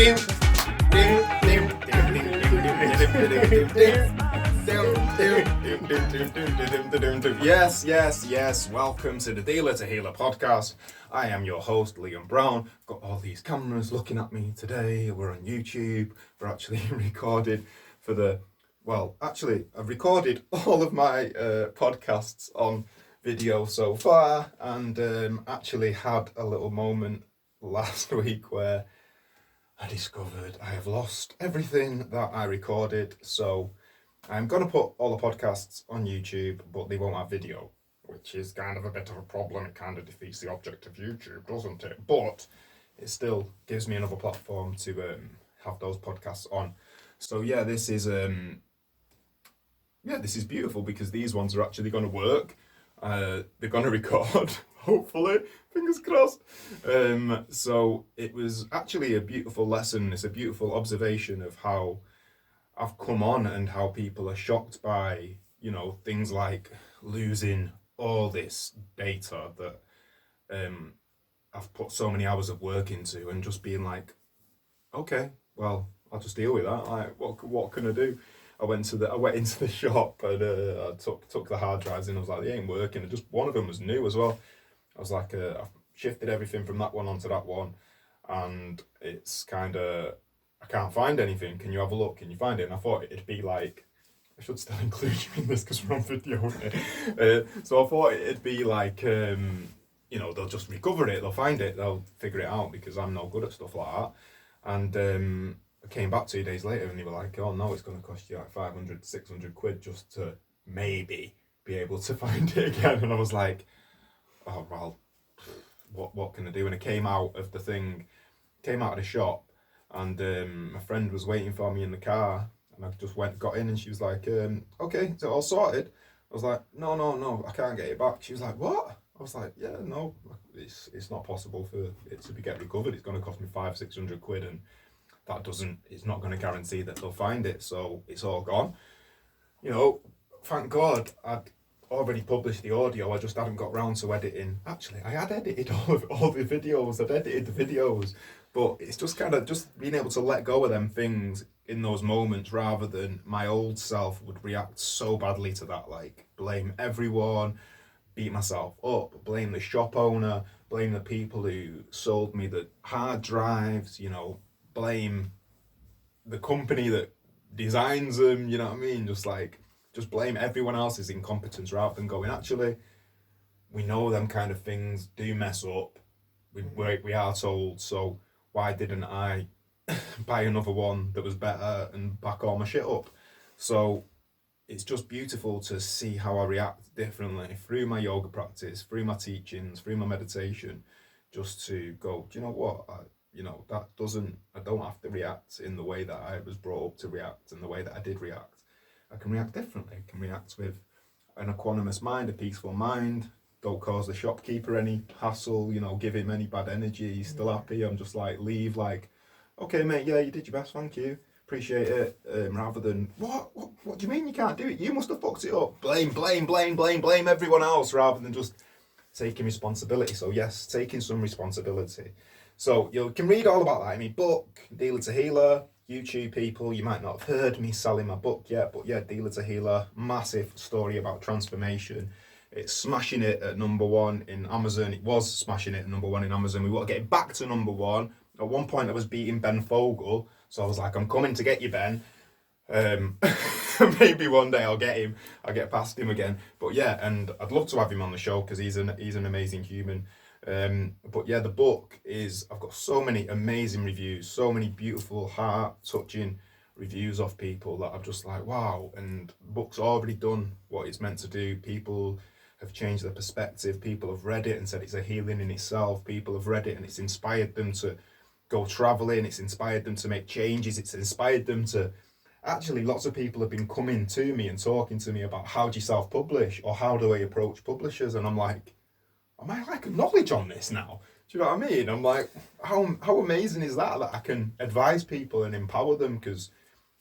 Yes. Welcome to the Dealer to Healer podcast. I am your host, Liam Brown. Got all these cameras looking at me today. We're on YouTube. We're actually recorded for I've recorded all of my podcasts on video so far, and actually had a little moment last week where I discovered I have lost everything that I recorded. So I'm going to put all the podcasts on YouTube, but they won't have video, which is kind of a bit of a problem. It kind of defeats the object of YouTube, doesn't it? But it still gives me another platform to have those podcasts on. So this is beautiful because these ones are actually going to work. They're going to record, hopefully, fingers crossed. So it was actually a beautiful lesson. It's a beautiful observation of how I've come on and how people are shocked by, things like losing all this data that I've put so many hours of work into, and just being like, okay, well, I'll just deal with that. Like, what can I do? I went into the shop and I took the hard drives in. I was like, they ain't working. And just one of them was new as well. I was like, I've shifted everything from that one onto that one, and it's kind of, I can't find anything. Can you have a look? Can you find it? And I thought it'd be like, I should still include you in this because we're on video, aren't we? So I thought it'd be like, they'll just recover it, they'll find it, they'll figure it out, because I'm no good at stuff like that. And I came back 2 days later and they were like, oh no, it's going to cost you like 500, 600 quid just to maybe be able to find it again. And I was like, oh, well, what can I do? And I came out of the shop, and my friend was waiting for me in the car, and I just got in, and she was like, okay, so all sorted. I was like, no, I can't get it back. She was like, what? I was like, yeah, no, it's not possible for it to get recovered. It's going to cost me 500-600 quid, and it's not going to guarantee that they'll find it, so it's all gone. Thank God I'd already published the audio. I just hadn't got round to editing. Actually, I had edited all the videos. I'd edited the videos, but it's just kind of just being able to let go of them things in those moments, rather than my old self would react so badly to that, like blame everyone, beat myself up, blame the shop owner, blame the people who sold me the hard drives, blame the company that designs them, you know what I mean? Just blame everyone else's incompetence, rather than going, actually, we know them kind of things do mess up. We are told, so why didn't I buy another one that was better and back all my shit up? So it's just beautiful to see how I react differently through my yoga practice, through my teachings, through my meditation, just to go, do you know what? I don't have to react in the way that I was brought up to react, and the way that I did react. I can react differently. I can react with an equanimous mind, a peaceful mind. Don't cause the shopkeeper any hassle, give him any bad energy. He's still happy. I'm just like, leave like, okay, mate, yeah, you did your best, thank you. Appreciate it. Rather than, what do you mean you can't do it? You must have fucked it up. Blame everyone else, rather than just taking responsibility. So yes, taking some responsibility. So you can read all about that in my book, Dealer to Healer. YouTube people, you might not have heard me selling my book yet, but yeah, Dealer to Healer, massive story about transformation. It's smashing it at #1 in Amazon. It was smashing it at #1 in Amazon. We want to get it back to #1. At one point I was beating Ben Fogle, so I was like, I'm coming to get you, Ben. Maybe one day I'll get past him again. But yeah, and I'd love to have him on the show because he's an amazing human. But yeah, the book I've got so many amazing reviews, so many beautiful, heart-touching reviews of people that I'm just like, wow. And the book's already done what it's meant to do. People have changed their perspective. People have read it and said it's a healing in itself. People have read it and it's inspired them to go traveling. It's inspired them to make changes. It's inspired them to... Actually, lots of people have been coming to me and talking to me about, how do you self-publish, or how do I approach publishers? And I'm like, am I like knowledge on this now? Do you know what I mean? I'm like, how amazing is that I can advise people and empower them? Because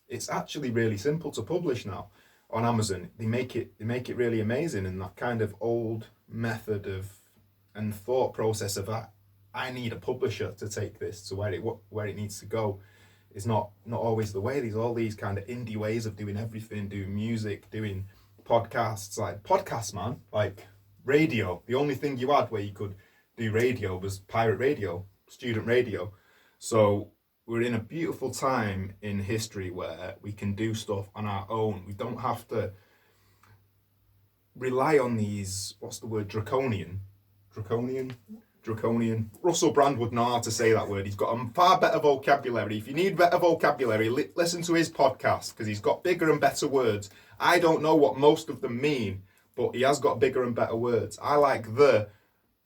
it's actually really simple to publish now on Amazon. They make it really amazing, and that kind of old method of and thought process of that I need a publisher to take this to where it needs to go. Is not always the way. There's all these kind of indie ways of doing everything, doing music, doing podcasts. Like podcasts, man, like radio. The only thing you had where you could do radio was pirate radio, student radio. So we're in a beautiful time in history where we can do stuff on our own. We don't have to rely on these, what's the word, draconian. Russell Brand would know how to say that word. He's got a far better vocabulary. If you need better vocabulary, listen to his podcast, because he's got bigger and better words. I don't know what most of them mean, but he has got bigger and better words. I like the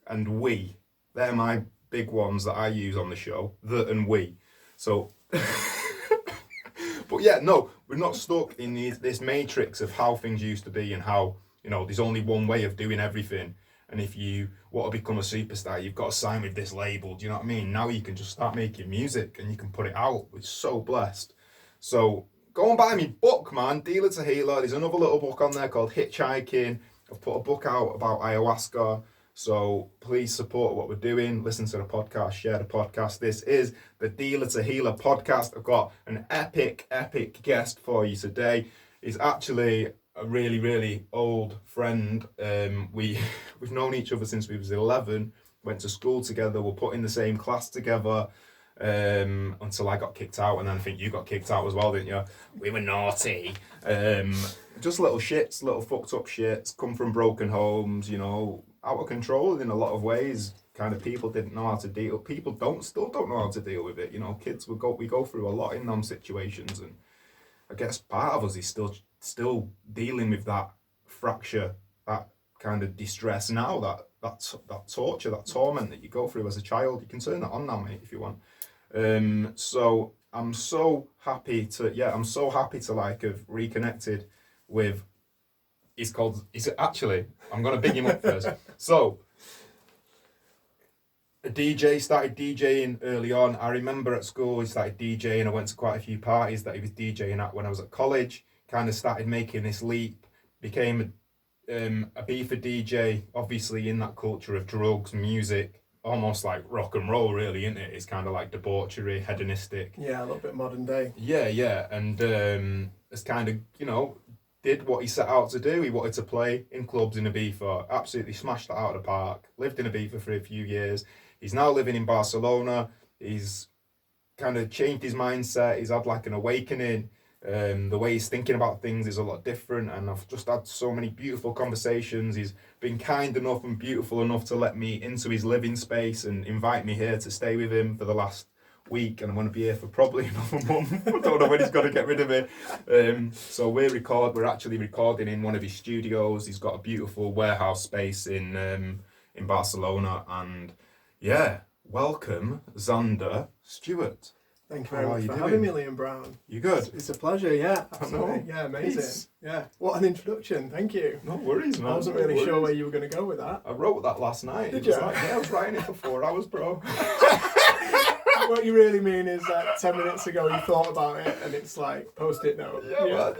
and we. They're my big ones that I use on the show, the and we. So, but yeah, no, we're not stuck in this matrix of how things used to be and how, there's only one way of doing everything. And if you want to become a superstar, you've got to sign with this label. Do you know what I mean? Now you can just start making music and you can put it out. We're so blessed. So go and buy me book, man. Dealer to Healer. There's another little book on there called Hitchhiking. I've put a book out about ayahuasca. So please support what we're doing. Listen to the podcast. Share the podcast. This is the Dealer to Healer podcast. I've got an epic guest for you today. He's actually a really, really old friend. We've known each other since we was 11, went to school together, we're put in the same class together until I got kicked out, and then I think you got kicked out as well, didn't you? We were naughty. Just little shits, little fucked up shits, come from broken homes, out of control in a lot of ways. Kind of people didn't know how to deal. People still don't know how to deal with it. Kids we go through a lot in them situations, and I guess part of us is still dealing with that fracture, that kind of distress now, that torture, that torment that you go through as a child. You can turn that on now, mate, if you want. So I'm so happy to like have reconnected with. I'm gonna big him up first. So a DJ, started DJing early on. I remember at school he started DJing. I went to quite a few parties that he was DJing at when I was at college. Kind of started making this leap, became a Ibiza DJ, obviously in that culture of drugs, music, almost like rock and roll, really, isn't it? It's kind of like debauchery, hedonistic. Yeah, a little bit modern day. Yeah, and it's kind of, did what he set out to do. He wanted to play in clubs in Ibiza, absolutely smashed that out of the park, lived in Ibiza for a few years. He's now living in Barcelona. He's kind of changed his mindset. He's had like an awakening. The way he's thinking about things is a lot different, and I've just had so many beautiful conversations. He's been kind enough and beautiful enough to let me into his living space and invite me here to stay with him for the last week, and I'm going to be here for probably another month. I don't know when he's going to get rid of me. So we're actually recording in one of his studios. He's got a beautiful warehouse space in Barcelona, and yeah, welcome Zander Stewart. Thank you very much for having me, Liam Brown. You good? It's a pleasure, yeah, absolutely. Yeah, amazing. Peace. Yeah, what an introduction, thank you. No worries, man. I wasn't really sure where you were going to go with that. I wrote that last night. Did you? I was writing it for 4 hours, bro. What you really mean is that 10 minutes ago you thought about it and it's like, post-it note. Yeah. Man.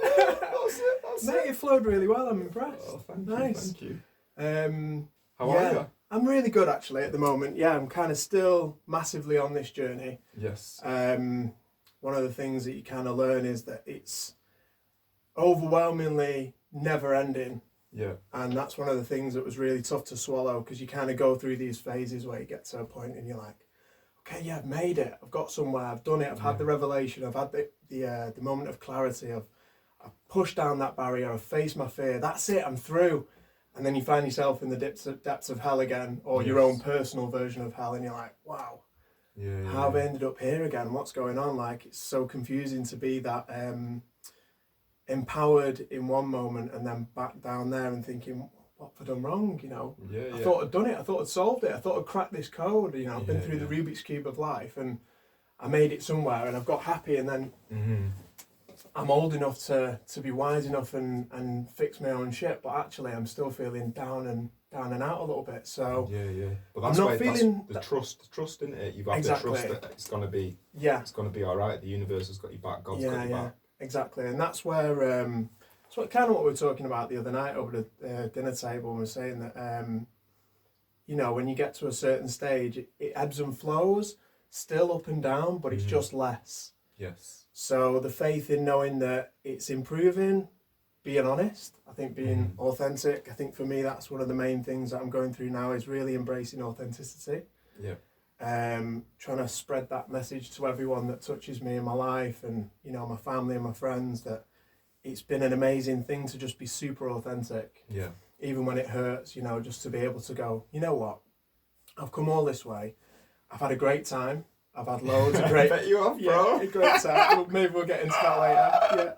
That's Mate, it flowed really well, I'm impressed. Oh, thank you. How are you? I'm really good actually at the moment. Yeah, I'm kind of still massively on this journey. Yes. One of the things that you kind of learn is that it's overwhelmingly never ending. Yeah. And that's one of the things that was really tough to swallow, because you kind of go through these phases where you get to a point and you're like, okay, yeah, I've made it. I've got somewhere. I've done it. I've had the revelation. I've had the moment of clarity. I've pushed down that barrier. I've faced my fear. That's it. I'm through. And then you find yourself in the depths of hell again, or your own personal version of hell, and you're like, wow, how have I ended up here again? What's going on? Like, it's so confusing to be that empowered in one moment and then back down there and thinking, what have I done wrong? I thought I'd done it. I thought I'd solved it. I thought I'd cracked this code. I've been through the Rubik's Cube of life, and I made it somewhere, and I've got happy, and then I'm old enough to be wise enough and fix my own shit, but actually I'm still feeling down and out a little bit. So but that's I'm not feeling the trust in it. You've got to trust that it's gonna be all right. The universe has got your back. God's got your back. Exactly, and that's where that's what we were talking about the other night over the dinner table. And we were saying that you know, when you get to a certain stage, it ebbs and flows, still up and down, but it's just less. Yes. So the faith in knowing that it's improving, being honest, I think being authentic, I think for me that's one of the main things that I'm going through now is really embracing authenticity. Yeah. Trying to spread that message to everyone that touches me in my life and, you know, my family and my friends, that it's been an amazing thing to just be super authentic. Yeah. Even when it hurts, you know, just to be able to go, you know what, I've come all this way, I've had a great time, I've had loads of great... I bet you have, bro. Yeah, a great time. Well, maybe we'll get into that later.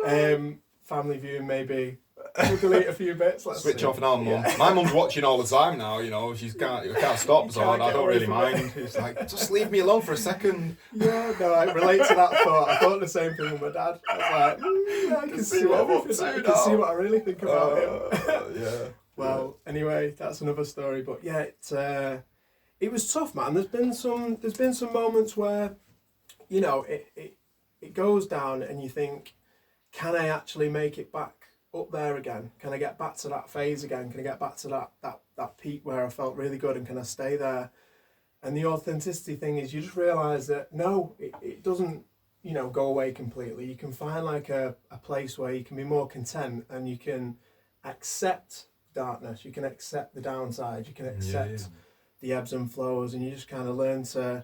Yeah. Family viewing, maybe. We'll delete a few bits. Let's Switch see. off now, Mum. Yeah. My mum's watching all the time now, you know. She can't stop, so can't I get don't away really from mind. It's like, just leave me alone for a second. Yeah, no, I relate to that thought. I thought the same thing with my dad. I was like, yeah, I can see what I'm up to. I can see what I really think about him. Yeah. Well, anyway, that's another story. But yeah, it was tough, man. There's been some moments where, you know, it goes down and you think, can I actually make it back up there again? Can I get back to that phase again? Can I get back to that peak where I felt really good, and can I stay there? And the authenticity thing is, you just realise that no, it doesn't, you know, go away completely. You can find like a place where you can be more content and you can accept darkness, you can accept the downside, you can accept the ebbs and flows, and you just kind of learn to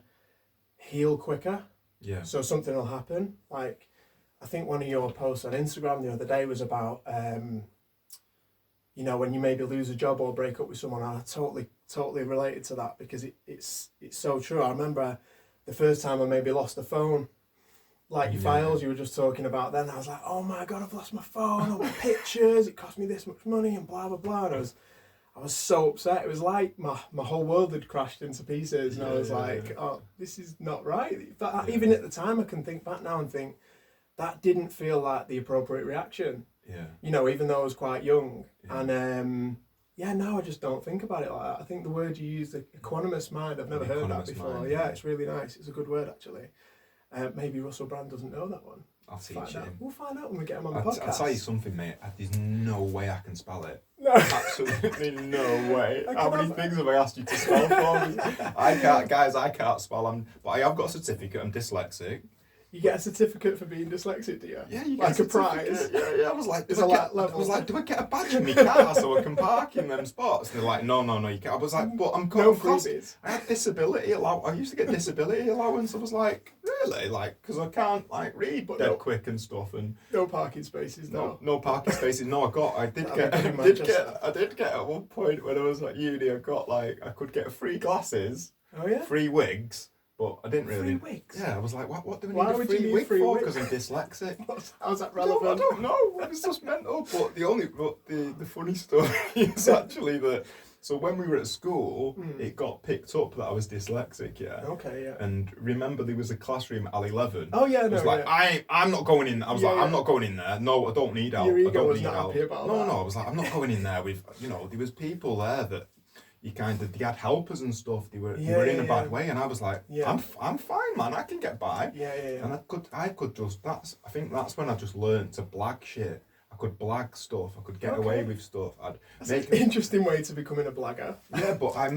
heal quicker. Yeah. So something will happen. Like, I think one of your posts on Instagram the other day was about, you know, when you maybe lose a job or break up with someone. And I totally related to that, because it's so true. I remember the first time I maybe lost the phone, like your files you were just talking about then. I was like, oh my God, I've lost my phone, all my pictures, it cost me this much money and blah, blah, blah. And I was so upset. It was like my whole world had crashed into pieces. And I was like, oh, this is not right. But even at the time, I can think back now and think, that didn't feel like the appropriate reaction. Yeah. You know, even though I was quite young. Yeah. And no, I just don't think about it like that. I think the word you used, the equanimous mind, I've never heard that before. Mind, yeah, it's really nice. It's a good word, actually. Maybe Russell Brand doesn't know that one. I'll teach him. We'll find out when we get him on the podcast. I'll tell you something, mate. There's no way I can spell it. No. Absolutely no way. How many things have I asked you to spell for me? I can't spell. But I have got a certificate. I'm dyslexic. You get a certificate for being dyslexic, do you? Yeah, you get like a prize. Yeah. I was like, do I get a badge in my car so I can park in them spots? And they're like, no, you can't. I was like, but I'm no freebies. I had disability allowance. I used to get disability allowance. I was like, really? Like, because I can't like read dead quick and stuff. And no parking spaces. No parking spaces. No, I did get at one point when I was at uni. I could get free glasses. Oh yeah. Free wigs. But I didn't really. Free wigs? Yeah, I was like, what do we need a free wig for? Because I'm dyslexic. How's that relevant? I don't know. It was just mental. But the funny story is actually that. So when we were at school, it got picked up that I was dyslexic. Yeah. Okay. Yeah. And remember, there was a classroom at L11. Oh yeah. I was like, I'm not going in. I was like, I'm not going in there. No, I don't need help. Your ego I don't was need not help. happy about that. No. I was like, I'm not going in there with. You know, there was people there that. They had helpers and stuff. They were in a bad way, and I was like, I'm fine, man. I can get by. Yeah. And I could just. I think that's when I just learned to blag shit. I could blag stuff. I could get away with stuff. That's an interesting way to becoming a blagger. Yeah, but I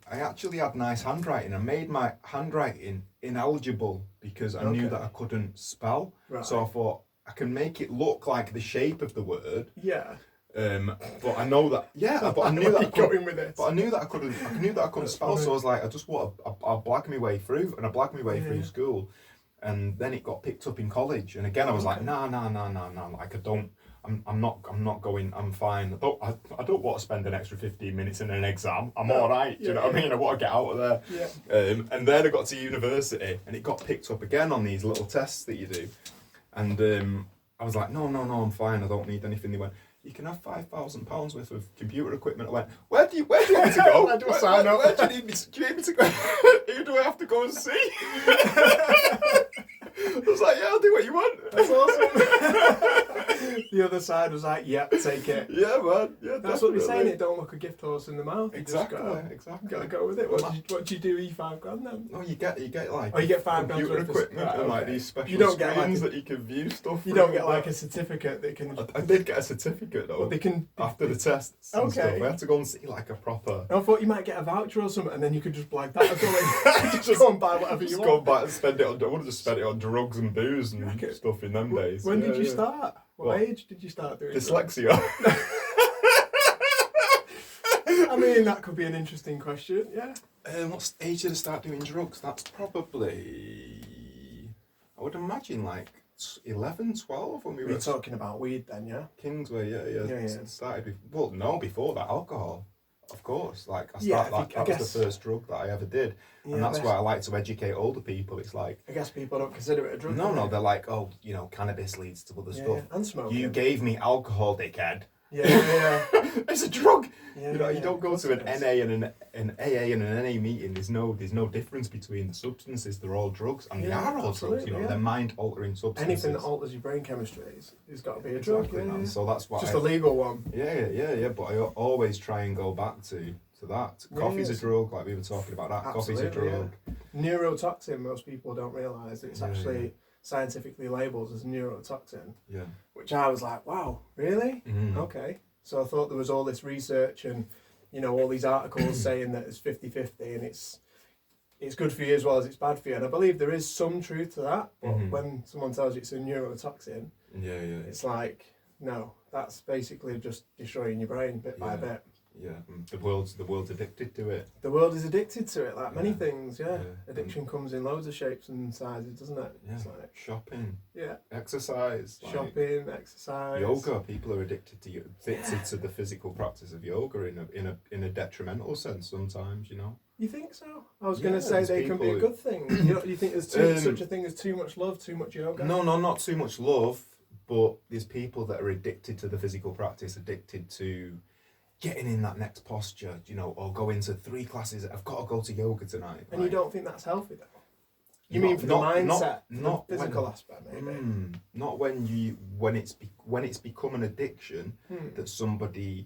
actually had nice handwriting. I made my handwriting ineligible because I knew that I couldn't spell. Right. So I thought I can make it look like the shape of the word. Yeah. But I know that. Yeah, but I knew that I couldn't. With this. But I knew that I couldn't. I knew that I couldn't spell. So I was like, I just want. I'll blag my way through, and I blagged my way through school, and then it got picked up in college. And again, I was like, nah. Like I don't. I'm not going. I'm fine. I don't want to spend an extra 15 minutes in an exam. I'm all right. Do you know what I mean? I want to get out of there. Yeah. And then I got to university, and it got picked up again on these little tests that you do, and I was like, no, I'm fine. I don't need anything. They went, you can have £5,000 worth of computer equipment. I went, where do you want me to go? Where do I sign up? Where do you need me to go? Who do I have to go and see? I was like, yeah, I'll do what you want. That's awesome. The other side was like, yeah, take it. Yeah, man. Yeah, That's what we're saying. It don't look a gift horse in the mouth. You Exactly. Gotta go with it. What do you do? £5,000 then? No, you get like. Oh, you get £5 computer worth of equipment right, and like okay. these special You don't get, like, screens that you can view stuff. You through, don't get like but- a certificate that can. I did get a certificate though. But they can. After the tests and stuff, Okay. I had to go and see like a proper. I thought you might get a voucher or something, and then you could just blag that as well. Just go and buy whatever you Just want. go back and spend it on. I would have just spent it on drugs and booze and reckon? stuff in them days. When did you Yeah. start? What age did you start doing drugs? Dyslexia. I mean, that could be an interesting question. Yeah. What age did I start doing drugs? That's probably, I would imagine like 11, 12 when we We're were talking about weed then, yeah. Kingsway. Yeah. Yeah. Started before that, alcohol. Of course, like I Yeah, started, I that was guess- the first drug that I ever did, Yeah, and that's why I like to educate older people. It's like, I guess people don't consider it a drug. no, do they? they're like, oh, you know, cannabis leads to other Yeah, stuff. and smoking. You gave me alcohol, dickhead. Yeah. It's a drug. Yeah, You know, yeah, you don't of go course to an it is. NA and an AA and an NA meeting. There's no difference between the substances. They're all drugs, and they Yeah, are all drugs. absolutely, You know, yeah. they're mind-altering substances. Anything that alters your brain chemistry is got to be a drug. Exactly, Yeah, man. yeah. So that's why. Just a legal one. Yeah. But I always try and go back to that. Coffee's a Yes. drug, like we were talking about that. Coffee's a Absolutely, drug. Neurotoxin, most people don't realise. It's Yeah, actually scientifically labelled as neurotoxin, Yeah. which I was like, wow, really? Mhm. Okay. So I thought there was all this research and, you know, all these articles saying that it's 50-50 and it's good for you as well as it's bad for you. And I believe there is some truth to that, but Mhm. when someone tells you it's a neurotoxin, Yeah. it's like, no, that's basically just destroying your brain bit by Yeah. bit. Yeah. The world's addicted to it. The world is addicted to it, like many Yeah. things, yeah. Yeah. Addiction comes in loads of shapes and sizes, doesn't it? Yeah. It's like, Shopping, yeah, exercise, like, shopping, exercise. yoga. People are addicted to the physical practice of yoga in a detrimental sense sometimes. You know. You think so? I was Yeah, going to say there's they can be a people good thing. You think there's such a thing as too much love, too much yoga? No, not too much love, but there's people that are addicted to the physical practice, addicted to getting in that next posture, you know, or go into 3 classes. I've got to go to yoga tonight. And you don't think that's healthy though? You Not- mean for the not- mindset, not the physical when- aspect maybe? Not when it's become an addiction that somebody,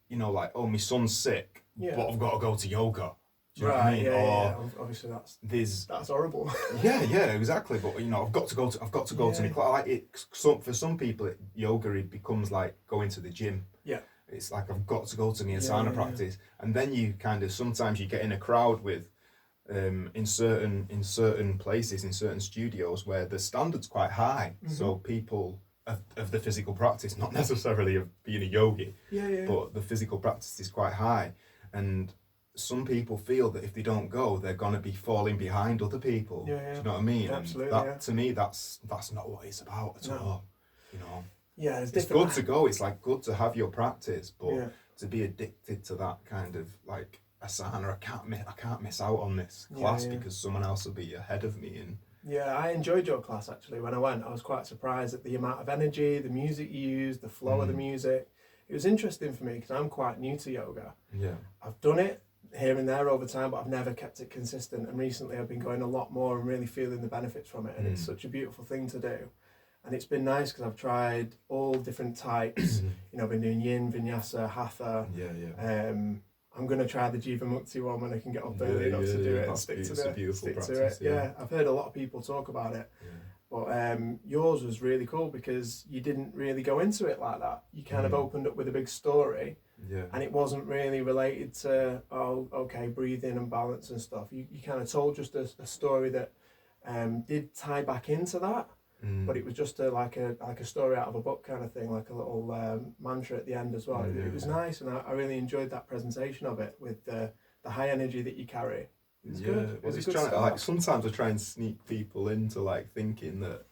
you know, like, oh, my son's sick, Yeah. but I've got to go to yoga. Do you know what I mean? Yeah, or obviously there's that's horrible. yeah, exactly. But you know, I've got to go to my class. Like it, for some people, yoga it becomes like going to the gym. Yeah. It's like I've got to go to my Yeah, asana yeah. practice, and then you kind of sometimes you get in a crowd with, in certain places, in certain studios where the standard's quite high. So people of the physical practice, not necessarily of being a yogi, Yeah. but the physical practice is quite high, and some people feel that if they don't go, they're gonna be falling behind other people. Yeah. Do you know what I mean? Absolutely, And that, yeah. to me, that's not what it's about at No. all. You know, Yeah, it's different. good to go. It's like good to have your practice, but Yeah. to be addicted to that kind of like asana, I can't miss out on this Yeah, class yeah. because someone else will be ahead of me. And Yeah, I enjoyed your class actually. When I went, I was quite surprised at the amount of energy, the music you used, the flow of the music. It was interesting for me because I'm quite new to yoga. yeah, I've done it here and there over time, but I've never kept it consistent. And recently I've been going a lot more and really feeling the benefits from it. And it's such a beautiful thing to do. And it's been nice because I've tried all different types. You know, I've been doing yin, vinyasa, hatha. yeah. I'm going to try the Jiva Mukti one when I can get up early Yeah, enough to yeah, do it and that's stick to it's a beautiful stick to practice, it. Yeah, I've heard a lot of people talk about it. Yeah. But yours was really cool because you didn't really go into it like that. You kind of opened up with a big story. Yeah. And it wasn't really related to, oh, okay, breathing and balance and stuff. You kind of told just a story that did tie back into that, but it was just like a story out of a book kind of thing, like a little mantra at the end as well. It was nice, and I really enjoyed that presentation of it with the high energy that you carry. It was good. It was a good trying, start. like sometimes I try and sneak people into like thinking that,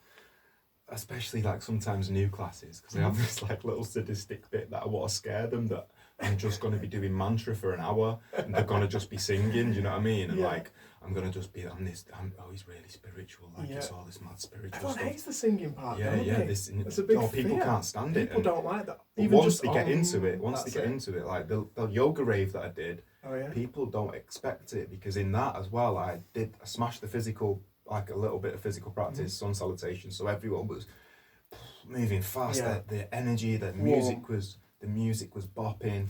especially like sometimes new classes, because I have this like little sadistic bit that I want to scare them that I'm just going to be doing mantra for an hour and they're going to just be singing, do you know what I mean? And Yeah. like I'm going to just be he's really spiritual, like it's all this mad spiritual Everyone stuff. hates the singing part, Yeah, don't yeah. they? This It's a big people fear. can't stand it. People and- don't like that. but Even once just they get into it, that's like the yoga rave that I did, Oh yeah. people don't expect it because in that as well, I smashed the physical like a little bit of physical practice, sun salutation. So everyone was moving fast. Yeah. The energy, the music was bopping,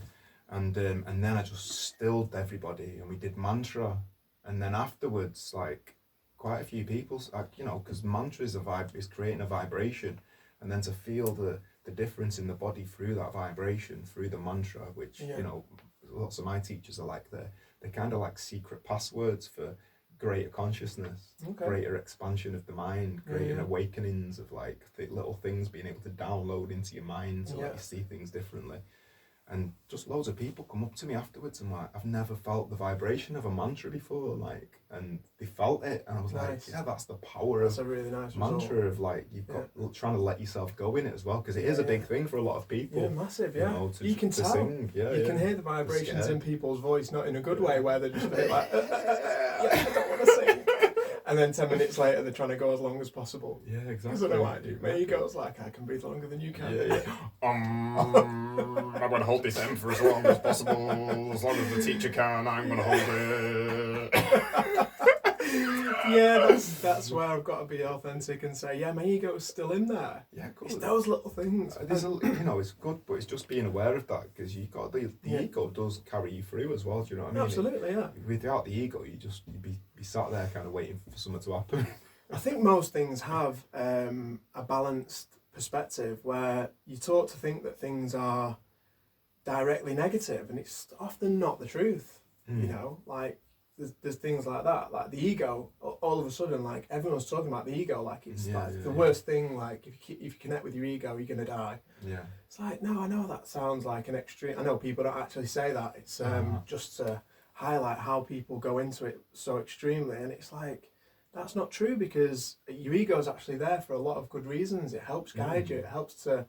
and then I just stilled everybody, and we did mantra, and then afterwards, like quite a few people, like, you know, because mantra is is creating a vibration, and then to feel the difference in the body through that vibration, through the mantra, which you know, lots of my teachers are like they're kind of like secret passwords for greater consciousness, greater expansion of the mind, greater awakenings of like little things being able to download into your mind to let you see things differently. And just loads of people come up to me afterwards and like, I've never felt the vibration of a mantra before, like, and they felt it, and I was like, yeah, that's the power of a really nice mantra result. of like, you've got trying to let yourself go in it as well, because it is a big thing for a lot of people. Yeah, massive, you know, you can tell. Sing. You can hear the vibrations in people's voice, not in a good way, where they're just a bit like, I don't want to sing. And then 10 minutes later, they're trying to go as long as possible. Yeah, exactly. Because I know I do. My ego's like, I can breathe longer than you can. I'm going to hold this M for as long as possible. As long as the teacher can, I'm going to hold it. Yeah, that's where I've got to be authentic and say, yeah, my ego's still in there. Yeah, cool. It's those little things. You know, it's good, but it's just being aware of that, because you got the ego does carry you through as well. Do you know what I mean? Absolutely, yeah. Without the ego, you'd be sat there kind of waiting for something to happen. I think most things have a balanced perspective where you're taught to think that things are directly negative, and it's often not the truth. You know, like there's things like that, like the ego. All of a sudden, like everyone's talking about the ego, like it's the worst thing. Like if you connect with your ego, you're gonna die. Yeah. It's like, no, I know that sounds like an extreme. I know people don't actually say that. It's just to highlight how people go into it so extremely, and it's like, that's not true, because your ego is actually there for a lot of good reasons. It helps guide you. It helps to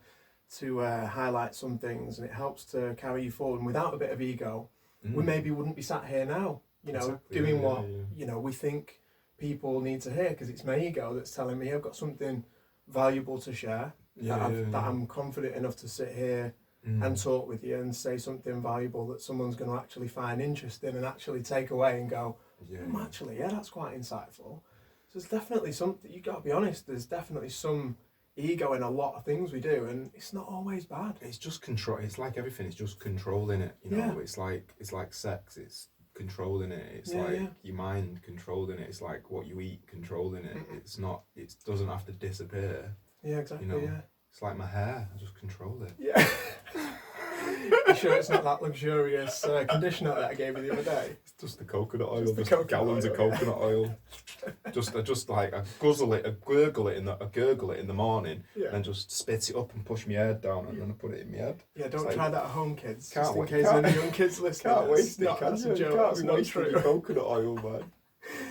highlight some things, and it helps to carry you forward. And without a bit of ego, we maybe wouldn't be sat here now, you know, doing what you know we think people need to hear, because it's my ego that's telling me I've got something valuable to share, that I'm confident enough to sit here and talk with you and say something valuable that someone's going to actually find interesting and actually take away and go, actually, that's quite insightful. So there's definitely something, you've got to be honest, there's definitely some ego in a lot of things we do, and it's not always bad. It's just control. It's like everything, it's just controlling it, you know. It's like sex, it's controlling it. It's your mind controlling it. It's like what you eat controlling it. It's not, it doesn't have to disappear. Yeah, exactly. You know? It's like my hair, I just control it. Yeah. You sure it's not that luxurious conditioner that I gave you the other day? It's just the coconut oil, just gallons of coconut oil. I just like I gurgle it in the morning, and just spit it up and push my head down, and then I put it in my head. Yeah, don't try that at home, kids. Can't just in case any young kids listening. Can't waste it. That's a joke. Can't be wasting your coconut oil, man.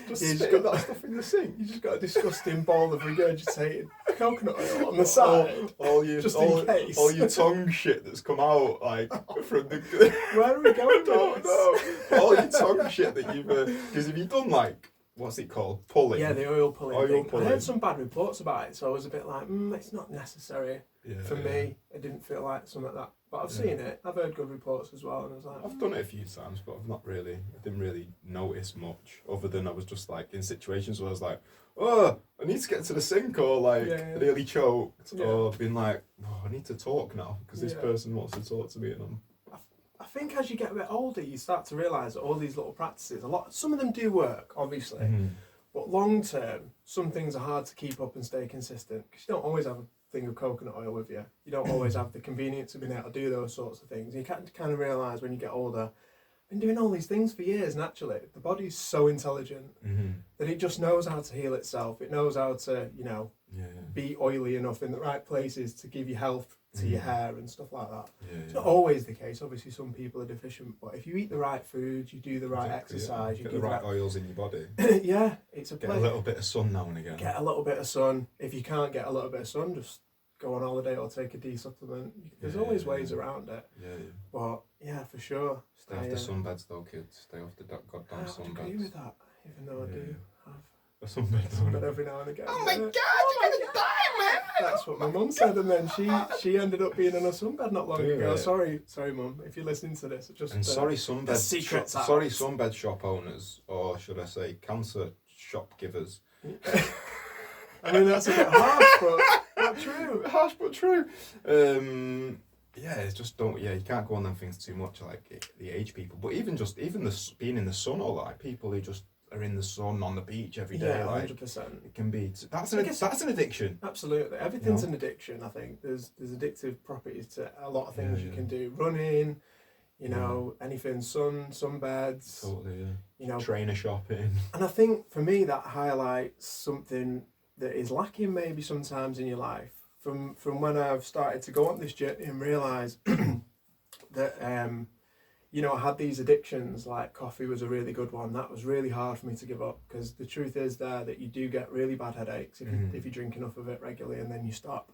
Just spit that stuff in the sink. You just got a disgusting bowl of regurgitated coconut oil on the side. All your tongue shit that's come out like from the. Where are we going? I don't know. All your tongue shit that you've because if you've done like, what's it called, pulling? Yeah, the oil pulling. I heard some bad reports about it, so I was a bit like, it's not necessary for me. It didn't feel like something like that. But I've seen it. I've heard good reports as well, and I was like, I've done it a few times, but I didn't really notice much, other than I was just like in situations where I was like, oh, I need to get to the sink, or like nearly choked, or been like, I need to talk now because this person wants to talk to me, and I think as you get a bit older, you start to realise that all these little practices, some of them do work, obviously, but long term, some things are hard to keep up and stay consistent, because you don't always have a thing of coconut oil with you. You don't always have the convenience of being able to do those sorts of things. You can kind of realise when you get older, I've been doing all these things for years, and actually, the body's so intelligent that it just knows how to heal itself. It knows how to, be oily enough in the right places to give you health to your hair and stuff like that. It's not always the case. Obviously, some people are deficient, but if you eat the right food, you do the right exercise, you get the right oils in your body. It's a get a little bit of sun now and again. Get a little bit of sun. If you can't get a little bit of sun, just go on holiday or take a D supplement. There's always ways around it. But for sure. Stay off the sunbeds though, kids. Stay off the goddamn sunbeds. I agree with that, even though I do have a sunbed every now and again. Oh my god, you're gonna die, man! That's what my mum said, and then she ended up being in a sunbed not long ago. Sorry, mum, if you're listening to this. Sorry, sunbed shop owners, or should I say, cancer shop givers. I mean, that's a bit harsh, but true. Harsh but true. Yeah, it's just don't. Yeah, you can't go on them things too much, like the age people. But even the being in the sun, or like people who just are in the sun on the beach every day, Yeah, like 100%. it can be. That's an addiction. Absolutely, everything's an addiction. I think there's addictive properties to a lot of things you can do. Running, you know, anything, sunbeds. Totally, yeah. You know, trainer shopping. And I think for me that highlights something that is lacking maybe sometimes in your life. From when I've started to go on this journey and realise that you know, I had these addictions, like coffee was a really good one. That was really hard for me to give up, because the truth is there that you do get really bad headaches if you drink enough of it regularly and then you stop.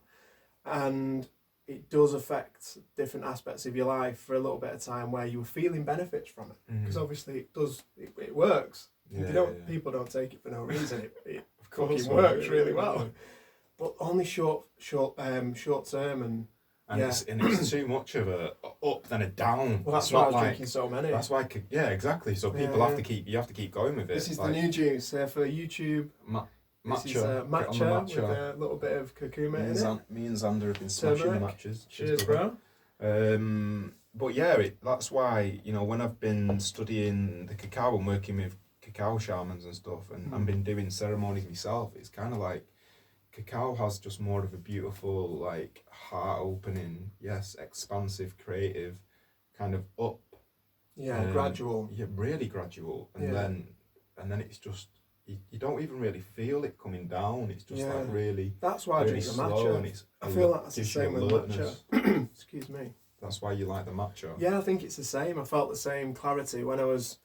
And it does affect different aspects of your life for a little bit of time where you were feeling benefits from it, because obviously it works. People don't take it for no reason. It of course works really well, but only short term, and it's too much of a up than a down. Well, that's why I was drinking so many. That's why, exactly. So people have to keep going with it. This is the new juice for YouTube. Matcha. This is matcha with a little bit of curcuma in it. Me and Zander have been smashing the matches. Cheers, bro. But yeah, that's why, you know, when I've been studying the cacao and working with cacao shamans and stuff, and I've been doing ceremonies myself, it's kind of like cacao has just more of a beautiful, like, heart opening, expansive, creative, kind of up. Yeah, gradual. Yeah, really gradual. And then it's just, you don't even really feel it coming down. It's just like really. That's why really I drink the slow, matcha. and it's I feel like that's the same with matcha. Excuse me. That's why you like the matcha. Yeah, I think it's the same. I felt the same clarity when I was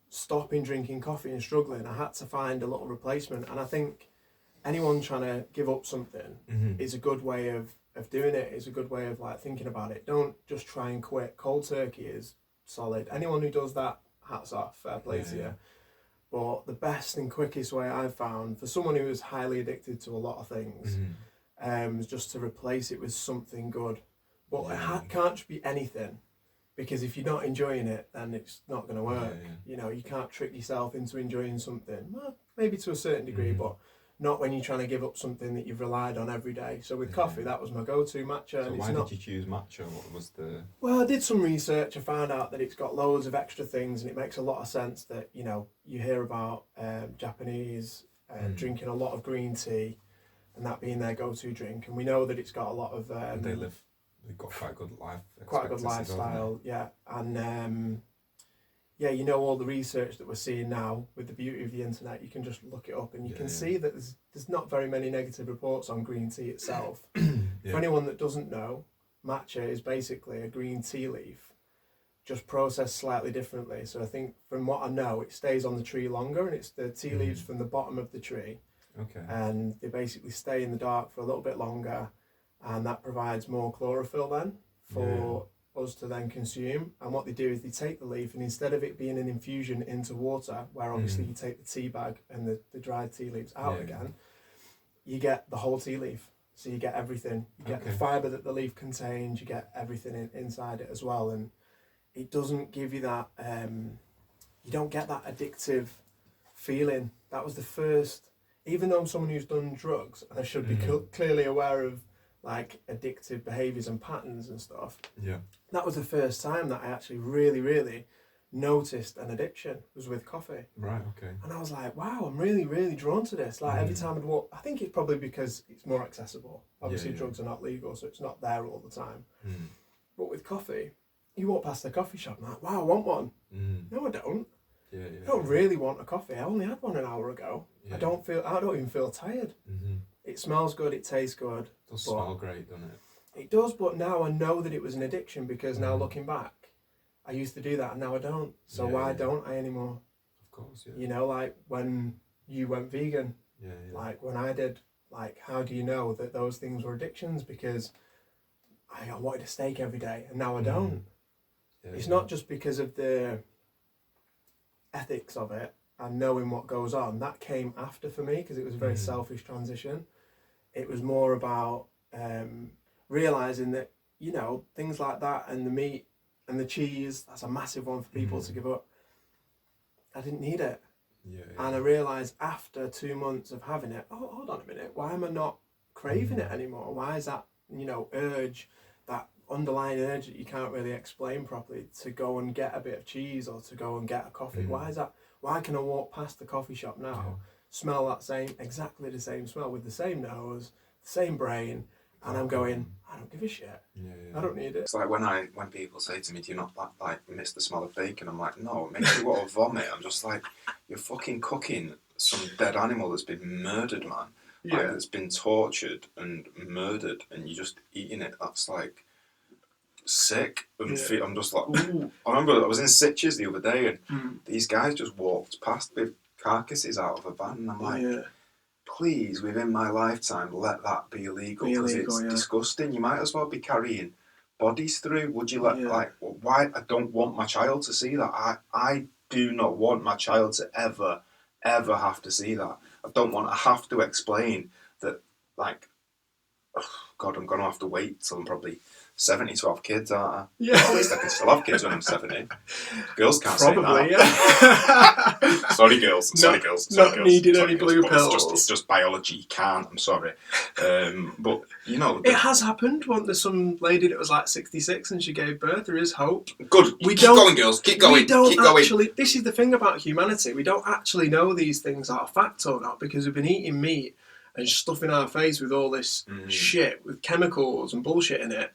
stopping drinking coffee and struggling. I had to find a little replacement, and I think anyone trying to give up something is a good way of doing it. It's a good way of like thinking about it. Don't just try and quit. Cold turkey is solid. Anyone who does that, hats off, fair play to you. But the best and quickest way I've found for someone who is highly addicted to a lot of things is just to replace it with something good. But it can't just be anything, because if you're not enjoying it, then it's not going to work. You know, you can't trick yourself into enjoying something. Well, maybe to a certain degree, but not when you're trying to give up something that you've relied on every day. So with coffee, that was my go-to, matcha. So why did you choose matcha? What was the... Well, I did some research. I found out that it's got loads of extra things, and it makes a lot of sense that, you know, you hear about Japanese drinking a lot of green tea and that being their go-to drink. And we know that it's got a lot of... they've got quite a good life. Quite a good lifestyle, yeah. And... you know, all the research that we're seeing now with the beauty of the internet, you can just look it up and you can see that there's not very many negative reports on green tea itself. For anyone that doesn't know, matcha is basically a green tea leaf, just processed slightly differently. So I think from what I know, it stays on the tree longer, and it's the tea leaves from the bottom of the tree. Okay. And they basically stay in the dark for a little bit longer, and that provides more chlorophyll then for... us to then consume. And what they do is they take the leaf, and instead of it being an infusion into water, where obviously you take the tea bag and the dried tea leaves out again, you get the whole tea leaf. So you get everything. You get the fibre that the leaf contains, you get everything inside it as well. And it doesn't give you that, you don't get that addictive feeling. That was the first, even though I'm someone who's done drugs, and I should be clearly aware of like addictive behaviours and patterns and stuff. Yeah. That was the first time that I actually really, really noticed an addiction, was with coffee. Right, okay. And I was like, wow, I'm really, really drawn to this. Like every time I'd walk, I think it's probably because it's more accessible. Obviously drugs are not legal, so it's not there all the time. But with coffee, you walk past the coffee shop and like, wow, I want one. No, I don't. I don't really want a coffee. I only had one an hour ago. I don't even feel tired. It smells good, it tastes good. It does smell great, doesn't it? It does, but now I know that it was an addiction, because now looking back, I used to do that and now I don't. So why don't I anymore? Of course, You know, like when you went vegan, like when I did, like how do you know that those things were addictions? Because I wanted a steak every day and now I don't. It's not just because of the ethics of it and knowing what goes on. That came after for me, because it was a very selfish transition. It was more about realising that, you know, things like that and the meat and the cheese, that's a massive one for people to give up. I didn't need it. Yeah, And I realised after 2 months of having it, oh, hold on a minute, why am I not craving it anymore? Why is that, urge, that underlying urge that you can't really explain properly to go and get a bit of cheese or to go and get a coffee? Why is that? Why can I walk past the coffee shop now, smell exactly the same smell with the same nose, the same brain, and I'm going, I don't give a shit. I don't need it. It's like when people say to me, do you not miss the smell of bacon? I'm like, no, it makes me want to vomit. I'm just like, you're fucking cooking some dead animal that's been murdered, man. Yeah. Like, that's been tortured and murdered, and you're just eating it. That's like sick. And I'm just like, ooh. I remember I was in Sitges the other day, and these guys just walked past with carcasses out of a van, and I'm like, please, within my lifetime, let that be illegal, because it's disgusting. You might as well be carrying bodies through. Would you why? I don't want my child to see that. I do not want my child to ever have to see that. I don't want to have to explain that, like, oh God, I'm going to have to wait till I'm probably 70 to have kids, aren't I? Yeah. Well, at least I can still have kids when I'm 70. Girls can't Probably, say that. yeah. Sorry, girls. Not needing any blue pills. It's just biology. You can't. I'm sorry. But, it has happened. There's some lady that was like 66 and she gave birth. There is hope. Good. Keep going, girls. Keep going. We don't keep going. actually... This is the thing about humanity. We don't actually know these things are fact or not, because we've been eating meat and stuffing our face with all this shit, with chemicals and bullshit in it,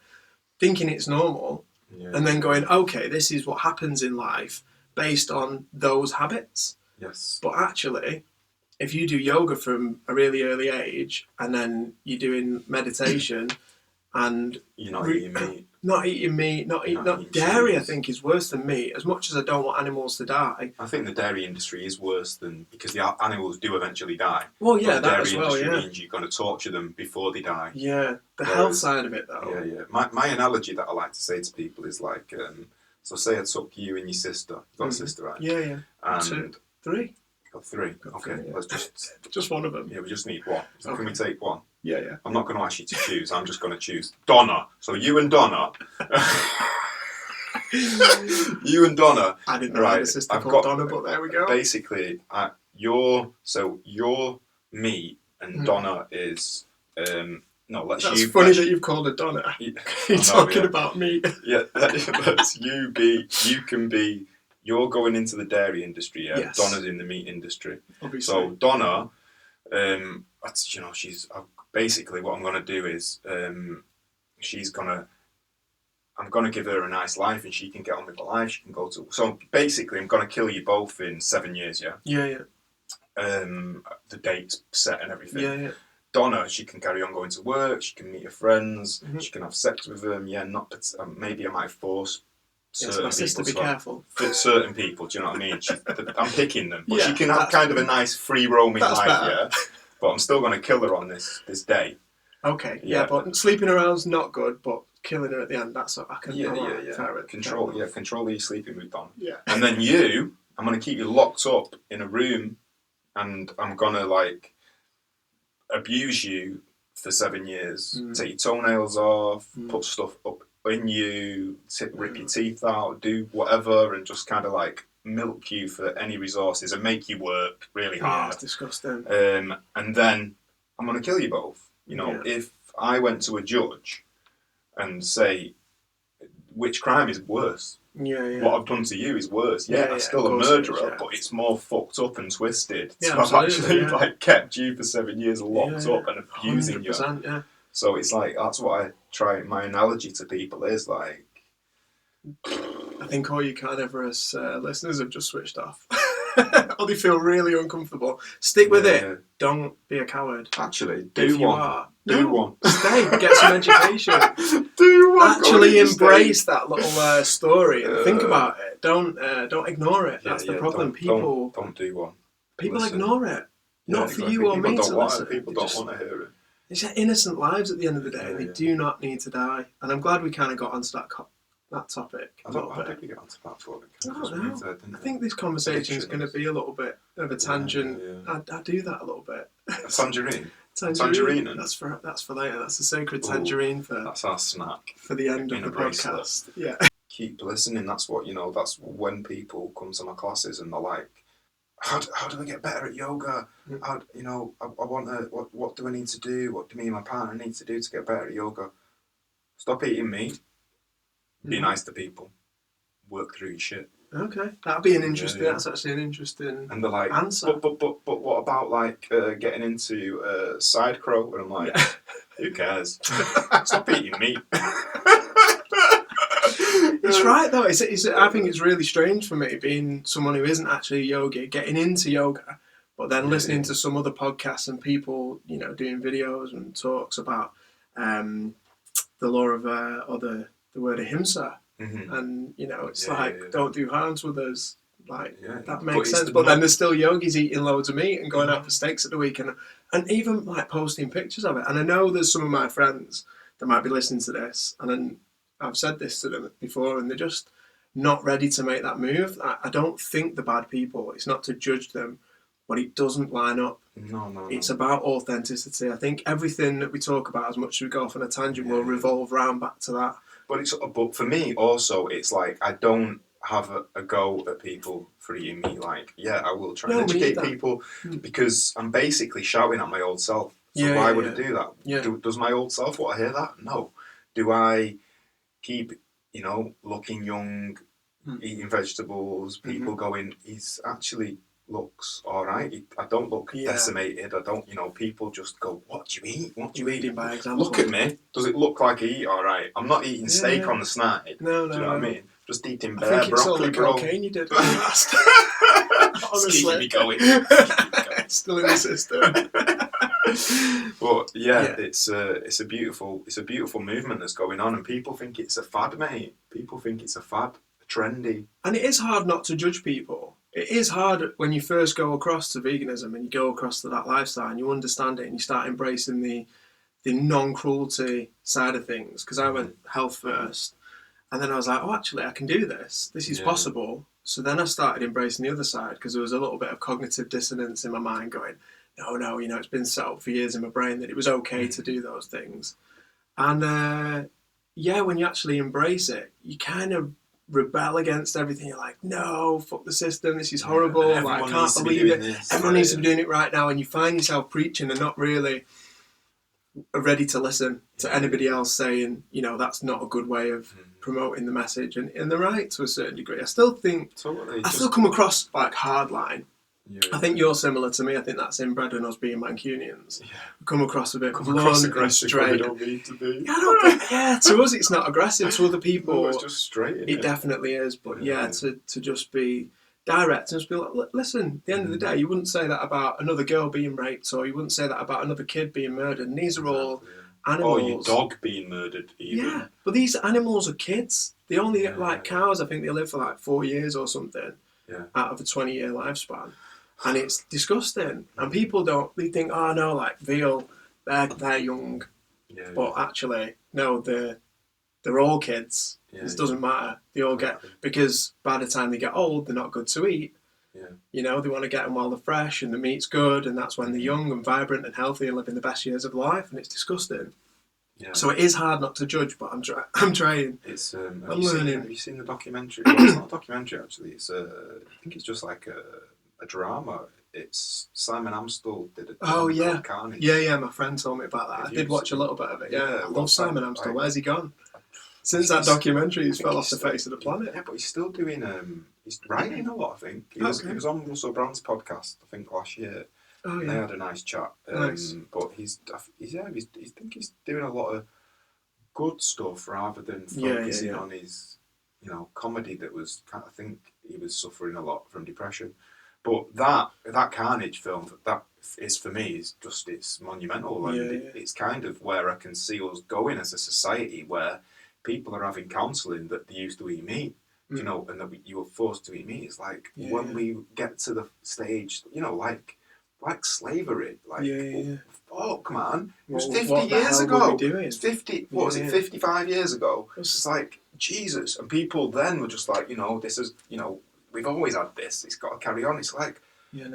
thinking it's normal, and then going, okay, this is what happens in life based on those habits. Yes. But actually, if you do yoga from a really early age, and then you're doing meditation, and you're not eating meat. Not eating meat, not dairy, cheese. I think, is worse than meat. As much as I don't want animals to die, I think the dairy industry is worse than, because the animals do eventually die. Well, yeah, but the that as well. dairy industry means you're going to torture them before they die. Yeah, the health side of it, though. Yeah. My analogy that I like to say to people is like, so say I took you and your sister. You've got a sister, right? Yeah. And 2, 3. Got 3. Okay, yeah. Let's just one of them. Yeah, we just need one. So Can we take one? Yeah. I'm not going to ask you to choose. I'm just going to choose Donna. So you and Donna. You and Donna. I didn't know I had a sister called Donna, but there we go. Basically, your me and Donna is no. That's funny that you've called her Donna. You're talking about me. Yeah, that's you. You can be. You're going into the dairy industry. Yeah, yes. Donna's in the meat industry. Obviously. So Donna, she's basically what I'm going to do is I'm going to give her a nice life, and she can get on with her life. She can go to... So basically, I'm going to kill you both in 7 years, yeah? Yeah. The date's set and everything. Yeah. Donna, she can carry on going to work. She can meet her friends. She can have sex with them. Yeah, maybe I might force certain people. My sister, be careful. Certain people, do you know what I mean? I'm picking them. But she can have kind of a nice free-roaming life, yeah? But I'm still going to kill her on this day. Okay, yeah, but sleeping around's not good, but killing her at the end, that's what I can... Control who you're sleeping with, Don. Yeah. And then I'm going to keep you locked up in a room, and I'm going to, like, abuse you for 7 years. Take your toenails off, put stuff up in you, rip your teeth out, do whatever, and just kind of, like, milk you for any resources and make you work really hard. Yeah, it's disgusting. And then I'm going to kill you both. If I went to a judge and say, which crime is worse? Yeah. What I've done to you is worse. I'm still a murderer, but it's more fucked up and twisted. Yeah, so I've actually kept you for 7 years locked up and abusing you. Yeah. So it's like, that's what I try, my analogy to people is like... I think all you carnivorous listeners have just switched off. Or they feel really uncomfortable. Stick with it. Don't be a coward. Actually, do one. Stay. Get some education. Do one. Actually embrace that little story and think about it. Don't ignore it. That's the problem. People don't do one. People ignore it. Not for you or me to listen. People don't want to hear it. It's innocent lives at the end of the day. They do not need to die. And I'm glad we kind of got onto that topic. How did we get onto that topic? I don't know. I think this conversation is going to be a little bit of a tangent. Yeah. I do that a little bit. A tangerine? Tangerine. That's for later. That's a sacred tangerine for... That's our snack. For the end of the podcast. Yeah. Keep listening. That's what, that's when people come to my classes and they're like, how do I get better at yoga? How, I want to, what do I need to do? What do me and my partner need to do to get better at yoga? Stop eating meat. Be nice to people. Work through your shit. Okay, that'd be an interesting. That's actually an interesting and they're like, answer. But what about like getting into side crow? And I'm like, who cares? Stop eating meat. It's right though. I think it's really strange for me being someone who isn't actually a yogi, getting into yoga, but then listening to some other podcasts and people, doing videos and talks about the law of or the word ahimsa. Mm-hmm. And it's don't do harm to others. That makes sense. But then there's still yogis eating loads of meat and going out for steaks at the weekend, and even like posting pictures of it. And I know there's some of my friends that might be listening to this, and then I've said this to them before, and they're just not ready to make that move. I don't think they're bad people. It's not to judge them, but it doesn't line up. No. It's about authenticity. I think everything that we talk about, as much as we go off on a tangent, will revolve around back to that. But for me also, it's like I don't have a go at people for eating meat. Like, I will try and educate people because I'm basically shouting at my old self. So why would I do that? Yeah. Does my old self want to hear that? No. Do I keep, looking young, eating vegetables, people going, he's actually looks all right. I don't look decimated. I don't, people just go, what do you eat? What do you eat? By example. Look at me. Does it look like I eat all right? I'm not eating steak on the snide. No. Do you know what I mean? Just eating bare I think it's broccoli, all the cocaine you did last. Honestly. Keep me going. Still in the system. But it's a beautiful movement that's going on, and people think it's a fad, mate. People think it's a fad, trendy. And it is hard not to judge people. It is hard when you first go across to veganism and you go across to that lifestyle and you understand it and you start embracing the non-cruelty side of things. Because I went health first, and then I was like, oh, actually, I can do this. This is possible. So then I started embracing the other side because there was a little bit of cognitive dissonance in my mind going, no, it's been set up for years in my brain that it was okay to do those things. And when you actually embrace it, you kind of rebel against everything. You're like, no, fuck the system, this is horrible, I can't believe it. Everyone needs to be doing it right now, and you find yourself preaching and not really ready to listen to anybody else saying, that's not a good way of promoting the message, and they're right to a certain degree. I still think I still come across like hardline. I think you're similar to me. I think that's inbred in us being Mancunians. We come across a bit blunt and straight. Don't need to be. To us it's not aggressive. To other people, it's just straight. It definitely is. But to just be direct and just be like, listen, at the end of the day, you wouldn't say that about another girl being raped, or you wouldn't say that about another kid being murdered. And these are all animals. Or your dog being murdered, even. Yeah, but these animals are kids. They only like cows. I think they live for like 4 years or something out of a 20-year lifespan. And it's disgusting. And people they think, oh no, like veal, they're young. But actually, no, they're all kids. It doesn't matter. They all get, because by the time they get old, they're not good to eat. They want to get them while they're fresh and the meat's good, and that's when they're young and vibrant and healthy and living the best years of life, and it's disgusting. So it is hard not to judge, but I'm trying. It's I'm learning. Have you seen the documentary? Well, it's not a documentary actually. It's I think it's just like a drama. It's Simon Amstell did it. Carnage. Yeah. My friend told me about that. I did watch a little bit of it. I love Simon Amstell. Where's he gone? Since that documentary, he's fell off the face of the planet. Yeah, but he's still doing. He's writing a lot. I think he was on Russell Brand's podcast. I think last year. Oh yeah. They had a nice chat. Nice. But I think he's doing a lot of good stuff rather than focusing on his, comedy that was. I think he was suffering a lot from depression. But that Carnage film, that is for me, it's monumental, and it's kind of where I can see us going as a society, where people are having counselling that they used to eat meat, and that you were forced to eat meat. It's like when we get to the stage, like slavery, fuck man, it was 50 years ago. It's 50. What was it? 55 years ago. It's like Jesus, and people then were just like, this is, we've always had this. It's got to carry on. It's like, it's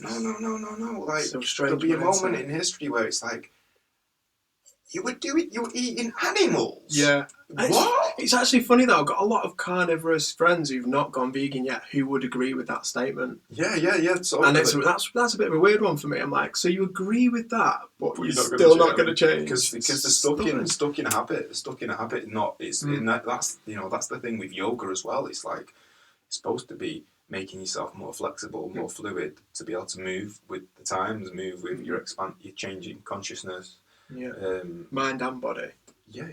no. Like, so strange. there'll be a moment in history where it's like, You were eating animals? Yeah. What? It's actually funny though. I've got a lot of carnivorous friends who've not gone vegan yet who would agree with that statement. Yeah. Totally. And that's a bit of a weird one for me. I'm like, so you agree with that, but you're not still not going to change because they're stuck in a habit. They're stuck in a habit. That's the thing with yoga as well. It's like it's supposed to be making yourself more flexible, more fluid, to be able to move with the times, move with your changing consciousness. Yeah. Mind and body. Yeah.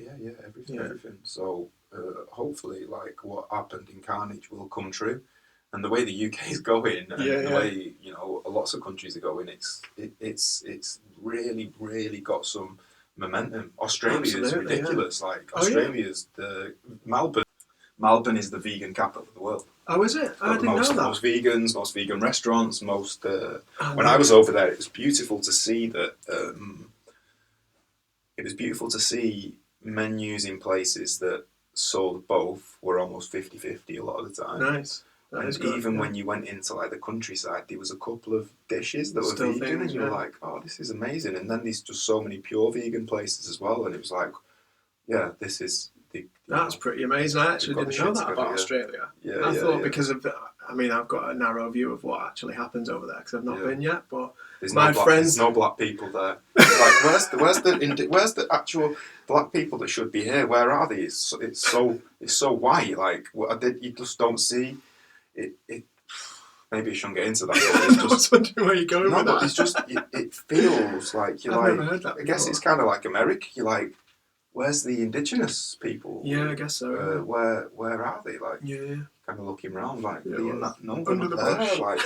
Everything. So hopefully, like what happened in Carnage will come true, and the way the UK is going, and the way lots of countries are going, it's really got some momentum. Australia is ridiculous. Yeah. Like Australia's the Melbourne is the vegan capital of the world. Oh, is it? I didn't know that. Most vegans, most vegan restaurants, when I was over there, it was beautiful to see that. It was beautiful to see menus in places that sold both were almost 50-50 a lot of the time. Nice. And even when you went into like the countryside, there was a couple of dishes that were vegan, and you were like, "Oh, this is amazing!" And then there's just so many pure vegan places as well, and it was like, "Yeah, this is." That's pretty amazing. I actually didn't know that about Australia. I thought because of I've got a narrow view of what actually happens over there because I've not been yet. But there's no black people there. Like, where's the actual black people that should be here? Where are they? It's so white. Like you just don't see it. Maybe I shouldn't get into that. I was wondering where you're going with that. It's just it feels like you're I've never heard that before. I guess it's kind of like America. You're like, where's the indigenous people? Yeah, I guess so. Where are they? Like, kind of looking around, like, under the bush. Like,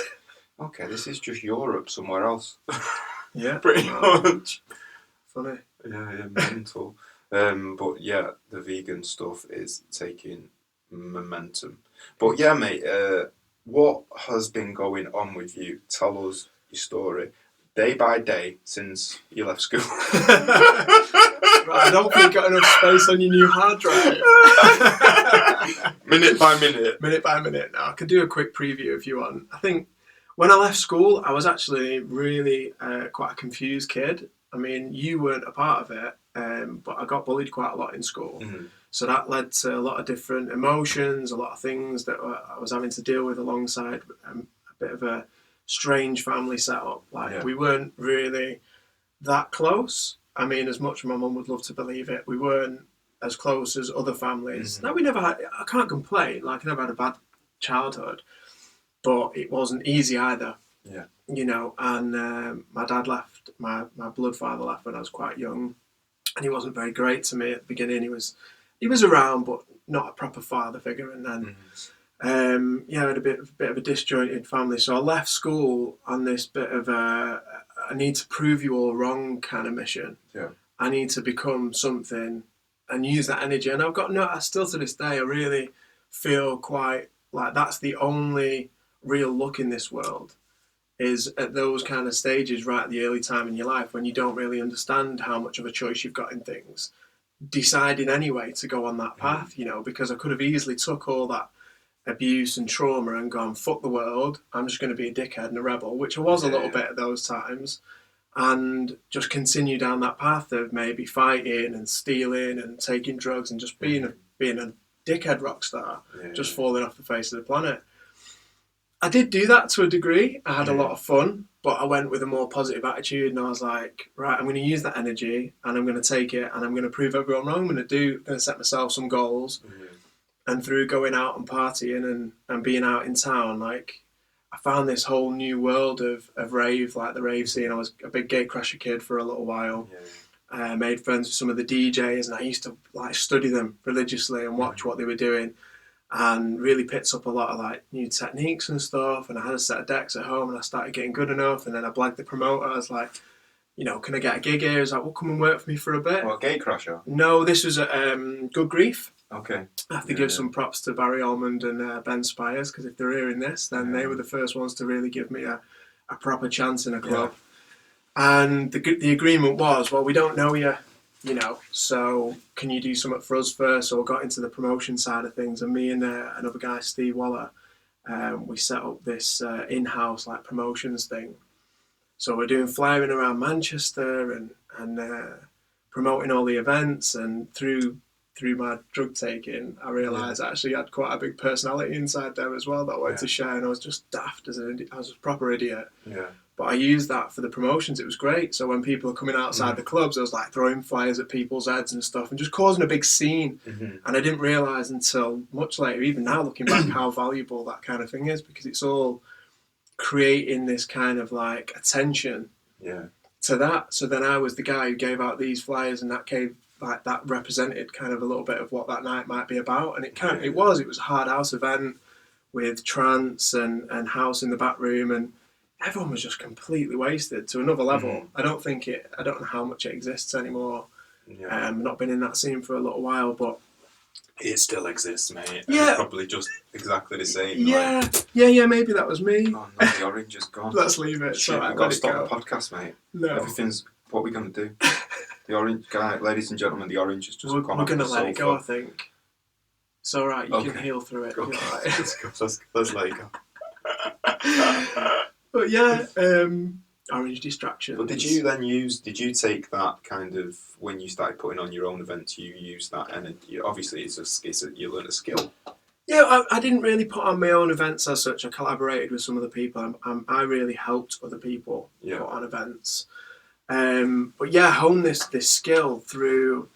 okay, this is just Europe somewhere else. Yeah, pretty much. Funny. Yeah, mental. But yeah, the vegan stuff is taking momentum. But yeah, mate, what has been going on with you? Tell us your story. Day by day since you left school. Right, I don't think you've got enough space on your new hard drive. Minute by minute. Minute by minute. Now, I could do a quick preview if you want. I think when I left school, I was actually really quite a confused kid. I mean, you weren't a part of it, but I got bullied quite a lot in school. Mm-hmm. So that led to a lot of different emotions, a lot of things that I was having to deal with alongside a bit of a strange family setup. We weren't really that close. I mean, as much as my mum would love to believe it, we weren't as close as other families. Mm-hmm. Now, we never had, I can't complain, I never had a bad childhood, but it wasn't easy either. Yeah. And my dad left, my blood father left when I was quite young, and he wasn't very great to me at the beginning. He was around, but not a proper father figure. And then, I had a bit of a disjointed family. So I left school on this bit of a I need to prove you all wrong kind of mission. Yeah. I need to become something and use that energy. And I still to this day, I really feel quite like that's the only real look in this world, is at those kind of stages right at the early time in your life when you don't really understand how much of a choice you've got in things. Deciding anyway to go on that path, because I could have easily took all that abuse and trauma and gone, fuck the world, I'm just going to be a dickhead and a rebel, which I was a little bit at those times, and just continue down that path of maybe fighting and stealing and taking drugs and just being a dickhead rock star, just falling off the face of the planet. I did do that to a degree. I had a lot of fun, but I went with a more positive attitude, and I was like, right, I'm going to use that energy and I'm going to take it and I'm going to prove everyone wrong. I'm going to set myself some goals. And through going out and partying and being out in town, I found this whole new world of rave, like the rave scene. I was a big gatecrasher kid for a little while. Made friends with some of the DJs, and I used to study them religiously and watch what they were doing, and really picked up a lot of new techniques and stuff. And I had a set of decks at home, and I started getting good enough. And then I blagged the promoter. I was like, can I get a gig here? He was like, well, come and work for me for a bit. What, gatecrasher? No, this was at Good Grief. Okay. I have to give some props to Barry Almond and Ben Spires, because if they're hearing this, then they were the first ones to really give me a proper chance in a club. And the agreement was, well, we don't know you, so can you do something for us first? So I got into the promotion side of things, and me and another guy, Steve Waller, we set up this in-house promotions thing. So we're doing flyering around Manchester and promoting all the events, and through my drug taking, I realised I actually had quite a big personality inside there as well that I wanted to share, and I was just daft as I was a proper idiot. Yeah. But I used that for the promotions. It was great. So when people are coming outside the clubs, I was like throwing flyers at people's heads and stuff, and just causing a big scene. And I didn't realise until much later, even now looking back, how valuable that kind of thing is, because it's all creating this kind of like attention to that. So then I was the guy who gave out these flyers, and that gave like that represented kind of a little bit of what that night might be about. And it was a hard house event with trance and house in the back room, and everyone was just completely wasted to another level. I don't know how much it exists anymore. Not been in that scene for a little while, but it still exists, mate. Yeah. It's probably just exactly the same. Yeah, maybe that was me. Oh no, the orange is gone. Let's leave it. Shit, Right, we've got let to it stop go. the podcast, mate. No. Everything's... What are we going to do? The orange guy, ladies and gentlemen, the orange has just We're gone off going to the let it go, I sofa. think. It's all right. You can heal through it. Okay. You're all right. Let's let it go. But yeah, orange distractions. But did you take that kind of, when you started putting on your own events, you used that energy? Obviously, you learn a skill. Yeah, I didn't really put on my own events as such. I collaborated with some other people. I really helped other people put on events. But yeah, honed this skill through,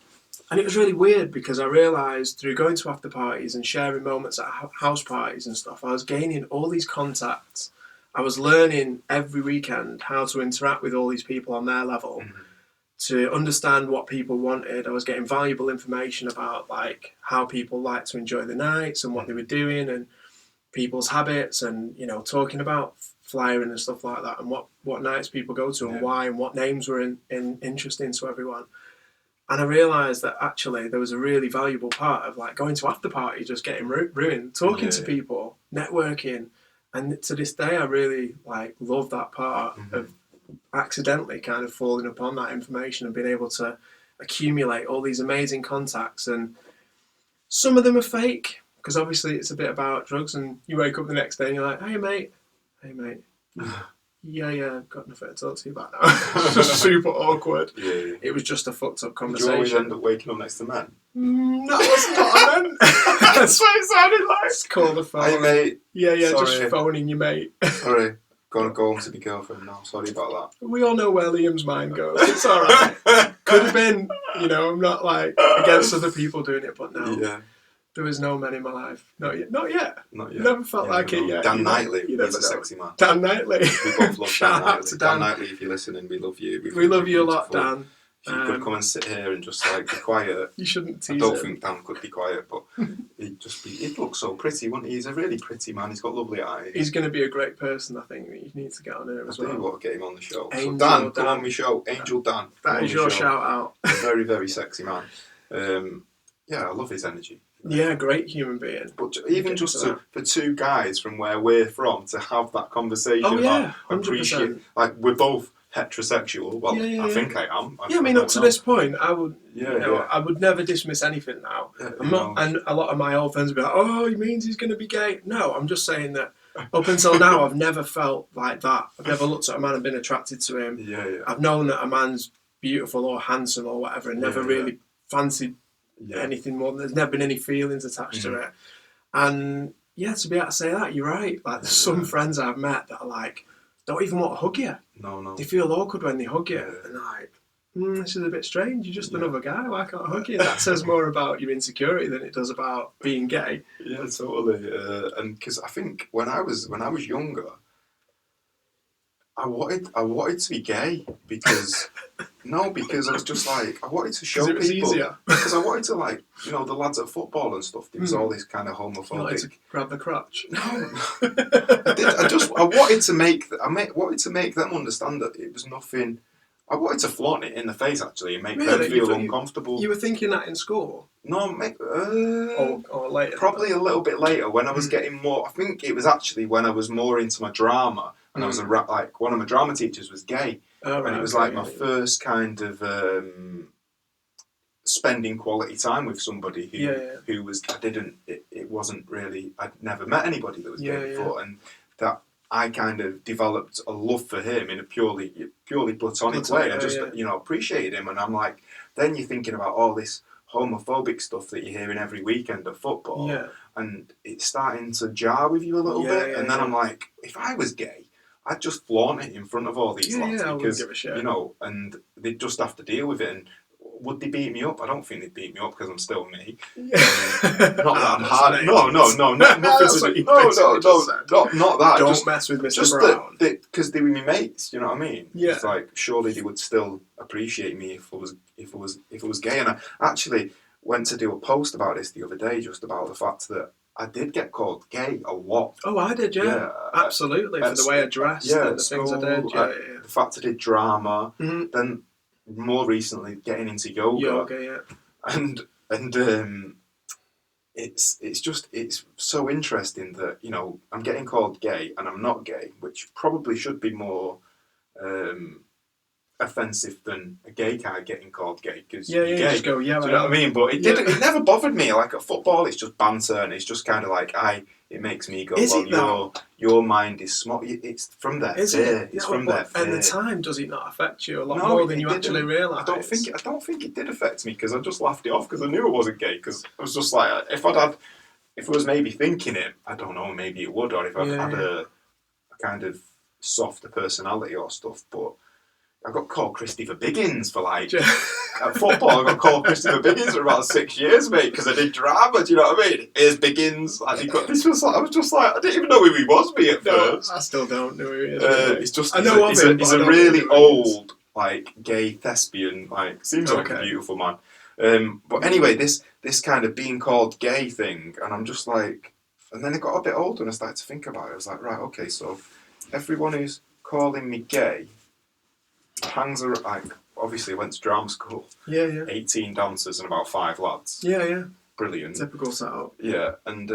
and it was really weird because I realised through going to after parties and sharing moments at house parties and stuff, I was gaining all these contacts. I was learning every weekend how to interact with all these people on their level, to understand what people wanted. I was getting valuable information about like how people like to enjoy the nights and what they were doing and people's habits, and talking about flyering and stuff like that, and what nights people go to and why, and what names were interesting to everyone. And I realised that actually there was a really valuable part of like going to after parties, just getting ruined, talking to people, networking. And to this day, I really like love that part of accidentally kind of falling upon that information and being able to accumulate all these amazing contacts. And some of them are fake, because obviously it's a bit about drugs, and you wake up the next day and you're like, hey mate, yeah, got nothing to talk to you about now. It's just super awkward. Yeah. It was just a fucked up conversation. Did you always end up waking up next to men? That wasn't what I meant. That's what it sounded like. Just call the phone. Hey mate. Yeah, sorry. just phoning your mate. Sorry, gotta go home to my girlfriend now. Sorry about that. We all know where Liam's mind goes. It's alright. Could have been, I'm not like against other people doing it, but no. Yeah. There was no man in my life. Not yet. Never felt like it yet. Dan Knightley, he's a sexy man. Dan Knightley. We both love Shout Dan out to Dan. Dan Knightley, if you're listening, we love you. We love you a lot, Dan. If you could come and sit here and just like be quiet. You shouldn't tease I don't him. think Dan could be quiet, but he'd look so pretty, wouldn't he? He's a really pretty man. He's got lovely eyes. He's going to be a great person, I think. You need to get on here as well. I do want to get him on the show. Angel so Dan, Dan. come on my show. Angel Dan. That is your shout out. A very, very sexy man. Yeah, I love his energy. Yeah, great human being. But even just for two guys from where we're from to have that conversation, oh yeah, 100%. Appreciate, like we're both heterosexual. Well, I think I am. I mean, up to this point, I would, I would never dismiss anything now. I'm not, and a lot of my old friends would be like, "Oh, he means he's going to be gay." No, I'm just saying that. Up until now, I've never felt like that. I've never looked at a man and been attracted to him. I've known that a man's beautiful or handsome or whatever, and never really fancied anything more. There's never been any feelings attached to it. And to be able to say that, you're right. Like, there's some friends I've met that are like, don't even want to hug you. No. They feel awkward when they hug you. And they're like, this is a bit strange. You're just another guy. Why can't I hug you? That says more about your insecurity than it does about being gay. Yeah, totally. And because I think when I was younger, I wanted to be gay because because I was just like, I wanted to show it was people easier. because I wanted to, like, the lads at football and stuff. There was all this kind of homophobic. You wanted to grab the crotch. No, I wanted to make them understand that it was nothing. I wanted to flaunt it in the face actually and make them feel uncomfortable. You were thinking that in school? No, or later. Probably a little bit later when I was getting more. I think it was actually when I was more into my drama. And I was like, one of my drama teachers was gay. And it was like my first kind of spending quality time with somebody who was, it wasn't really, I'd never met anybody that was gay before. And that I kind of developed a love for him in a purely platonic way. I just, appreciated him. And I'm like, then you're thinking about all this homophobic stuff that you're hearing every weekend of football. Yeah. And it's starting to jar with you a little bit. Yeah, and then I'm like, if I was gay, I'd just flaunt it in front of all these lads I wouldn't because, give a shit. and they'd just have to deal with it. And would they beat me up? I don't think they'd beat me up because I'm still me. Yeah. Not that I'm hard. No, nothing to do. Not that. Don't mess with Mr. Brown. Because they were my mates. You know what I mean? Yeah. It's like surely they would still appreciate me if it was gay. And I actually went to do a post about this the other day, just about the fact that I did get called gay a lot. Oh, I did, yeah. Absolutely, for the way I dressed and the things I did. The fact I did drama, Mm-hmm. then more recently getting into yoga. And it's so interesting that I'm getting called gay and I'm not gay, which probably should be more offensive than a gay guy getting called gay because you're gay. Just go, do you know what I mean? But it never bothered me. Like at football, it's just banter and it's just kind of like it makes me go, your mind is small. It's from their fear. It's from their fear. And the time, does it not affect you a lot more than you actually realise? I don't think it did affect me because I just laughed it off because I knew I wasn't gay because I was just like, if I was maybe thinking it, I don't know, maybe it would, or if I had a kind of softer personality or stuff, but I got called Christopher Biggins for at football. I got called Christopher Biggins for about 6 years, mate, because I did drama. Do you know what I mean? Here's Biggins. I was just like, I didn't even know who he was, me at first. I still don't know who he is. It's just he's a really old gay thespian. Seems like a beautiful man. But anyway, this kind of being called gay thing, and I'm just like, and then I got a bit older and I started to think about it. I was like, right, okay, so everyone who's calling me gay hangs around, obviously went to drama school. 18 dancers and about 5 lads. Brilliant. Typical setup. Yeah, and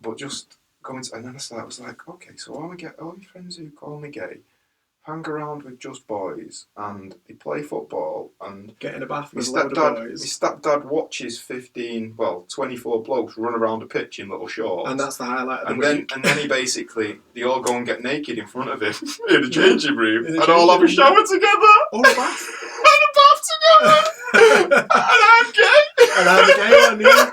but just going to, and then I was like, okay, so all your friends who call me gay hang around with just boys and they play football and get in a bath with a load of boys. My stepdad watches 24 blokes run around a pitch in little shorts. And that's the highlight of the week. And then they all go and get naked in front of him in the changing room and all have a shower together. Or a bath. And a bath together. And I'm gay. And I'm the gay one, yeah.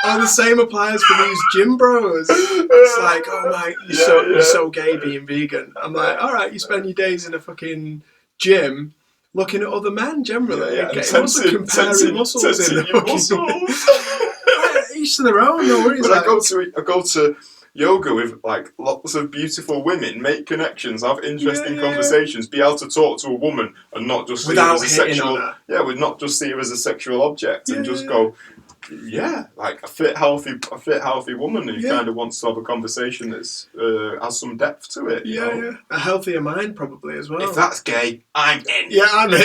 And the same applies for these gym bros. It's like, oh my, you're so gay being vegan. I'm like, all right, you spend your days in a fucking gym looking at other men generally, getting comparing muscles in the fucking. Each to their own. No worries. But I go to yoga with lots of beautiful women, make connections, have interesting conversations, be able to talk to a woman and not just see her as a sexual. Would not just see her as a sexual object and just go. Yeah, like a fit, healthy woman who kind of wants to have a conversation that's has some depth to it. You know? A healthier mind probably as well. If that's gay, I'm in. Yeah, I'm in.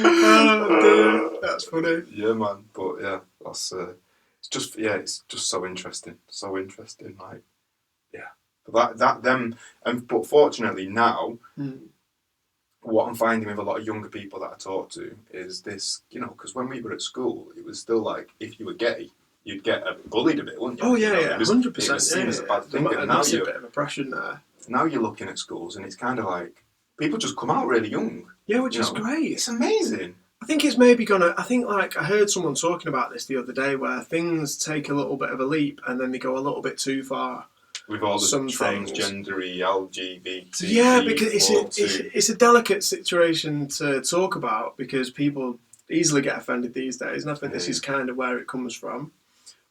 Oh dear, that's funny. Yeah, man. But yeah, that's it's just so interesting. But fortunately now. What I'm finding with a lot of younger people that I talk to is this, because when we were at school, it was still like, if you were gay, you'd get bullied a bit, wouldn't you? Oh, yeah, 100%. It was seen as a bad thing. A massive bit of oppression there. Now you're looking at schools and it's kind of like, people just come out really young. Yeah, which is great. It's amazing. I think it's maybe I heard someone talking about this the other day where things take a little bit of a leap and then they go a little bit too far. With all the transgendery, LGBT. Yeah, because it's a delicate situation to talk about because people easily get offended these days, and I think this is kind of where it comes from,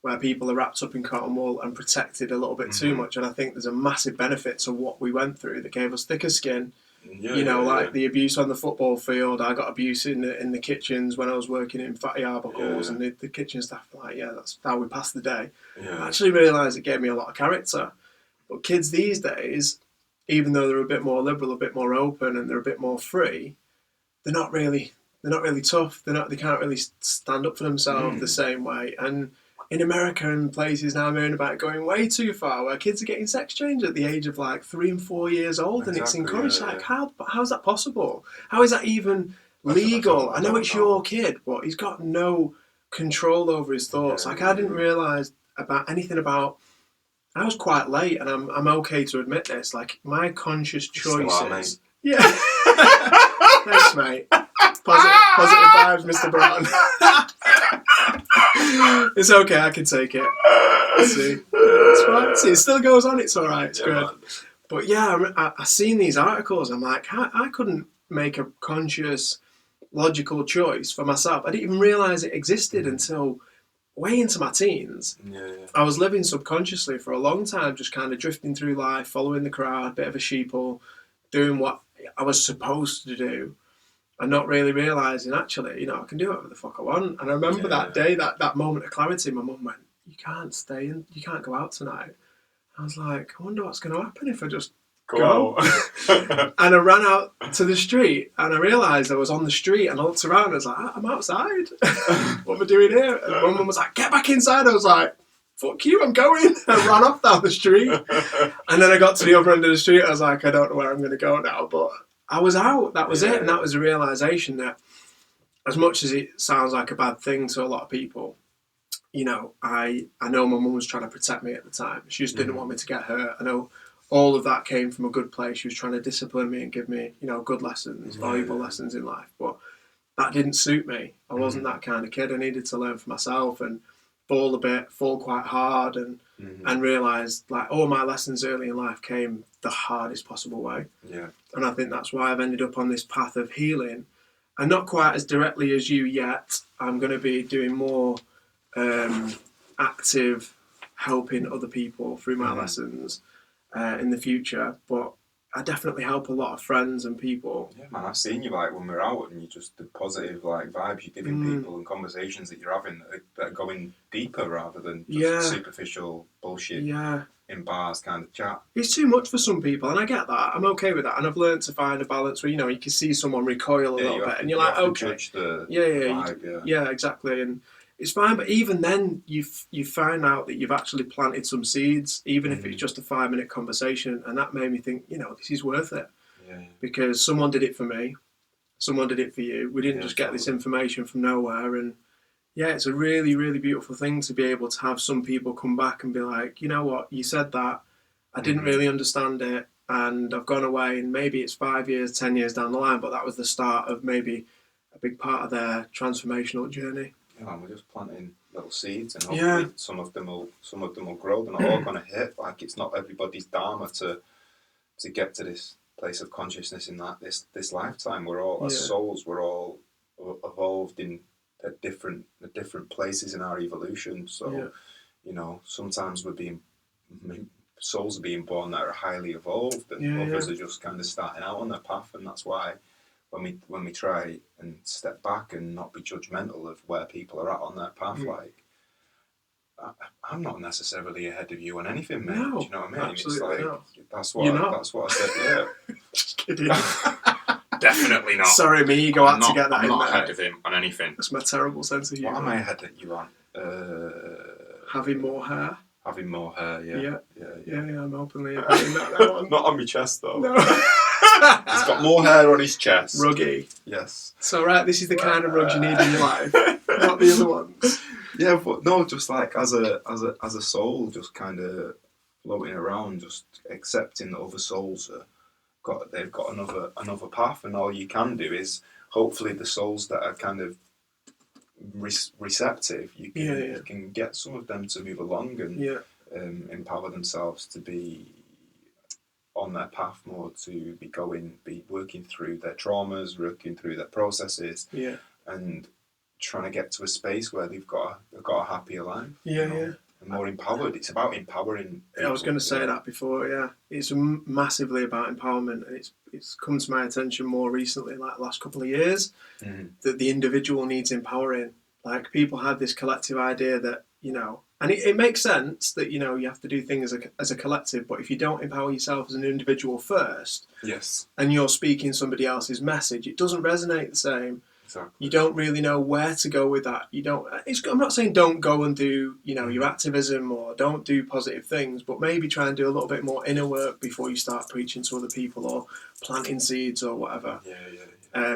where people are wrapped up in cotton wool and protected a little bit too much. And I think there's a massive benefit to what we went through that gave us thicker skin. The abuse on the football field. I got abuse in the kitchens when I was working in Fatty Arbuckles, and the kitchen staff were like, that's how we passed the day. I actually realised it gave me a lot of character. But kids these days, even though they're a bit more liberal, a bit more open, and they're a bit more free, they're not really tough. They can't really stand up for themselves the same way. And in America and places now, I'm hearing about going way too far, where kids are getting sex change at the age of 3 and 4 years old, and it's encouraged. How is that possible? How is that even legal? I know it's your kid, but he's got no control over his thoughts. I didn't realise anything about I was quite late, and I'm okay to admit this. Like, my conscious Still are, choices. mate. Yeah. Thanks, mate. Positive vibes, Mr. Broughton. It's okay, I can take it. Let's see. It's fine. See, it still goes on, it's alright, it's good. Man. But yeah, I seen these articles, I'm like, I couldn't make a conscious, logical choice for myself. I didn't even realise it existed until way into my teens. Yeah. I was living subconsciously for a long time, just kind of drifting through life, following the crowd, bit of a sheeple, doing what I was supposed to do, and not really realising, actually, I can do whatever the fuck I want. And I remember that day, that moment of clarity, my mum went, you can't stay in, you can't go out tonight. I was like, I wonder what's going to happen if I just go. And I ran out to the street, and I realised I was on the street, and I looked around, and I was like, I'm outside. What am I doing here? And my mum was like, get back inside. I was like, fuck you, I'm going. I ran off down the street. And then I got to the other end of the street, I was like, I don't know where I'm going to go now, but I was out. That was it. And that was a realisation that, as much as it sounds like a bad thing to a lot of people, I know my mum was trying to protect me at the time. She just didn't want me to get hurt. I know all of that came from a good place. She was trying to discipline me and give me, good lessons, valuable lessons in life. But that didn't suit me. I wasn't that kind of kid. I needed to learn for myself and fall a bit, fall quite hard, and realise, like, all my lessons early in life came the hardest possible way. Yeah. And I think that's why I've ended up on this path of healing. And not quite as directly as you yet. I'm going to be doing more active helping other people through my lessons in the future. But I definitely help a lot of friends and people. Yeah, man, I've seen you, like, when we're out, and you just, the positive, like, vibes you're giving people and conversations that you're having that are going deeper rather than just superficial bullshit in bars kind of chat. It's too much for some people, and I get that. I'm okay with that, and I've learned to find a balance where, you can see someone recoil a little bit, and you're like, okay. Judge the vibe, yeah, exactly, and it's fine. But even then, you find out that you've actually planted some seeds, even if it's just a 5-minute conversation, and that made me think, this is worth it, because someone did it for me, someone did it for you. We didn't just get this information from nowhere, and it's a really, really beautiful thing to be able to have some people come back and be like, you know what, you said that, I didn't really understand it, and I've gone away, and maybe it's 5 years, 10 years down the line, but that was the start of maybe a big part of their transformational journey. Yeah, and we're just planting little seeds, and hopefully some of them will grow. They're not all going to hit. Like, it's not everybody's dharma to get to this place of consciousness in this lifetime. We're all, as souls, we're all evolved in at different places in our evolution. So, sometimes souls are being born that are highly evolved, and others are just kind of starting out on their path, and that's why when we try and step back and not be judgmental of where people are at on their path, like, I'm not necessarily ahead of you on anything, mate. No, do you know what I mean? Absolutely it's like not. That's what I said. Yeah. Just kidding. Definitely not. Sorry, me ego had to get that I'm in not there. ahead of him on anything. That's my terrible sense of humour. What am I ahead of you on? Having more hair. Having more hair, yeah. I'm openly admitting that one. Not on my chest, though. No. He's got more hair on his chest. Ruggy. Yes. So, right, this is the kind of rugs you need in your life, not the other ones. Yeah, but no, just like as a soul, just kind of floating around, just accepting that other souls they've got another path, and all you can do is hopefully the souls that are kind of receptive, you can get some of them to move along and empower themselves to be on their path more, to be working through their traumas, working through their processes, and trying to get to a space where they've got a happier life. And more empowered. It's about empowering people. I was going to say that before, It's massively about empowerment, and it's come to my attention more recently, like the last couple of years, that the individual needs empowering. Like, people have this collective idea that, and it makes sense that, you have to do things as a collective, but if you don't empower yourself as an individual first, and you're speaking somebody else's message, it doesn't resonate the same. Exactly. You don't really know where to go with that. I'm not saying don't go and do, your activism, or don't do positive things, but maybe try and do a little bit more inner work before you start preaching to other people or planting seeds or whatever.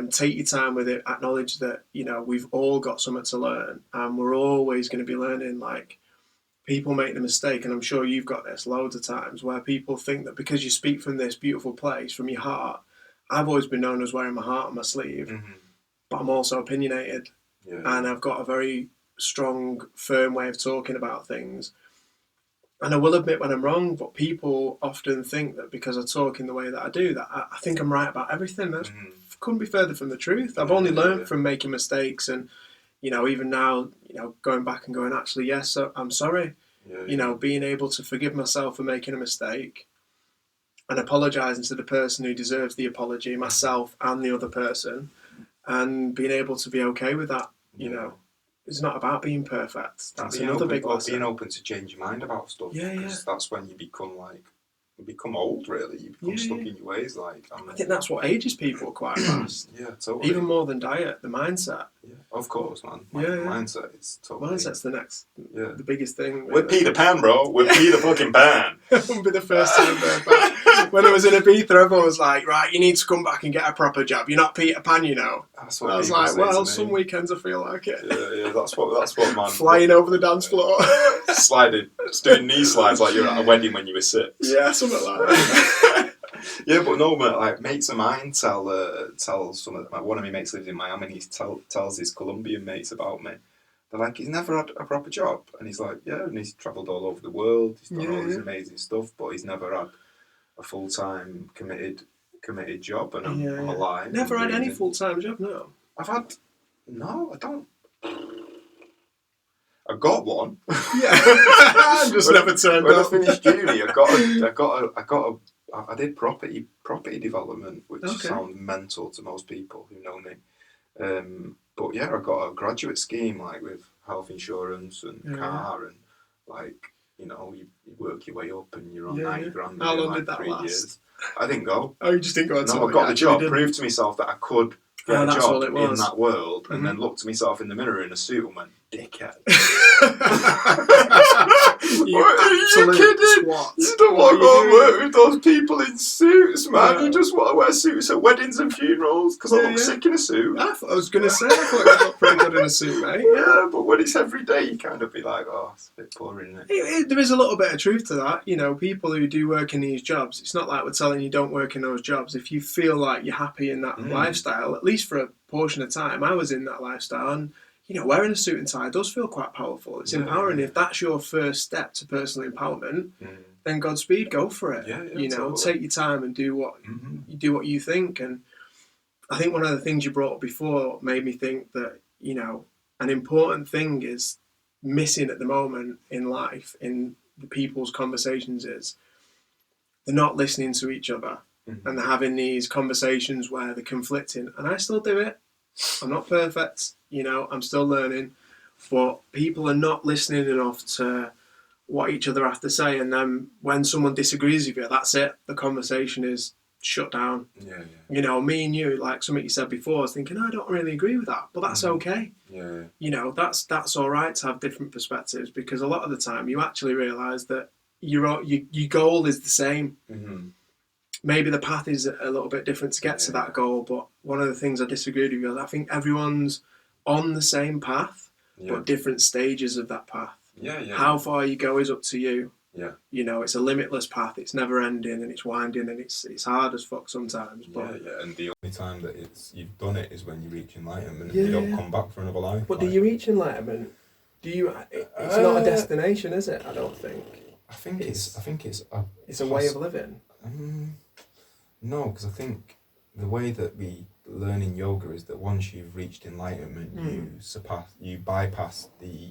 Take your time with it. Acknowledge that, we've all got something to learn, and we're always going to be learning. Like, people make the mistake, and I'm sure you've got this loads of times, where people think that because you speak from this beautiful place, from your heart. I've always been known as wearing my heart on my sleeve, but I'm also opinionated, and I've got a very strong, firm way of talking about things. And I will admit when I'm wrong, but people often think that because I talk in the way that I do, that I think I'm right about everything. That couldn't be further from the truth. I've only learned from making mistakes, and even now, going back and going, actually, yes, I'm sorry. Being able to forgive myself for making a mistake and apologising to the person who deserves the apology, myself and the other person, and being able to be okay with that. It's not about being perfect. That's another big lesson. Being open to change your mind about stuff. Because that's when you become old, really. You become stuck in your ways. I think that's what ages people quite fast. Totally. Even more than diet, the mindset. Yeah, of course, man. Mindset is totally... Mindset's the next, the biggest thing. We're Peter Pan, bro. We're Peter fucking Pan. I'll be the first to remember back. When I was in Ibiza, everyone was like, right, you need to come back and get a proper job. You're not Peter Pan, That's what I was like, well, some weekends I feel like it. Yeah, that's what, man. Flying over the dance floor. Sliding. Just doing knee slides like you're at a wedding when you were 6. Yeah, something like that. Yeah, but no, but mates of mine tell some of one of my mates lives in Miami, and he tells his Colombian mates about me. They're like, he's never had a proper job, and he's like, yeah, and he's travelled all over the world, he's done all this amazing stuff, but he's never had a full-time committed job, and I'm alive. Never had any full-time job, no. I don't. I got one. Yeah, just never turned up. When I finished uni, I did property development, which sounds mental to most people who know me. But yeah, I got a graduate scheme with health insurance and car, and you work your way up and you're on 90 grand. How long did that 3 last? Years. I didn't go. Oh, you just didn't go at all? No, I got the job, proved to myself that I could get a job in that world, and then looked at myself in the mirror in a suit and went, dickhead. you kidding? Twat. You don't want to go and work with those people in suits, man. You just want to wear suits at weddings and funerals because I look sick in a suit. I was going to say, I thought you looked pretty good in a suit, mate. Yeah, but when it's every day, you kind of be like, oh, it's a bit boring, isn't it? There is a little bit of truth to that. People who do work in these jobs, it's not like we're telling you don't work in those jobs. If you feel like you're happy in that lifestyle, at least for a portion of time, I was in that lifestyle, and wearing a suit and tie does feel quite powerful. It's empowering. If that's your first step to personal empowerment, then Godspeed, go for it. Totally. Take your time and do what you think. And I think one of the things you brought up before made me think that an important thing is missing at the moment in life, in the people's conversations, is they're not listening to each other, and they're having these conversations where they're conflicting. And I still do it. I'm not perfect, I'm still learning, but people are not listening enough to what each other have to say, and then when someone disagrees with you, that's it, the conversation is shut down. Me and you, like something you said before, I was thinking, I don't really agree with that, but that's okay. That's all right to have different perspectives, because a lot of the time you actually realise that your goal is the same. Maybe the path is a little bit different to get to that goal, but one of the things I disagreed with is I think everyone's on the same path, but different stages of that path. How far you go is up to you. It's a limitless path. It's never ending, and it's winding, and it's hard as fuck sometimes. But and the only time that you've done it is when you reach enlightenment, and you don't come back for another life. But do you reach enlightenment? It's not a destination, is it? I don't think. I think it's a way of living. No, because I think the way that we learn in yoga is that once you've reached enlightenment, you bypass the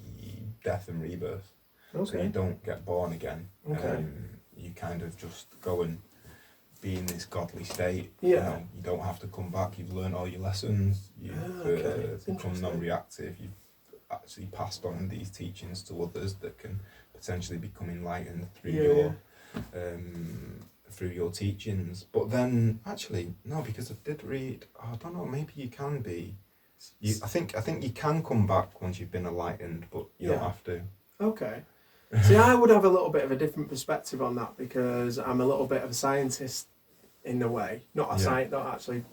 death and rebirth. So you don't get born again. You kind of just go and be in this godly state. You don't have to come back. You've learned all your lessons. You've become non-reactive. You've actually passed on these teachings to others that can potentially become enlightened through your teachings. But then actually no, because I did read, I don't know, maybe you can be. I think you can come back once you've been enlightened, but you don't have to. Okay. See, I would have a little bit of a different perspective on that, because I'm a little bit of a scientist in a way. Not actually,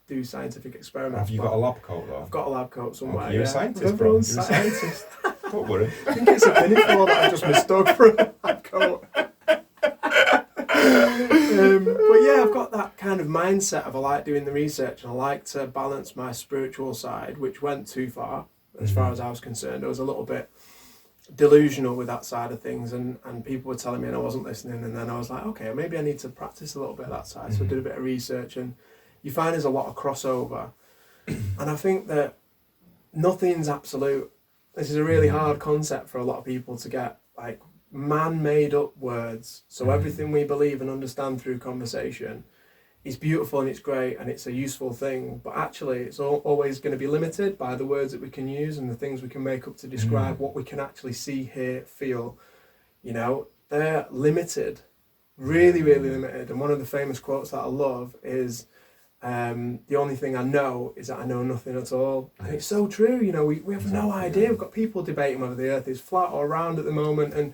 do scientific experiments. Have you got a lab coat though? I've got a lab coat somewhere. You're a scientist, bro. Everyone's a scientist. Don't worry. I think it's a pinafore that I just mistook for a lab coat. But yeah, I've got that kind of mindset of I like doing the research and I like to balance my spiritual side, which went too far as far as I was concerned. I was a little bit delusional with that side of things, and people were telling me and I wasn't listening, and then I was like, okay, maybe I need to practice a little bit of that side. So I did a bit of research, and you find there's a lot of crossover. And I think that nothing's absolute. This is a really hard concept for a lot of people to get, like, man-made up words. So everything we believe and understand through conversation is beautiful and it's great and it's a useful thing, but actually it's always going to be limited by the words that we can use and the things we can make up to describe what we can actually see, hear, feel. You know, they're limited, really, really limited. And one of the famous quotes that I love is, the only thing I know is that I know nothing at all. And it's so true, you know, we have no idea. We've got people debating whether the earth is flat or round at the moment, and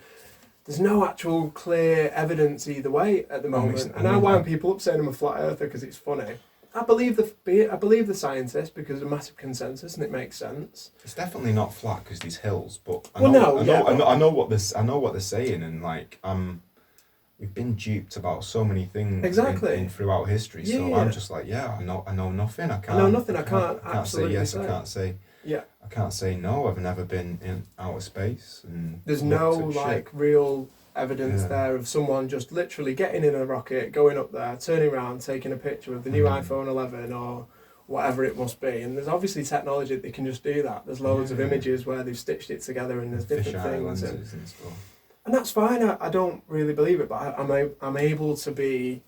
there's no actual clear evidence either way at the moment. And I wind people up saying I'm a flat earther because it's funny. I believe the scientists because there's a massive consensus and it makes sense. It's definitely not flat because these hills, but I know what they're saying, and like we've been duped about so many things throughout history. So I'm just like, I know nothing. I can't say yes. I can't say. Yeah. I can't say no. I've never been in outer space, and there's no like real evidence there of someone just literally getting in a rocket, going up there, turning around, taking a picture of the new iPhone 11 or whatever it must be. And there's obviously technology that they can just do that. There's loads of images where they've stitched it together and there's different things. And stuff. And that's fine. I don't really believe it, but I'm able to be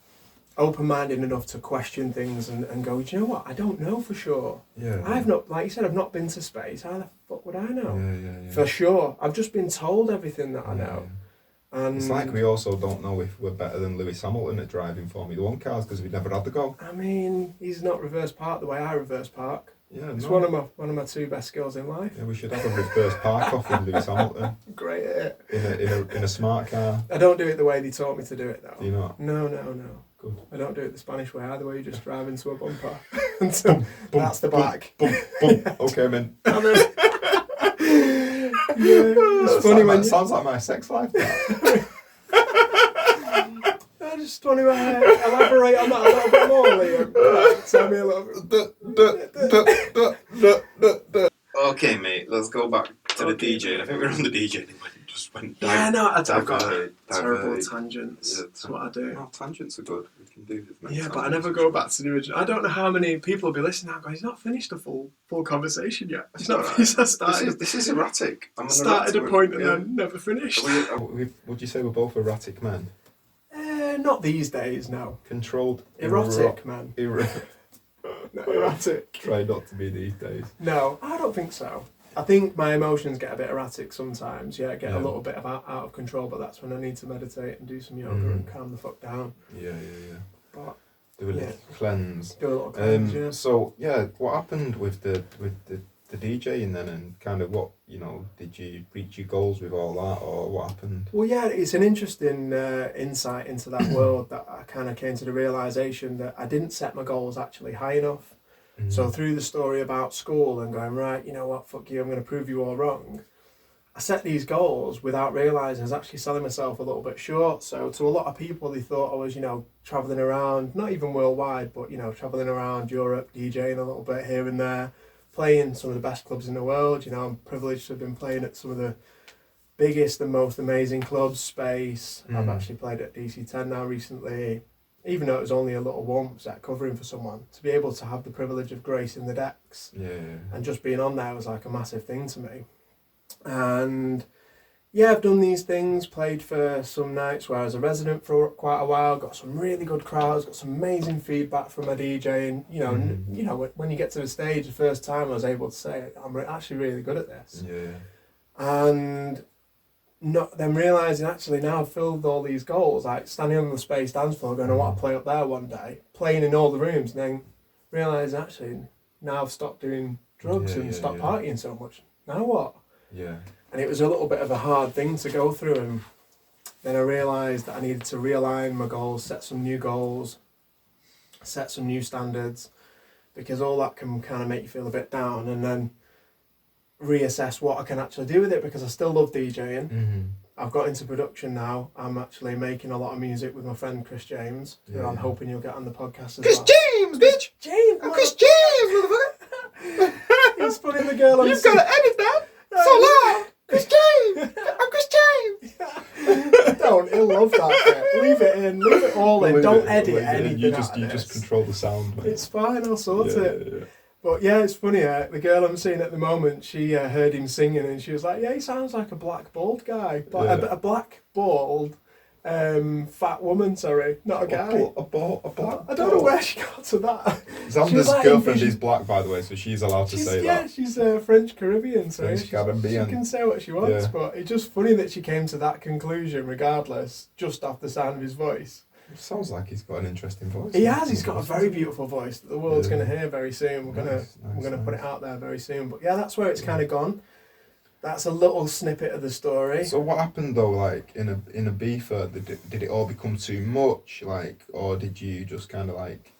open-minded enough to question things and go, do you know what? I don't know for sure. I've not, like you said, I've not been to space. How the fuck would I know? For sure. I've just been told everything that I know. And it's like we also don't know if we're better than Lewis Hamilton at driving Formula 1 cars because we've never had to go. I mean, he's not reverse park the way I reverse park. Yeah, it's one of my two best skills in life. Yeah, we should have a reverse park off with Lewis Hamilton. Great at it. In a smart car. I don't do it the way they taught me to do it though. Do you not? No. Good. I don't do it the Spanish way either, where you just drive into a bumper. Until that's the back. Boom. Okay, man. It's funny when sounds like my sex life. I just want to elaborate on that a little bit more, Liam. Tell me a little bit. Okay, mate, let's go back to the DJ. I think we're on the DJ and it just went down. Yeah, no, I've got terrible tangents. That's what I do. No, tangents are good. We can do this. Yeah, but I never go back to the original. I don't know how many people will be listening now going, he's not finished a full conversation yet. He's not finished. I started. This is erratic. Started a point and then never finished. Would you say we're both erratic men? Not these days, no. Controlled. Erotic, man. No, erratic. Try not to be these days. No, I don't think so. I think my emotions get a bit erratic sometimes. Yeah, get a little bit out of control, but that's when I need to meditate and do some yoga and calm the fuck down. Yeah. But do a little cleanse. Do a little cleanse, yeah. So what happened with the DJing then, and kind of what, you know, did you reach your goals with all that, or what happened? Well, yeah, it's an interesting insight into that world that I kind of came to the realisation that I didn't set my goals actually high enough. So through the story about school and going, right, you know what, fuck you, I'm going to prove you all wrong, I set these goals without realising I was actually selling myself a little bit short. So to a lot of people, they thought I was, you know, travelling around, not even worldwide, but, you know, travelling around Europe, DJing a little bit here and there, playing some of the best clubs in the world. You know, I'm privileged to have been playing at some of the biggest and most amazing clubs, Space. I've actually played at DC10 now recently. Even though it was only a little warm set covering for someone, to be able to have the privilege of gracing the decks and just being on there was like a massive thing to me. And yeah, I've done these things, played for some nights where I was a resident for quite a while, got some really good crowds, got some amazing feedback from my DJ, and you know, when you get to the stage the first time, I was able to say, I'm actually really good at this. And then realising actually now I've filled all these goals, like standing on the Space dance floor going, I want to play up there one day, playing in all the rooms, and then realising actually now I've stopped doing drugs and stopped partying so much. Now what? And it was a little bit of a hard thing to go through, and then I realised that I needed to realign my goals, set some new goals, set some new standards, because all that can kind of make you feel a bit down. And then reassess what I can actually do with it, because I still love DJing. Mm-hmm. I've got into production now. I'm actually making a lot of music with my friend Chris James, who I'm hoping you'll get on the podcast as Chris well. James, bitch! James! I'm Chris James, motherfucker! He's putting the girl on You've got to edit that! So loud! Chris James! I'm Chris James! Don't, he'll love that bit. Leave it in, leave it all in. Don't edit anything You out of this. just control the sound, mate. It's fine, I'll sort it. Yeah. But yeah, it's funny, the girl I'm seeing at the moment, she heard him singing and she was like, yeah, he sounds like a black bald guy. A black bald fat woman, sorry, not a guy. A black I don't know where she got to that. Zander's girlfriend is black, by the way, so she's allowed to say that. Yeah, she's French Caribbean, so French she Caribbean. can say what she wants, Yeah. but it's just funny that she came to that conclusion regardless, just off the sound of his voice. It sounds like he's got an interesting voice. He has. He's got a very beautiful voice that the world's Yeah. going to hear very soon. We're gonna put it out there very soon. But yeah, that's where it's kind of gone. That's a little snippet of the story. So what happened though? Like in Ibiza, did it all become too much? Like, or did you just kind of like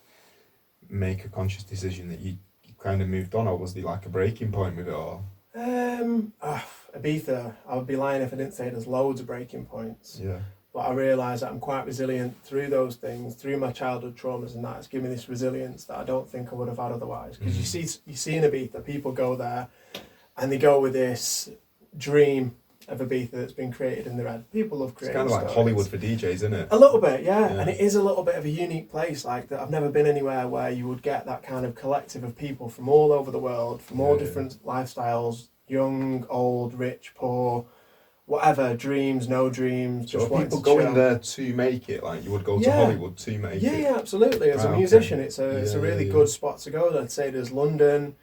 make a conscious decision that you kind of moved on, or was there like a breaking point with it all? Ibiza. I would be lying if I didn't say there's loads of breaking points. Yeah. But I realise that I'm quite resilient through those things, through my childhood traumas, and that it's given me this resilience that I don't think I would have had otherwise. Because you see in Ibiza, people go there, and they go with this dream of Ibiza that's been created in their head. People love creating. It's kind of like stories. Hollywood for DJs, isn't it? A little bit, yeah. And it is a little bit of a unique place. Like that, I've never been anywhere where you would get that kind of collective of people from all over the world, from all different lifestyles, young, old, rich, poor. Whatever, dreams, no dreams, just wanting people to going chill. there to make it, like you would go to Hollywood to make it. Yeah, absolutely. As a musician, it's a really good spot to go. I'd say there's London,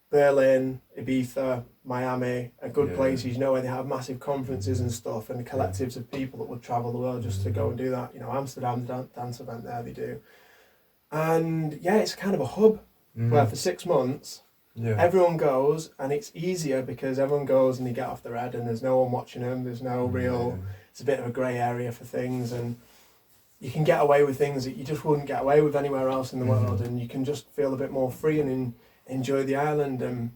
Berlin, Ibiza, Miami, are good places, where they have massive conferences and stuff, and collectives of people that would travel the world just to go and do that. Amsterdam dance event there they do. And yeah, it's kind of a hub where for 6 months, everyone goes, and it's easier because everyone goes and they get off their head and there's no one watching them. There's no real... It's a bit of a grey area for things, and you can get away with things that you just wouldn't get away with anywhere else in the world, and you can just feel a bit more free and enjoy the island. And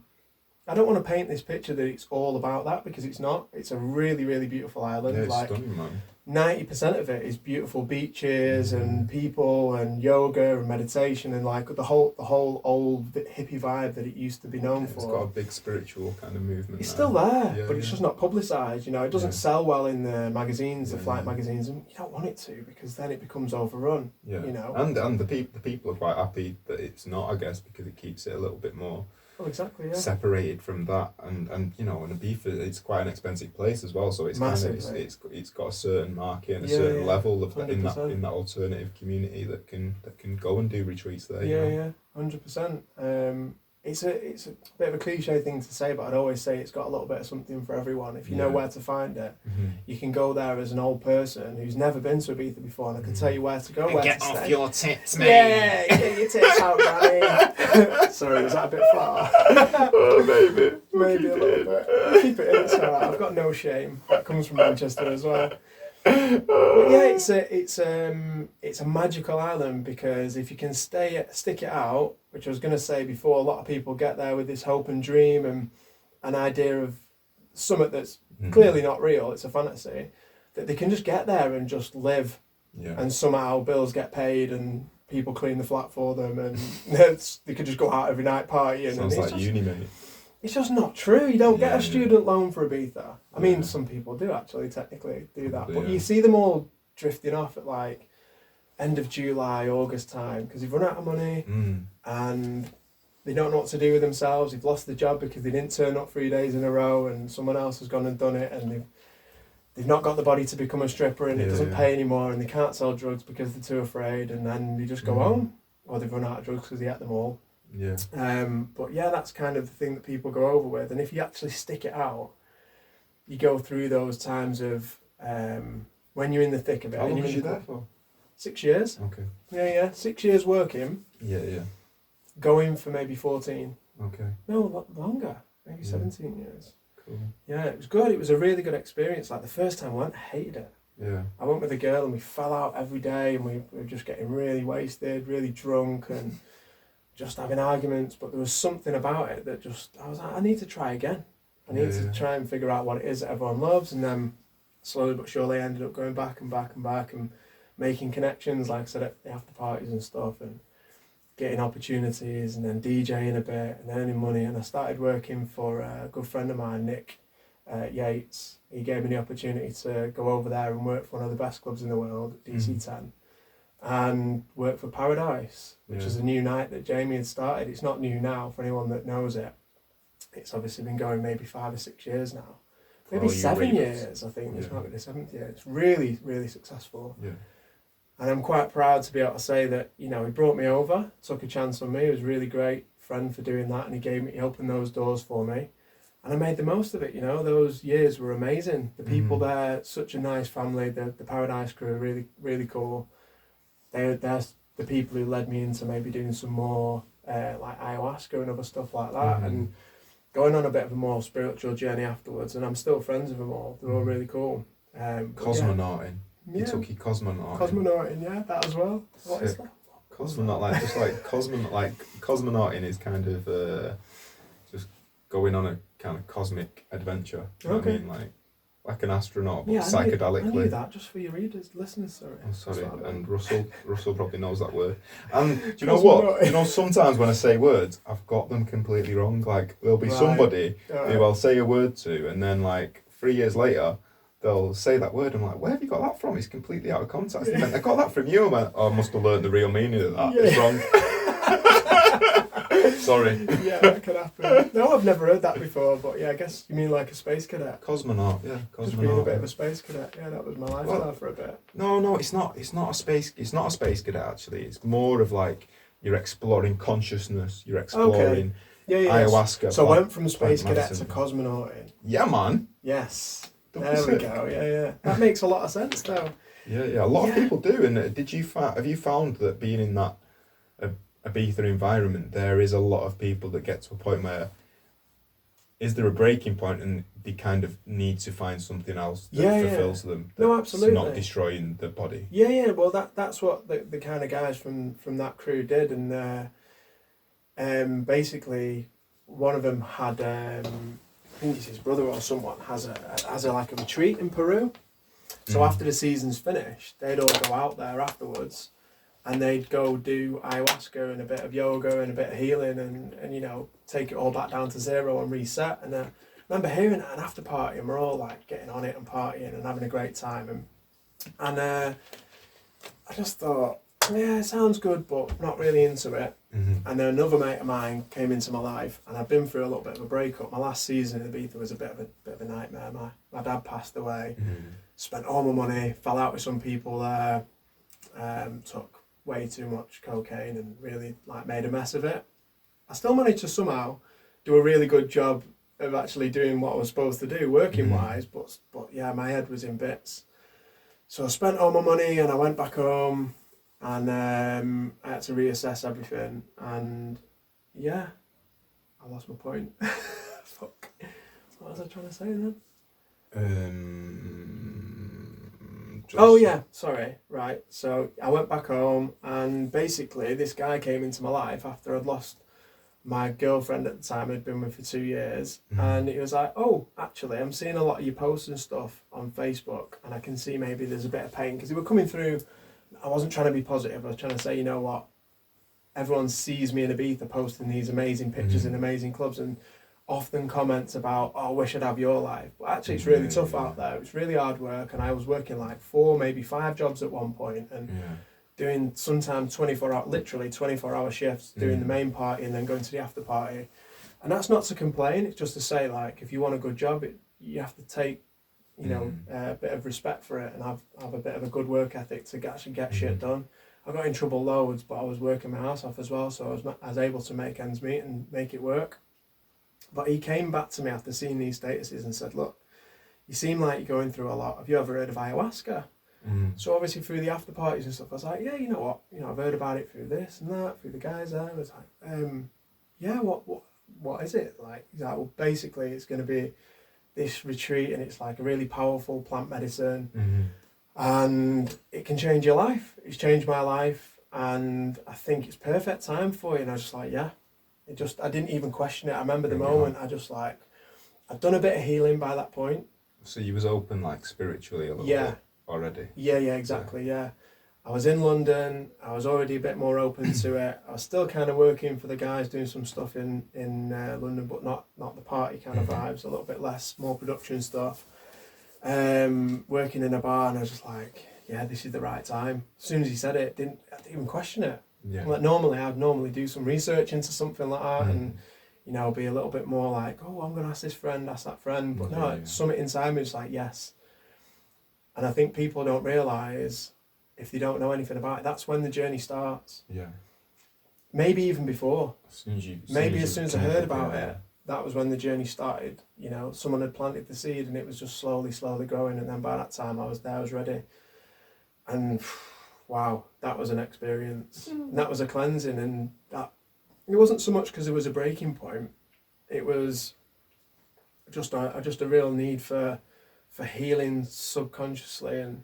I don't want to paint this picture that it's all about that, because it's not. It's a really, really beautiful island. Yeah, it's stunning, man. 90% of it is beautiful beaches and people and yoga and meditation and like the whole old hippie vibe that it used to be known for. It's got a big spiritual kind of movement. It's still there, but it's just not publicised. It doesn't sell well in the magazines, the flight magazines, and you don't want it to, because then it becomes overrun. Yeah. And the people are quite happy that it's not, I guess, because it keeps it a little bit more separated from that. And in Ibiza, it's quite an expensive place as well, so it's it's got a certain market and a certain level of in that alternative community that can go and do retreats there. 100%. It's a bit of a cliche thing to say, but I'd always say it's got a little bit of something for everyone. If you know where to find it, you can go there as an old person who's never been to Ibiza before, and I can tell you where to go. And where get to off stay. your tits, mate. Yeah, get your tits out, Danny. Sorry, was that a bit far? Maybe a little bit. Keep it in, it's alright. I've got no shame. That comes from Manchester as well. But yeah, it's a magical island, because if you can stick it out, which I was going to say before, a lot of people get there with this hope and dream and an idea of something that's clearly not real, it's a fantasy, that they can just get there and just live, and somehow bills get paid and people clean the flat for them, and they could just go out every night partying. Sounds like uni, mate. It's just not true. You don't get a student loan for Ibiza. I mean, some people do actually technically do that, but you see them all drifting off at like end of July, August time, because they've run out of money and they don't know what to do with themselves. They've lost the job because they didn't turn up 3 days in a row, and someone else has gone and done it, and they've not got the body to become a stripper, and it doesn't pay anymore, and they can't sell drugs because they're too afraid, and then they just go home, or they've run out of drugs because they ate them all. But yeah, that's kind of the thing that people go over with. And if you actually stick it out, you go through those times of when you're in the thick of it. How long were you there for? 6 years. Okay. Yeah. 6 years working. Yeah. Going for maybe 14. Okay. No, longer. Maybe 17 years. Cool. Yeah, it was good. It was a really good experience. Like the first time I went, I hated it. Yeah. I went with a girl and we fell out every day, and we were just getting really wasted, really drunk, and just having arguments, but there was something about it that just, I was like, I need to try again. I need to try and figure out what it is that everyone loves. And then slowly but surely I ended up going back and back and back and making connections, like I said, at the after parties and stuff, and getting opportunities, and then DJing a bit and earning money. And I started working for a good friend of mine, Nick Yates. He gave me the opportunity to go over there and work for one of the best clubs in the world, DC10, and work for Paradise, which is a new night that Jamie had started. It's not new now for anyone that knows it. It's obviously been going maybe 5 or 6 years now. Maybe 7 years, I think. This might be the 7th year. It's really, really successful. Yeah. And I'm quite proud to be able to say that, you know, he brought me over, took a chance on me. He was a really great friend for doing that, and he opened those doors for me. And I made the most of it, you know. Those years were amazing. The people there, such a nice family. The Paradise crew are really, really cool. They're the people who led me into maybe doing some more like ayahuasca and other stuff like that, and going on a bit of a more spiritual journey afterwards. And I'm still friends with them all. They're all really cool. Cosmonauting. You took your cosmonauting. Cosmonauting, yeah, that as well. What is that? Cosmonaut, cosmonauting is kind of just going on a kind of cosmic adventure. You know what I mean? Like an astronaut, but psychedelically. I knew that, just for your readers, listeners, sorry. Oh, sorry. And Russell probably knows that word. And do you know what? You know, sometimes when I say words, I've got them completely wrong. Like, there'll be somebody who I'll say a word to, and then like 3 years later, they'll say that word. I'm like, where have you got that from? It's completely out of context. I got that from you. I went, oh, I must have learned the real meaning of that. It's wrong. Sorry. Yeah, that could happen. No, I've never heard that before, but yeah, I guess you mean like a space cadet. Cosmonaut, yeah. Just being a bit of a space cadet. Yeah, that was my lifestyle for a bit. No, it's not a space cadet actually. It's more of like you're exploring consciousness, you're exploring ayahuasca. So I went from space cadet to cosmonauting. Yeah, man. Yes. There we go. Yeah. That makes a lot of sense though. Yeah. A lot of people do. And have you found that being in that Ibiza environment, there is a lot of people that get to a point where is there a breaking point and they kind of need to find something else that fulfills them? No, absolutely. Not destroying the body. Yeah. Well, that's what the kind of guys from that crew did, and basically one of them had I think it's his brother or someone has a like a retreat in Peru. So after the season's finished, they'd all go out there afterwards. And they'd go do ayahuasca and a bit of yoga and a bit of healing and you know, take it all back down to zero and reset. And I remember hearing at an after party and we're all like getting on it and partying and having a great time. And I just thought, yeah, it sounds good, but not really into it. And then another mate of mine came into my life, and I've been through a little bit of a breakup. My last season in Ibiza was a bit of a nightmare. My dad passed away, spent all my money, fell out with some people there, took way too much cocaine and really like made a mess of it. I still managed to somehow do a really good job of actually doing what I was supposed to do working wise, but yeah, my head was in bits. So I spent all my money and I went back home and I had to reassess everything, and yeah, I lost my point. Fuck. What was I trying to say then? Oh yeah, sorry, right. So I went back home and basically this guy came into my life after I'd lost my girlfriend at the time I'd been with for 2 years, and he was like, oh, actually I'm seeing a lot of your posts and stuff on Facebook and I can see maybe there's a bit of pain, because they were coming through. I wasn't trying to be positive, I was trying to say, you know what, everyone sees me in Ibiza posting these amazing pictures in amazing clubs and often comments about, oh, I wish I'd have your life. But actually it's really tough out there. It's really hard work, and I was working like 4, maybe 5 jobs at one point and doing sometimes 24-hour shifts, doing the main party and then going to the after party. And that's not to complain, it's just to say, like, if you want a good job, you have to take, you know, a bit of respect for it and have a bit of a good work ethic to actually get shit done. I got in trouble loads, but I was working my house off as well, so I was able to make ends meet and make it work. But he came back to me after seeing these statuses and said, look, you seem like you're going through a lot. Have you ever heard of ayahuasca? So obviously through the after parties and stuff, I was like, yeah, you know what? You know, I've heard about it through this and that, through the guys there. I was like, yeah, what is it? Like, he's like, well, basically it's going to be this retreat and it's like a really powerful plant medicine and it can change your life. It's changed my life. and I think it's perfect time for you. And I was just like, yeah. I didn't even question it. I remember the Yeah. moment, I'd done a bit of healing by that point. So you was open like spiritually a little Yeah. bit already. Yeah, exactly, yeah. I was in London, I was already a bit more open to it. I was still kind of working for the guys, doing some stuff in London, but not the party kind of vibes, a little bit less, more production stuff. Working in a bar, and I was just like, yeah, this is the right time. As soon as he said it, I didn't even question it. Yeah. Like I'd normally do some research into something like that and, you know, be a little bit more like, oh, I'm going to ask this friend, ask that friend. But no, something inside me was like, yes. And I think people don't realise, if they don't know anything about it, that's when the journey starts. Yeah. Maybe even before. As soon as I heard about it, that was when the journey started. You know, someone had planted the seed and it was just slowly growing. And then by that time I was there, I was ready. And wow, that was an experience. And that was a cleansing. And that, it wasn't so much because it was a breaking point. It was just a real need for healing subconsciously and,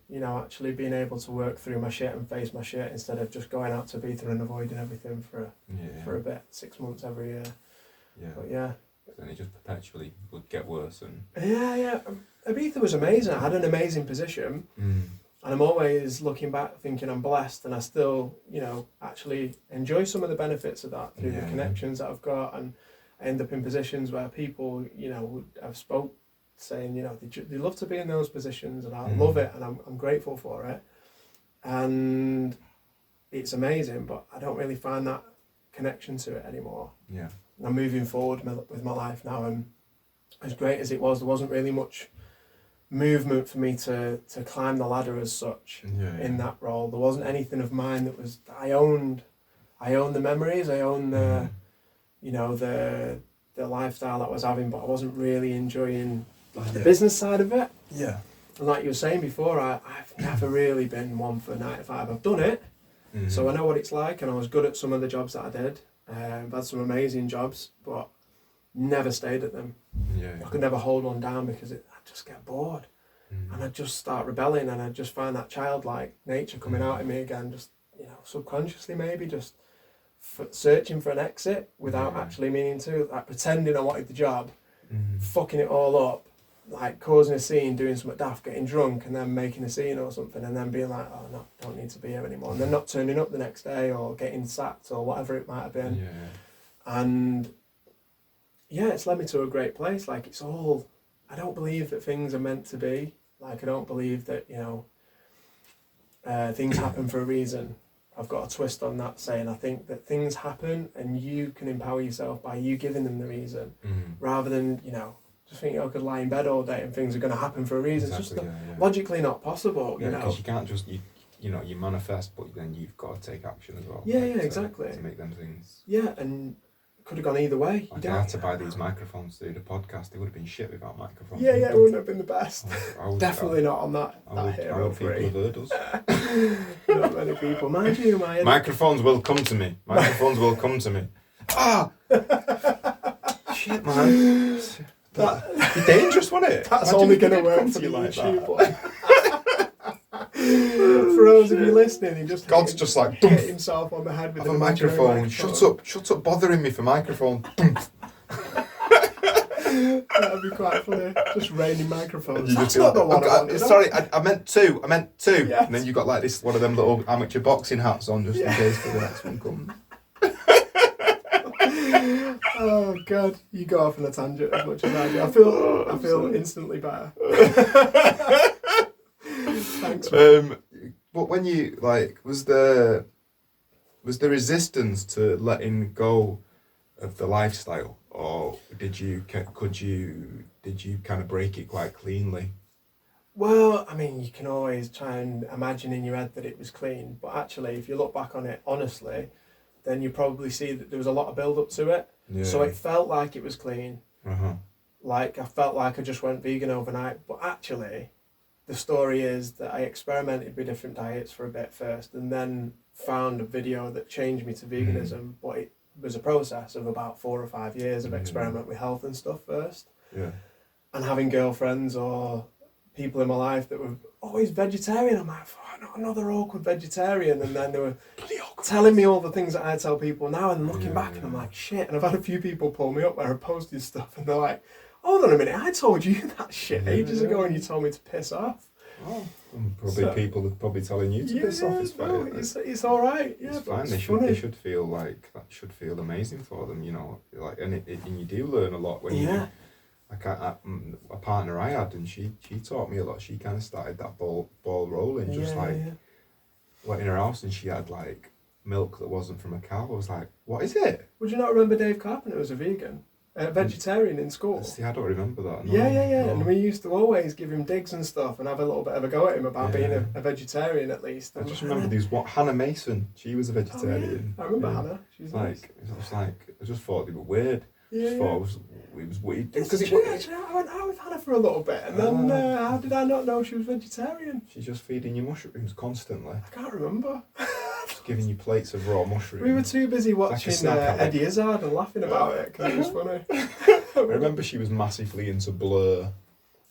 you know, actually being able to work through my shit and face my shit instead of just going out to Ibiza and avoiding everything for a bit, 6 months every year. Yeah. But yeah. Then it just perpetually would get worse. And Yeah. Ibiza was amazing. I had an amazing position. And I'm always looking back thinking I'm blessed, and I still, you know, actually enjoy some of the benefits of that through the connections that I've got, and I end up in positions where people, you know, I've spoke saying, you know, they love to be in those positions, and I love it, and I'm grateful for it. And it's amazing, but I don't really find that connection to it anymore. Yeah. I'm moving forward with my life now, and as great as it was, there wasn't really much movement for me to climb the ladder as such in that role. There wasn't anything of mine that I owned the memories, I owned the you know, the lifestyle that I was having, but I wasn't really enjoying the business side of it. Yeah. And like you were saying before, I've never really been one for 9 to 5. I've done it, so I know what it's like, and I was good at some of the jobs that I did. I've had some amazing jobs, but never stayed at them. I could never hold one down because I'd just get bored. And I'd just start rebelling, and I'd just find that childlike nature coming out in me again, just, you know, subconsciously maybe, just searching for an exit without actually meaning to, like pretending I wanted the job, fucking it all up, like causing a scene, doing something daft, getting drunk, and then making a scene or something, and then being like, oh no, don't need to be here anymore, and then not turning up the next day or getting sacked or whatever it might have been. And yeah, it's led me to a great place. Like, it's all, I don't believe that things are meant to be. Like, I don't believe that, you know, things happen for a reason. I've got a twist on that, saying I think that things happen and you can empower yourself by you giving them the reason, rather than, you know, just thinking I could lie in bed all day and things are going to happen for a reason. Exactly, it's just logically not possible, you know. Because you can't just, you know, you manifest, but then you've got to take action as well. Yeah, exactly. To make them things. Yeah, and could have gone either way. Like, I had to buy these microphones to do the podcast. They would have been shit without microphones. Yeah, it wouldn't have been the best. Definitely not on that hero free. People have heard us. Not many people. Mind you, microphones will come to me. Microphones will come to me. Ah! Shit, man. That'd be dangerous, wouldn't it? That's only going to work for you like that. For those of you listening, he just hit himself on the head with a microphone. Shut up bothering me for microphone. That'd be quite funny. Just raining microphones. That's not the one I wanted. Sorry, I meant two. Yes. And then you got like this, one of them little amateur boxing hats on, just in case the next one comes. Oh God, you go off on a tangent as much as I do. I feel instantly better. Thanks. But when you was the resistance to letting go of the lifestyle, or did you kind of break it quite cleanly? Well, I mean, you can always try and imagine in your head that it was clean, but actually, if you look back on it honestly, then you probably see that there was a lot of build up to it. Yeah. So it felt like it was clean. Like I felt like I just went vegan overnight, but actually, the story is that I experimented with different diets for a bit first, and then found a video that changed me to veganism. But it was a process of about 4 or 5 years of experiment with health and stuff first. Yeah. And having girlfriends or people in my life that were always vegetarian. I'm like, oh, not another awkward vegetarian. And then they were telling me all the things that I tell people now, and looking back, and I'm like, shit. And I've had a few people pull me up where I posted stuff, and they're like, hold on a minute, I told you that shit ages ago, and you told me to piss off. Oh, probably people are probably telling you to piss off. It's fine. It's all right. Yeah, it's fine. They should feel like that. Should feel amazing for them. You know, like and you do learn a lot when you. Like a partner I had, and she taught me a lot. She kind of started that ball rolling, just went in her house, and she had like milk that wasn't from a cow. I was like, what is it? Would you not remember Dave Carpenter was a vegan? Vegetarian in school. See, I don't remember that. No, yeah. no. And we used to always give him digs and stuff and have a little bit of a go at him about being a vegetarian at least. I just remember Hannah Mason. She was a vegetarian. I remember Hannah. She's nice. I just thought they were weird. Yeah. Thought it was weird. I went out with Hannah for a little bit, and then how did I not know she was vegetarian? She's just feeding you mushrooms constantly. I can't remember. Just giving you plates of raw mushrooms. We were too busy watching Eddie Izzard and laughing about it because it was funny. I remember she was massively into Blur.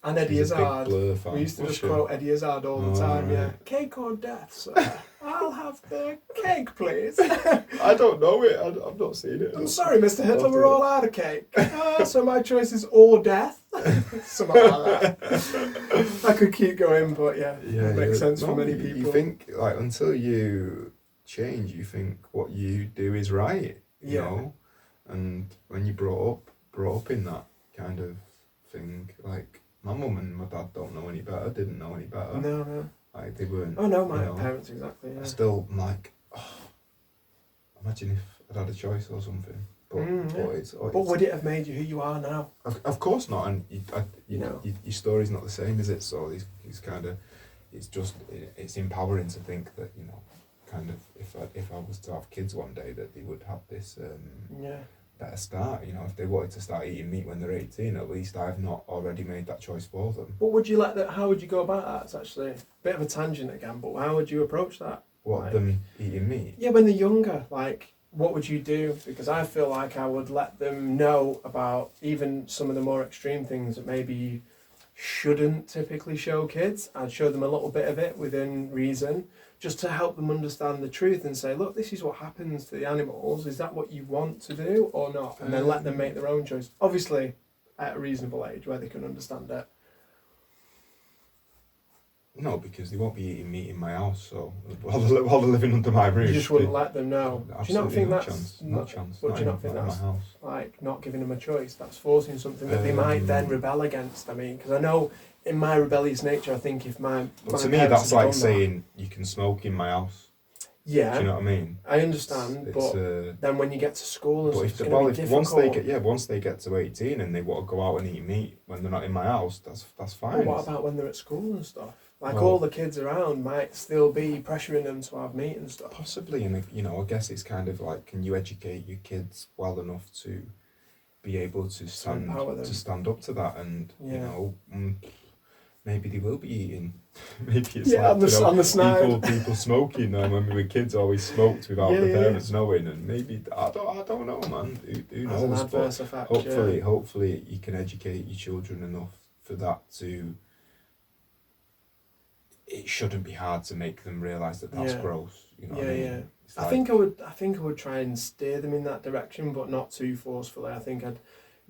And Eddie Izzard. Blur fan. We used to just quote Eddie Izzard all the time. Right. Yeah, cake or death, sir. I'll have the cake, please. I don't know it. I've not seen it. I'm sorry, Mr. Hitler. We're all out of cake. So my choice is or death. Something like that. I could keep going, but it makes sense for many people. You think like until you change, you think what you do is right. You know, and when you brought up in that kind of thing, like. My mum and my dad didn't know any better. No. Like, they weren't. Oh, no, my parents, exactly, yeah. I still, like, imagine if I'd had a choice or something. But would it have made you who you are now? Of course not, and your story's not the same, is it? So it's kind of, it's empowering to think that, you know, kind of, if I was to have kids one day, that they would have this, better start. You know, if they wanted to start eating meat when they're 18, at least I've not already made that choice for them. But would you let that? How would you go about that? It's actually a bit of a tangent again, but how would you approach that? What, like, them eating meat? Yeah, when they're younger, like, what would you do? Because I feel like I would let them know about even some of the more extreme things that maybe you shouldn't typically show kids. I'd show them a little bit of it within reason, just to help them understand the truth and say, look, this is what happens to the animals. Is that what you want to do or not? And then let them make their own choice. Obviously, at a reasonable age where they can understand it. No, because they won't be eating meat in my house, so while they're living under my roof. You just wouldn't let them know. Do you not think that's... No chance. But do you not think that's like not giving them a choice? That's forcing something that they might then rebel against. I mean, because I know in my rebellious nature, I think if my to me, that's like saying you can smoke in my house. Yeah. Do you know what I mean? I understand, but then when you get to school and stuff, it's going to be difficult. Once they get to 18 and they want to go out and eat meat when they're not in my house, that's fine. Well, what about when they're at school and stuff? Like, all the kids around might still be pressuring them to have meat and stuff. Possibly, and you know, I guess it's kind of like, can you educate your kids well enough to be able to stand up to that, and you know, maybe they will be eating. Maybe it's like, on the snide. People smoking. When we were kids, always smoked without the parents knowing, and maybe I don't know, man. Who knows? An adverse effect, hopefully, you can educate your children enough for that to. It shouldn't be hard to make them realise that that's gross. You know what I mean? I think I would try and steer them in that direction, but not too forcefully. I think I'd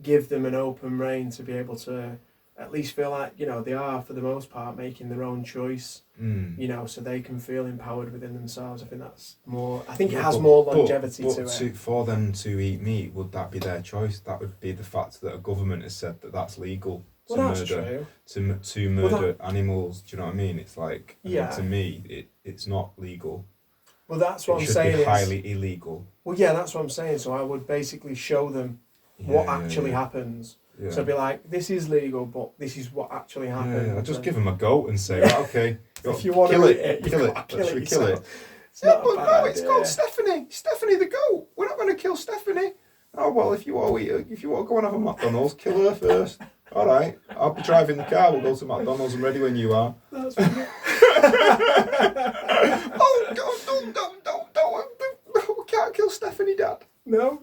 give them an open rein to be able to at least feel like, you know, they are for the most part making their own choice. You know, so they can feel empowered within themselves. I think that's more. I think it has more longevity to it. For them to eat meat, would that be their choice? That would be the fact that a government has said that that's legal. To murder animals, do you know what I mean? It's like, to me, it's not legal. Well, that's what I'm saying. It should be highly illegal. Well, yeah, that's what I'm saying. So I would basically show them what actually happens. Yeah. So I'd be like, this is legal, but this is what actually happened. Yeah, I'd just give them a goat and say, right, okay, if you want to eat it, kill it. Literally kill it. It's called Stephanie. Stephanie the goat. We're not going to kill Stephanie. Oh, well, if you want to go and have a McDonald's, kill her first. All right, I'll be driving the car. We'll go to McDonald's. I'm ready when you are. That's funny. Oh, don't. We can't kill Stephanie, Dad. No,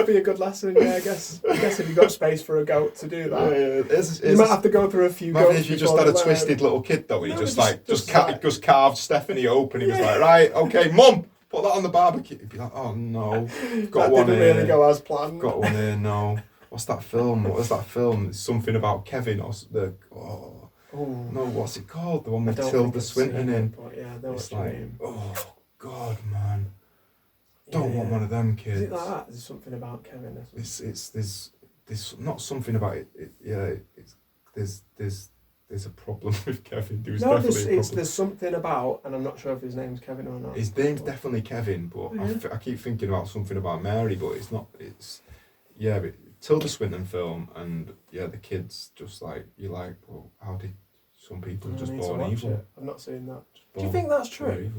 might be a good lesson. Yeah, I guess if you've got space for a goat to do that, Yeah, you might have to go through a few goats. Maybe if you just had a twisted little kid though, and he just carved Stephanie open. He was like, right, okay, Mum, put that on the barbecue. He'd be like, oh no, got that one didn't here. really go as planned. Got one here. No, what's that film? What was that film? It's something about Kevin or the. Oh, Ooh. no, what's it called? The one with I don't Tilda think I've Swinton seen in. it, but yeah, I know It's what you like, mean. oh God, man, don't want one of them kids. Is it like that? There's something about Kevin. Or something. There's not something about it. There's a problem with Kevin. There's something about, and I'm not sure if his name's Kevin or not. His name's definitely Kevin, but I keep thinking about something about Mary, but it's not. It's but Tilda Swinton film, and the kids just like you're like, well, how did some people just born evil? It. I've not seen that. Do you think that's true?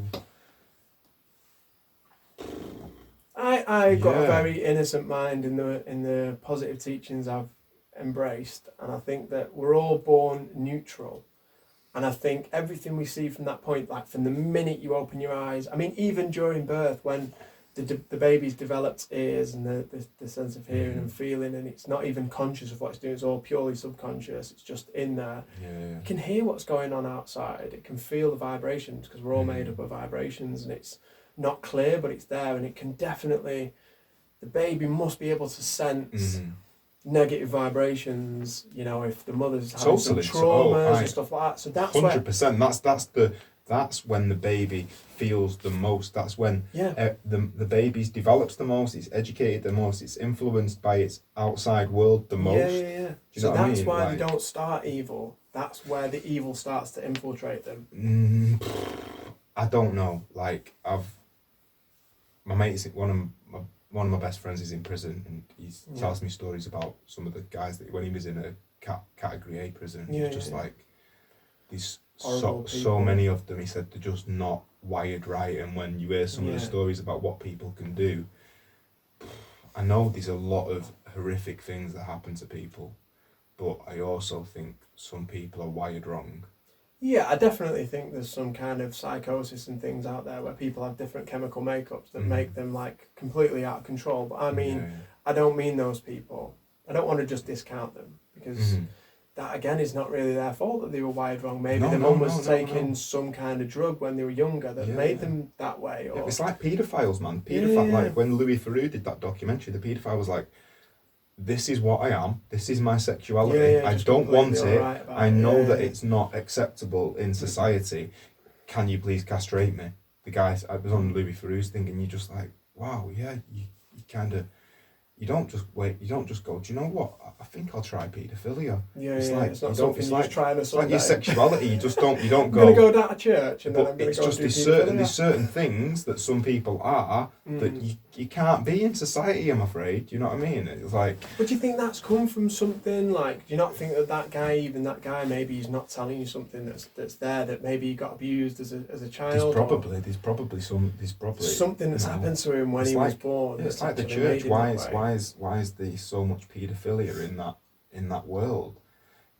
I got a very innocent mind in the positive teachings I've embraced, and I think that we're all born neutral, and I think everything we see from that point, like from the minute you open your eyes, I mean even during birth when the baby's developed ears and the sense of hearing and feeling, and it's not even conscious of what it's doing, it's all purely subconscious, it's just in there. You can hear what's going on outside, it can feel the vibrations because we're all made up of vibrations, and it's not clear but it's there, and it can definitely, the baby must be able to sense negative vibrations, if the mother's having some traumas and stuff like that. So that's 100%. That's when the baby feels the most. That's when the baby develops the most. It's educated the most. It's influenced by its outside world the most. Yeah. So that's why they don't start evil. That's where the evil starts to infiltrate them. I don't know. Like my mate's one of my best friends is in prison, and he tells me stories about some of the guys that when he was in a category A prison, he was just like these. So many of them, he said, they're just not wired right, and when you hear some of the stories about what people can do, I know there's a lot of horrific things that happen to people, but I also think some people are wired wrong. Yeah, I definitely think there's some kind of psychosis and things out there where people have different chemical makeups that make them like completely out of control, but I mean, I don't mean those people. I don't want to just discount them, because that again is not really their fault that they were wired wrong. Maybe their mum was taking some kind of drug when they were younger that made them that way. Or... It's like paedophiles, man. Like when Louis Theroux did that documentary, the paedophile was like, this is what I am, this is my sexuality, I don't want it, I know that it's not acceptable in society, can you please castrate me? The guy, I was on Louis Theroux's thing, and you're just like, wow, you kind of, you don't just go, do you know what, I think I'll try paedophilia. It's not something you're just trying to It's like your sexuality, you don't go, I'm going to go down to church and then I'm going to go do paedophilia. There's certain things that some people are that you can't be in society, I'm afraid, you know what I mean? It's like... But do you think that's come from something, like, do you not think that guy, maybe he's not telling you something that's there, that maybe he got abused as a child? There's probably something that's happened to him when he was born. It's like the church, why is there so much paedophilia in that world?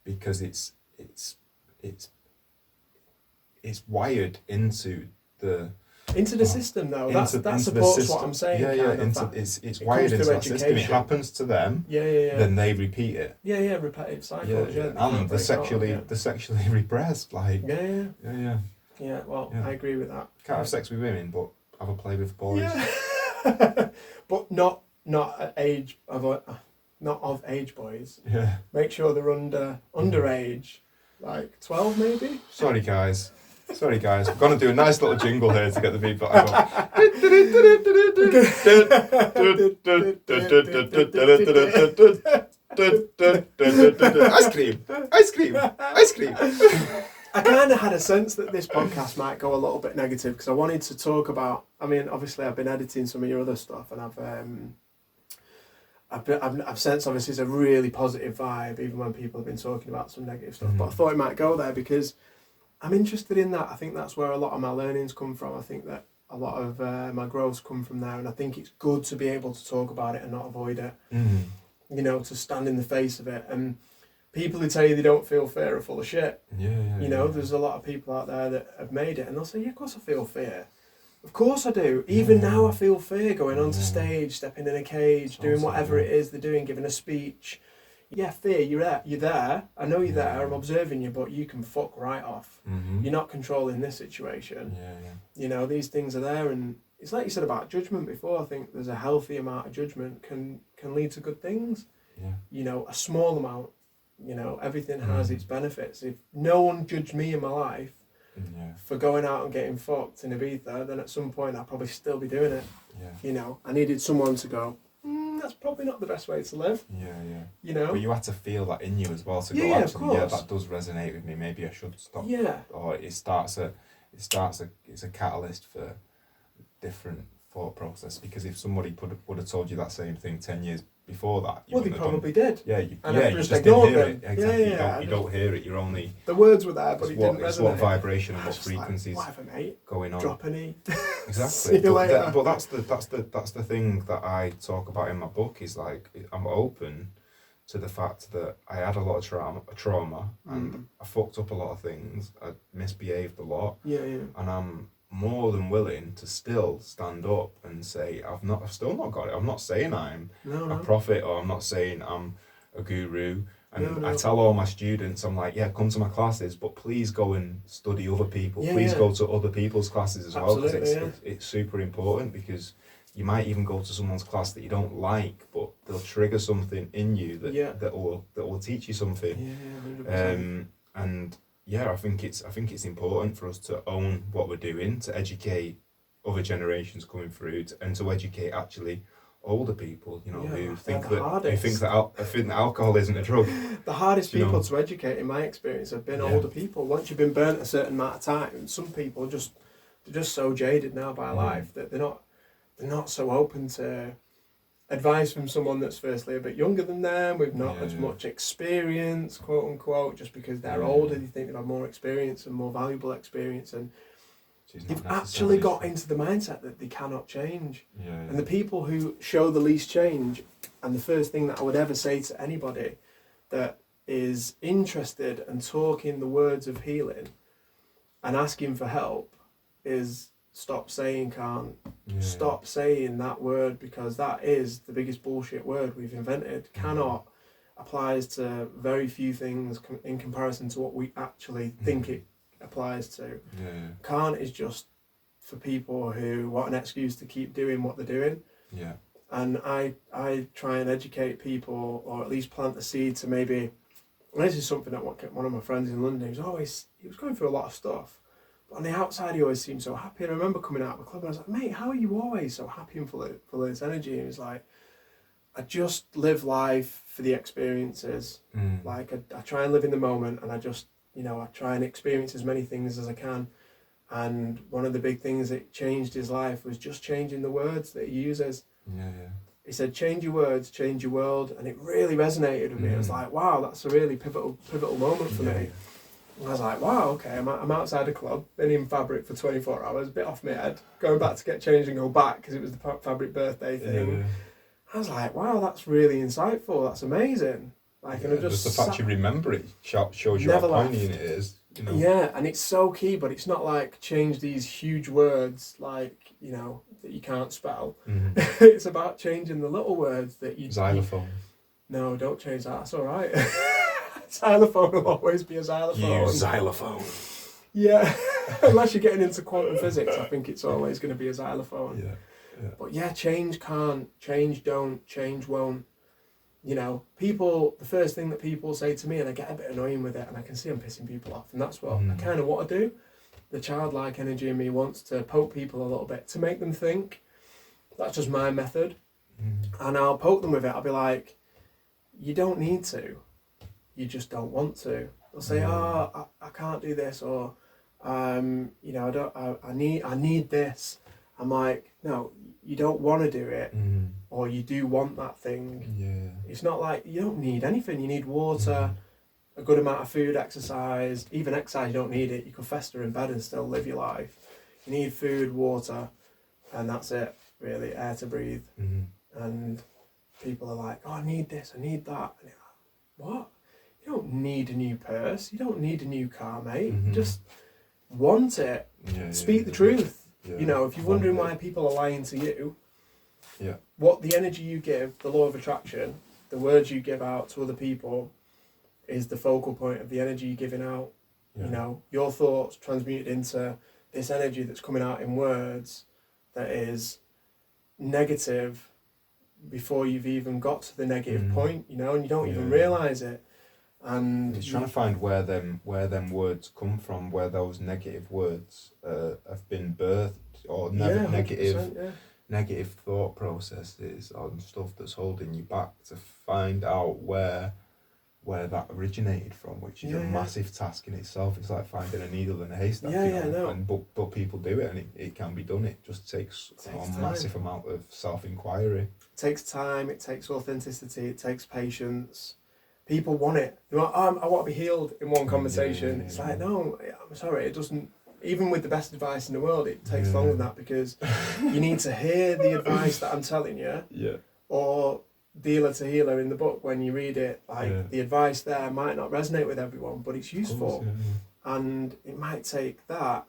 Because it's wired into the system, though. That supports what I'm saying. It's wired into that system. It happens to them. Then they repeat it. Repetitive cycles. And the sexually repressed, like. Yeah. Well, I agree with that. Can't have sex with women, but have a play with boys. But not at age of not of age boys. Yeah. Make sure they're underage, like 12 maybe. Sorry guys, we're gonna do a nice little jingle here to get the feedback. Ice cream. I kind of had a sense that this podcast might go a little bit negative, because I wanted to talk about, I mean, obviously I've been editing some of your other stuff, and I've sensed obviously it's a really positive vibe, even when people have been talking about some negative stuff. But I thought it might go there because I'm interested in that. I think that's where a lot of my learnings come from. I think that a lot of my growths come from there, and I think it's good to be able to talk about it and not avoid it. You know, to stand in the face of it. And people who tell you they don't feel fear are full of shit. You know, there's a lot of people out there that have made it, and they'll say, yeah, of course I feel fear. Of course I do. Even now I feel fear going onto stage, stepping in a cage, doing whatever it is they're doing, giving a speech. Yeah, fear, you're there. I know you're there, I'm observing you, but you can fuck right off. You're not controlling this situation. You know, these things are there, and it's like you said about judgment before. I think there's a healthy amount of judgment can lead to good things. You know, a small amount. You know, everything has its benefits. If no one judged me in my life for going out and getting fucked in Ibiza, then at some point I'd probably still be doing it. You know, I needed someone to go, that's probably not the best way to live. You know? But you had to feel that in you as well to go, of actually, course. that does resonate with me, maybe I should stop. Or it's a catalyst for different thought process, because if somebody would have told you that same thing 10 years before that, well, they probably did. You just didn't hear them. it. Exactly. You don't hear it. You're only. The words were there, but it didn't resonate. It's what vibration and what frequencies like, whatever, mate. Going on. Drop an E. Exactly. See you later. But that's the thing that I talk about in my book, is like, I'm open to the fact that I had a lot of trauma and I fucked up a lot of things. I misbehaved a lot. And I'm more than willing to still stand up and say I've still not got it. I'm not saying I'm a prophet, or I'm not saying I'm a guru. And I tell all my students, I'm like, come to my classes, but please go and study other people. Please go to other people's classes as well, because it's super important, because you might even go to someone's class that you don't like, but they'll trigger something in you that will teach you something. And I think it's important for us to own what we're doing, to educate other generations coming through, and to educate actually older people, you know, who think that alcohol isn't a drug. The hardest people to educate, in my experience, have been older people. Once you've been burnt a certain amount of time, some people they're just so jaded now by life that they're not so open to advice from someone that's firstly a bit younger than them, with not as much experience, quote unquote, just because they're older. They think they have more experience and more valuable experience, and they've actually got into the mindset that they cannot change. And the people who show the least change, and the first thing that I would ever say to anybody that is interested and talking the words of healing and asking for help, is stop saying can't. Stop saying that word, because that is the biggest bullshit word we've invented. Cannot applies to very few things in comparison to what we actually think it applies to. Can't is just for people who want an excuse to keep doing what they're doing. And I try and educate people, or at least plant the seed to maybe. And this is something that one of my friends in London, he was going through a lot of stuff. But on the outside, he always seemed so happy. And I remember coming out of the club and I was like, mate, how are you always so happy and full of this energy? And he was like, I just live life for the experiences. Like, I try and live in the moment, and I just, I try and experience as many things as I can. And one of the big things that changed his life was just changing the words that he uses. He said, change your words, change your world. And it really resonated with me. I was like, wow, that's a really pivotal moment for me. And I was like, wow, okay, I'm outside a club, been in fabric for 24 hours, a bit off my head, going back to get changed and go back because it was the fabric birthday thing. I was like, wow, that's really insightful, that's amazing. Like, and I just the fact you remember it shows you how poignant it is. Yeah, and it's so key, but it's not like change these huge words, like, that you can't spell. It's about changing the little words that you... Xylophone. No, don't change that, that's all right. Xylophone will always be a xylophone. You xylophone. Yeah, unless you're getting into quantum physics, I think it's always going to be a xylophone. But change can't, change don't, change won't. People, the first thing that people say to me, and I get a bit annoying with it, and I can see I'm pissing people off, and that's what I kind of want to do. The childlike energy in me wants to poke people a little bit to make them think. That's just my method. And I'll poke them with it. I'll be like, you don't need to. You just don't want to. They'll say, I can't do this, or I need this. I'm like, no, you don't want to do it, or you do want that thing. It's not like you don't need anything. You need water, a good amount of food, exercise. Even exercise, you don't need it. You can fester in bed and still live your life. You need food, water, and that's it, really, air to breathe. And people are like, oh, I need this, I need that. And you're like, what? You don't need a new purse. You don't need a new car, mate. Just want it. Speak the truth. You know, if you're wondering why people are lying to you, Yeah. what the energy you give, the law of attraction, the words you give out to other people, is the focal point of the energy you're giving out. Yeah. You know, your thoughts transmuted into this energy that's coming out in words that is negative before you've even got to the negative point, you know, and you don't even realise it. And it's trying to find where them words come from, where those negative words have been birthed, or negative thought processes on stuff that's holding you back, to find out where that originated from, which is a massive task in itself. It's like finding a needle in a haystack. But people do it, and it can be done. It just takes a massive amount of self-inquiry. It takes time, it takes authenticity, it takes patience. People want it. They're like, I want to be healed in one conversation. It's like, no, I'm sorry, it doesn't. Even with the best advice in the world, it takes longer than that, because you need to hear the advice that I'm telling you. Yeah. Or dealer to healer in the book, when you read it, like the advice there might not resonate with everyone, but it's useful. And it might take that,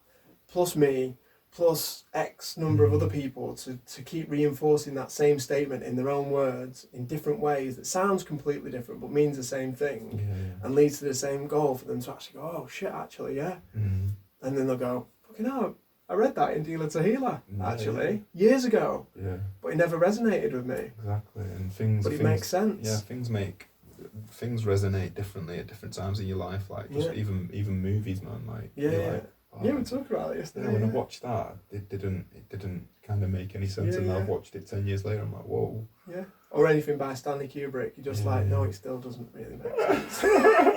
plus me, plus X number of other people to keep reinforcing that same statement in their own words in different ways that sounds completely different but means the same thing and leads to the same goal, for them to actually go, oh shit, actually, and then they'll go, fucking hell, I read that in Dealer to Healer, actually, years ago. Yeah. But it never resonated with me. Exactly. And it makes sense. Yeah, things resonate differently at different times in your life. Like, just even movies, man. Like, like, we talked about it yesterday. Yeah, when I watched that, it didn't kind of make any sense, and now I've watched it 10 years later, I'm like, whoa. Yeah. Or anything by Stanley Kubrick, you're just like, no, it still doesn't really make sense.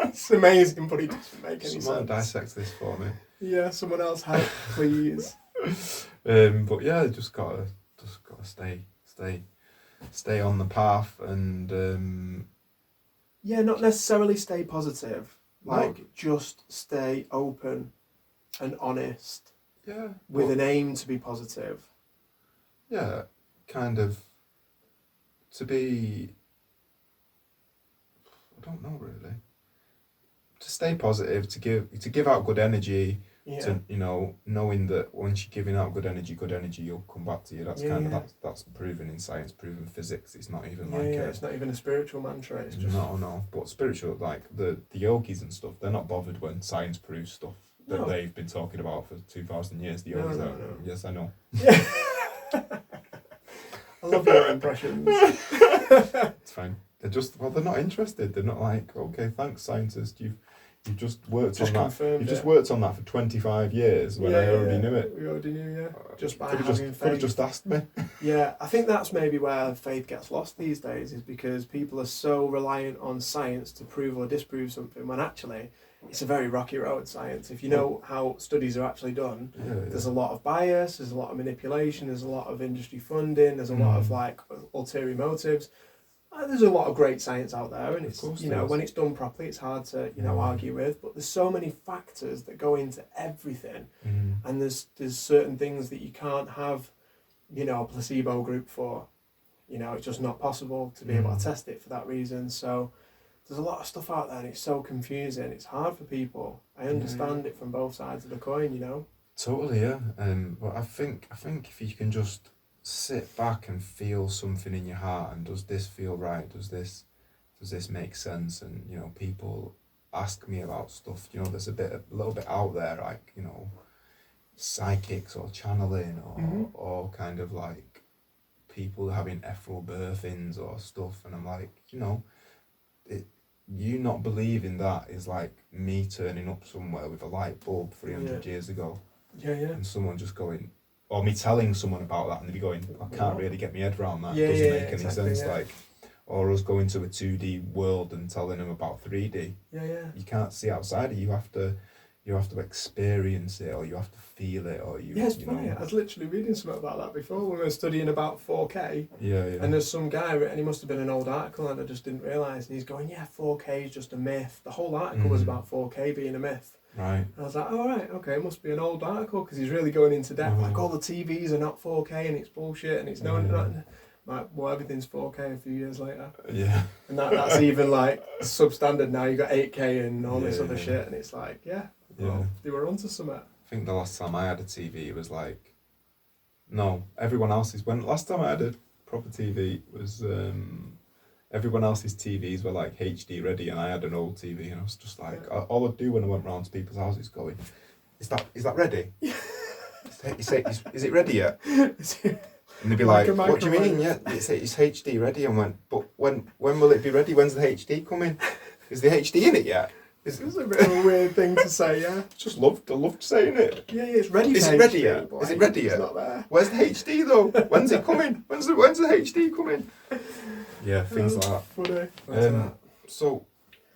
It's amazing, but it doesn't make any sense. Someone dissect this for me. Yeah, someone else help, please. But yeah, just gotta stay on the path, and not necessarily stay positive. Like, just stay open and honest. Yeah. With an aim to be positive. Yeah, kind of to be, I don't know really. To stay positive, to give out good energy, to, you know, knowing that once you're giving out good energy will come back to you. That's that's proven in science, proven physics. It's not even it's not even a spiritual mantra. It's just no. But spiritual, like the yogis and stuff, they're not bothered when science proves stuff that they've been talking about for 2,000 years. The yogis are. Yes, I know. Yeah. I love your impressions. It's fine. They're not interested. They're not like, okay, thanks, scientist. You've just worked on that. You've just worked on that for 25 years when I already knew it. We already knew, just by having faith. Could have just asked me. Yeah, I think that's maybe where faith gets lost these days, is because people are so reliant on science to prove or disprove something, when actually it's a very rocky road, science. If you know how studies are actually done, there's a lot of bias, there's a lot of manipulation, there's a lot of industry funding, there's a lot of like ulterior motives. There's a lot of great science out there, and it's, you know, when it's done properly, it's hard to, you know, argue with. But there's so many factors that go into everything, and there's certain things that you can't have, you know, a placebo group for. You know, it's just not possible to be able to test it for that reason. So there's a lot of stuff out there, and it's so confusing. It's hard for people. I understand it from both sides of the coin, you know. Totally, yeah. But I think if you can just sit back and feel something in your heart, and does this feel right? Does this make sense? And, you know, people ask me about stuff. You know, there's a little bit out there, like, you know, psychics or channeling or kind of like people having ethereal birthings or stuff, and I'm like, you know, you not believing that is like me turning up somewhere with a light bulb 300 years ago. Yeah. And someone just going, or me telling someone about that, and they'd be going, I can't really get my head around that. It doesn't make any sense. Like, or us going to a 2D world and telling them about 3D. You can't see outside it. You have to experience it, or you have to feel it, or you. Yeah, it's funny. Know. I was literally reading something about that before when we were studying about 4K. And there's some guy, and he must have been an old article, and I just didn't realise. And he's going, 4K is just a myth. The whole article was about 4K being a myth. Right. And I was like, oh, right, okay, it must be an old article, because he's really going into depth. Like, all the TVs are not 4K, and it's bullshit, and it's like, well, everything's 4K a few years later. Yeah. And that's even like substandard now. You got 8K and all this other shit, and it's like, well, they were onto something. I think the last time I had a TV, it was like No, everyone else's. When last time I had a proper TV was everyone else's TVs were like HD ready, and I had an old TV, and I was just like, all I'd do when I went round to people's houses, going, "Is that ready? Is it ready yet?" And they'd be like, "What do you mean? Yeah, it's HD ready." And went, "But when will it be ready? When's the HD coming? Is the HD in it yet?" It's a bit of a weird thing to say, yeah. I loved saying it. Yeah, it's ready. Is it ready yet? Is it ready yet? It's not there. Where's the HD though? When's it coming? When's the HD coming? Yeah, things like that. Funny. So,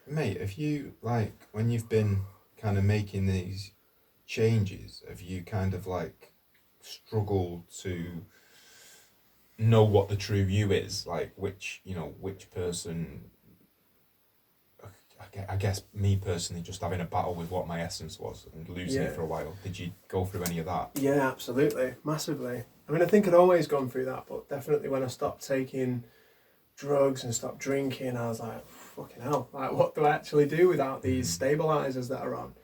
mate, have you, like, when you've been kind of making these changes, have you kind of like struggled to know what the true you is? Like, which person. I guess me personally, just having a battle with what my essence was and losing it for a while. Did you go through any of that? Yeah, absolutely, massively. I mean, I think I'd always gone through that, but definitely when I stopped taking drugs and stopped drinking, I was like, fucking hell, like, what do I actually do without these stabilisers that are on?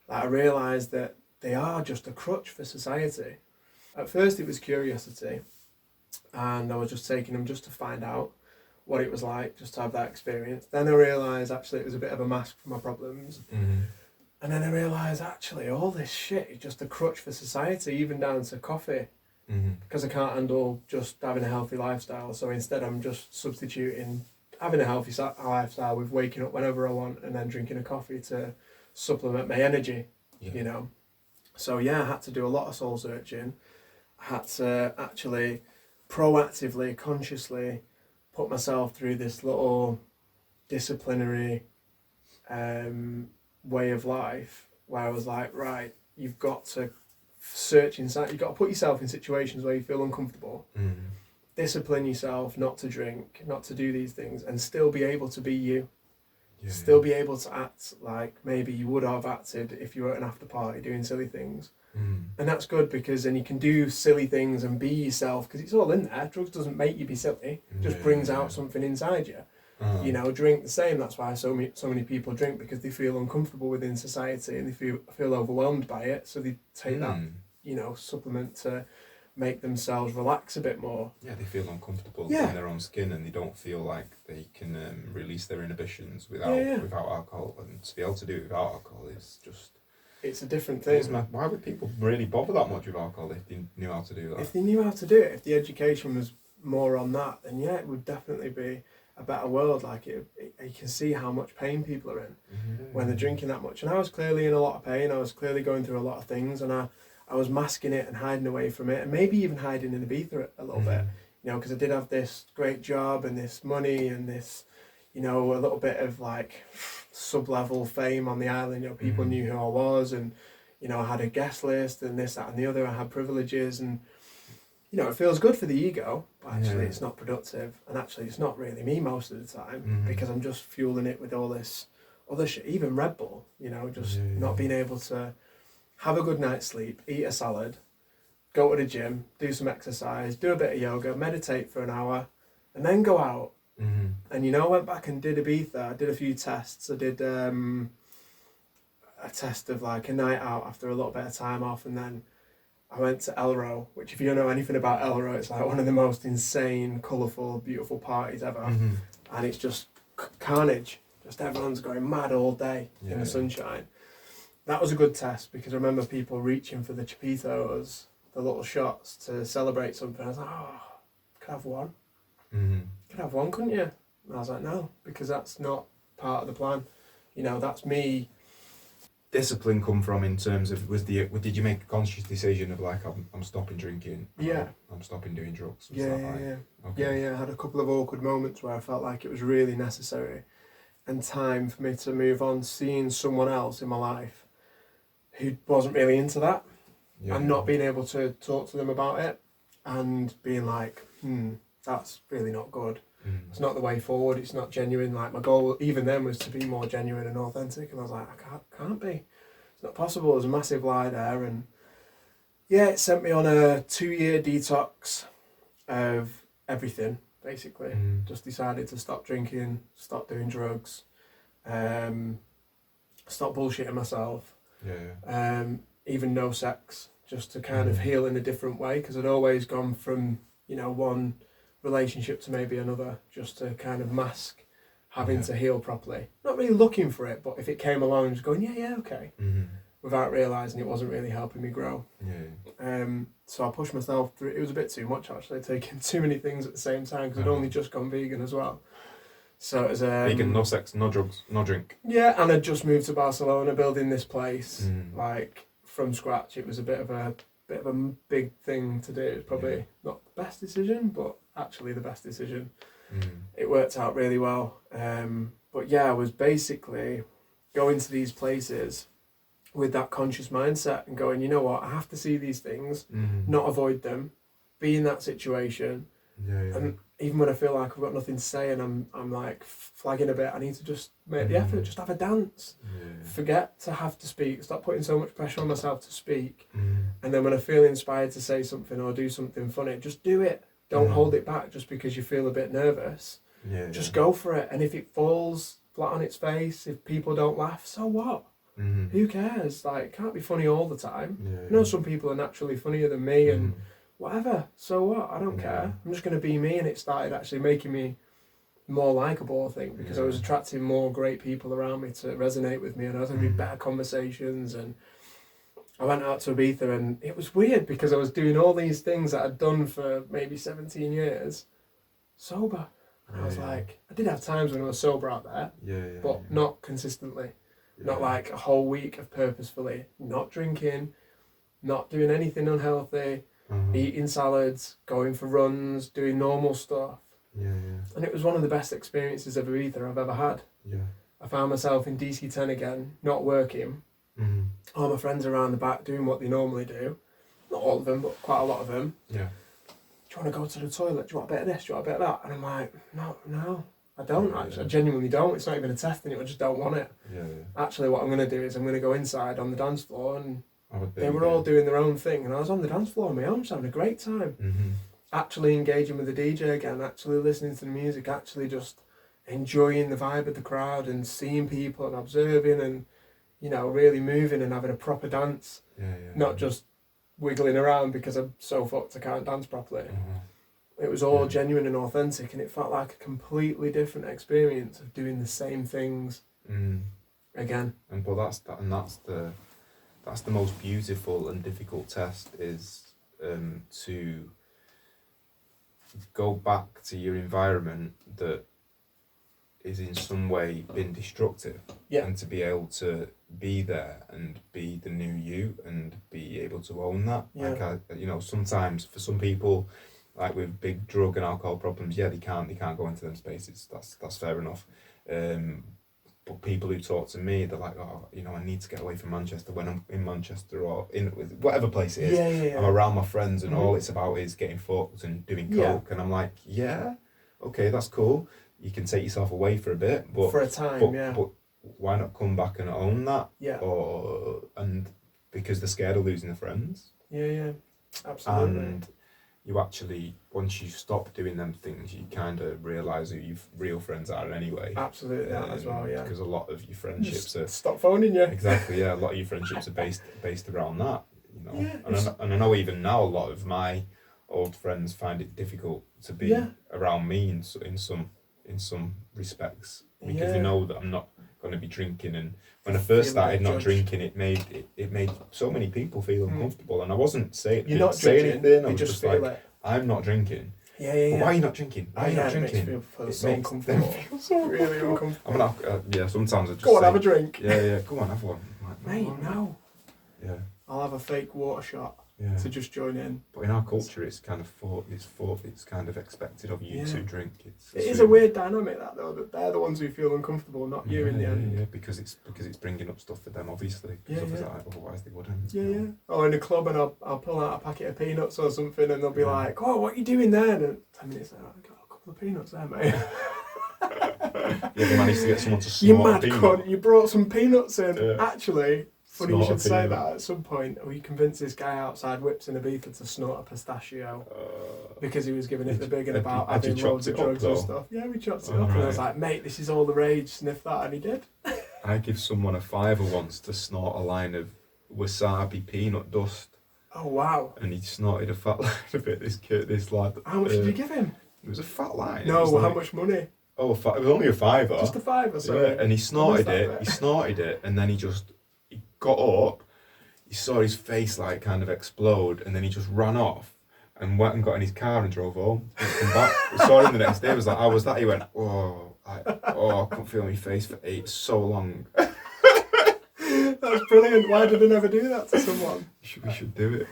Like, I realised that they are just a crutch for society. At first it was curiosity, and I was just taking them just to find out what it was like, just to have that experience. Then I realised actually it was a bit of a mask for my problems. Mm-hmm. And then I realised actually all this shit is just a crutch for society, even down to coffee. Mm-hmm. Because I can't handle just having a healthy lifestyle. So instead I'm just substituting having a healthy lifestyle with waking up whenever I want and then drinking a coffee to supplement my energy, you know. So yeah, I had to do a lot of soul searching. I had to actually proactively, consciously put myself through this little disciplinary way of life where I was like, right, you've got to search inside, you've got to put yourself in situations where you feel uncomfortable, discipline yourself not to drink, not to do these things, and still be able to be you. Still be able to act like maybe you would have acted if you were at an after party doing silly things. And that's good, because then you can do silly things and be yourself, because it's all in there. Drugs doesn't make you be silly, it just brings out something inside you. You know, drink the same. That's why so many people drink, because they feel uncomfortable within society and they feel overwhelmed by it, so they take that, you know, supplement to make themselves relax a bit more. Yeah, they feel uncomfortable in their own skin, and they don't feel like they can release their inhibitions without alcohol. And to be able to do it without alcohol is just... It's a different thing. Why would people really bother that much with alcohol if they knew how to do that? If they knew how to do it, if the education was more on that, then yeah, it would definitely be a better world. Like, you can see how much pain people are in when they're drinking that much. And I was clearly in a lot of pain. I was clearly going through a lot of things, and I was masking it and hiding away from it, and maybe even hiding in Ibiza a little bit, you know, because I did have this great job and this money and this, you know, a little bit of like sub-level fame on the island. You know, people knew who I was, and, you know, I had a guest list and this, that and the other. I had privileges, and, you know, it feels good for the ego, but actually it's not productive, and actually it's not really me most of the time, because I'm just fueling it with all this other shit, even Red Bull, you know, just not being able to have a good night's sleep, eat a salad, go to the gym, do some exercise, do a bit of yoga, meditate for an hour, and then go out. And, you know, I went back and did Ibiza. I did a few tests. I did a test of like a night out after a little bit of time off, and then I went to Elro, which, if you don't know anything about Elro, it's like one of the most insane, colourful, beautiful parties ever. And it's just carnage. Just everyone's going mad all day in the sunshine. That was a good test, because I remember people reaching for the chapitos, the little shots, to celebrate something. I was like, oh, could I have one? Could have one, couldn't you? And I was like, no, because that's not part of the plan. You know, that's me. Discipline come from in terms of, did you make a conscious decision of like, I'm stopping drinking? I'm stopping doing drugs? Okay. I had a couple of awkward moments where I felt like it was really necessary and time for me to move on, seeing someone else in my life who wasn't really into that, and not being able to talk to them about it, and being like, that's really not good. It's not the way forward. It's not genuine. Like, my goal even then was to be more genuine and authentic, and I was like, I can't be. It's not possible. There's a massive lie there, and yeah, it sent me on a 2-year detox of everything. Basically, just decided to stop drinking, stop doing drugs, stop bullshitting myself. Even no sex. just to kind of heal in a different way, because I'd always gone from, you know, one relationship to maybe another, just to kind of mask having to heal properly. Not really looking for it, but if it came along, just going, yeah, okay, without realising it wasn't really helping me grow. So I pushed myself through. It was a bit too much, actually, taking too many things at the same time, because I'd only just gone vegan as well. So it was vegan, no sex, no drugs, no drink. Yeah, and I'd just moved to Barcelona, building this place like from scratch. It was a bit of a big thing to do. It was probably not the best decision, but actually the best decision. It worked out really well. But yeah, I was basically going to these places with that conscious mindset and going, you know what, I have to see these things, not avoid them, be in that situation. And even when I feel like I've got nothing to say and I'm like flagging a bit, I need to just make the effort, just have a dance. Forget to have to speak, stop putting so much pressure on myself to speak. And then when I feel inspired to say something or do something funny, just do it. Don't hold it back just because you feel a bit nervous. Just go for it. And if it falls flat on its face, if people don't laugh, so what? Who cares? Like, it can't be funny all the time. I know some people are naturally funnier than me and whatever, so what? I don't care. I'm just going to be me. And it started actually making me more likeable, I think, because I was attracting more great people around me to resonate with me, and I was having better conversations. And I went out to Ibiza, and it was weird because I was doing all these things that I'd done for maybe 17 years sober. And I was like, I did have times when I was sober out there, but not consistently. Not like a whole week of purposefully not drinking, not doing anything unhealthy, eating salads, going for runs, doing normal stuff. And it was one of the best experiences of Ibiza I've ever had. I found myself in DC-10 again, not working. All my friends around the back doing what they normally do. Not all of them, but quite a lot of them. Do you want to go to the toilet? Do you want a bit of this? Do you want a bit of that? And I'm like, no, I don't actually. I genuinely don't. It's not even a test thing, I just don't want it. Actually, what I'm going to do is I'm going to go inside on the dance floor, and they were all doing their own thing, and I was on the dance floor on my own, just having a great time. Actually engaging with the DJ again, actually listening to the music, actually just enjoying the vibe of the crowd and seeing people and observing and, you know, really moving and having a proper dance. Not just wiggling around because I'm so fucked I can't dance properly. It was all genuine and authentic, and it felt like a completely different experience of doing the same things again. And but that's the most beautiful and difficult test, is to go back to your environment that is in some way been destructive, and to be able to be there and be the new you and be able to own that. Like sometimes for some people, like with big drug and alcohol problems, they can't go into them spaces. That's fair enough. But people who talk to me, they're like, I need to get away from Manchester. When I'm in Manchester or in whatever place it is, I'm around my friends, and all it's about is getting fucked and doing coke. And I'm like, okay, that's cool. You can take yourself away for a bit, but for a time, but why not come back and own that? And because they're scared of losing their friends. Absolutely. And you actually, once you stop doing them things, you kind of realise who your real friends are anyway. Absolutely, that as well, Because a lot of your friendships are... Stop phoning you. Exactly, a lot of your friendships are based around that, you know. And I know even now a lot of my old friends find it difficult to be around me in some respects, because they know that I'm not going to be drinking. And when I first started not drinking, it made so many people feel uncomfortable, and I wasn't saying anything. I was just like, I'm not drinking. But why are you not drinking? Why are you not drinking? It makes me feel so uncomfortable. So really uncomfortable. Sometimes I just go on, have a drink. Go on, have one. Mate, no. Yeah. I'll have a fake water shot to just join in. But in our culture, it's kind of expected of you to drink. It is a weird dynamic, that though, that they're the ones who feel uncomfortable, not you in the end. Yeah, because it's bringing up stuff for them, obviously. Otherwise they wouldn't. Yeah. Or in a club, and I'll pull out a packet of peanuts or something, and they'll be like, "Oh, what are you doing there?" And 10 minutes later, I've got a couple of peanuts there, mate. You ever managed to get someone to snort you mad a peanut? cunt, you brought some peanuts in. Yeah. Actually, funny Snort you should a say peanut. that. At some point, we convinced this guy outside Whips in Ibiza to snort a pistachio because he was giving it the big and about had you having loads of chopped it up, drugs and though? stuff. Yeah, we chopped it up, and I was like, "Mate, this is all the rage, sniff that," and he did. I give someone a £5 once to snort a line of wasabi peanut dust. Oh wow! And he snorted a fat line of it. This lad. How much did you give him? It was a fat line. No, It was how much money? Oh, it was only a fiver. Just a fiver, sorry. Yeah, and he snorted it, and then he got up. He saw his face like kind of explode, and then he just ran off and went and got in his car and drove home. And come back. We saw him the next day. I was like, "How was that?" He went, I couldn't feel my face for so long. That's brilliant. Why did I never do that to someone? We should do it.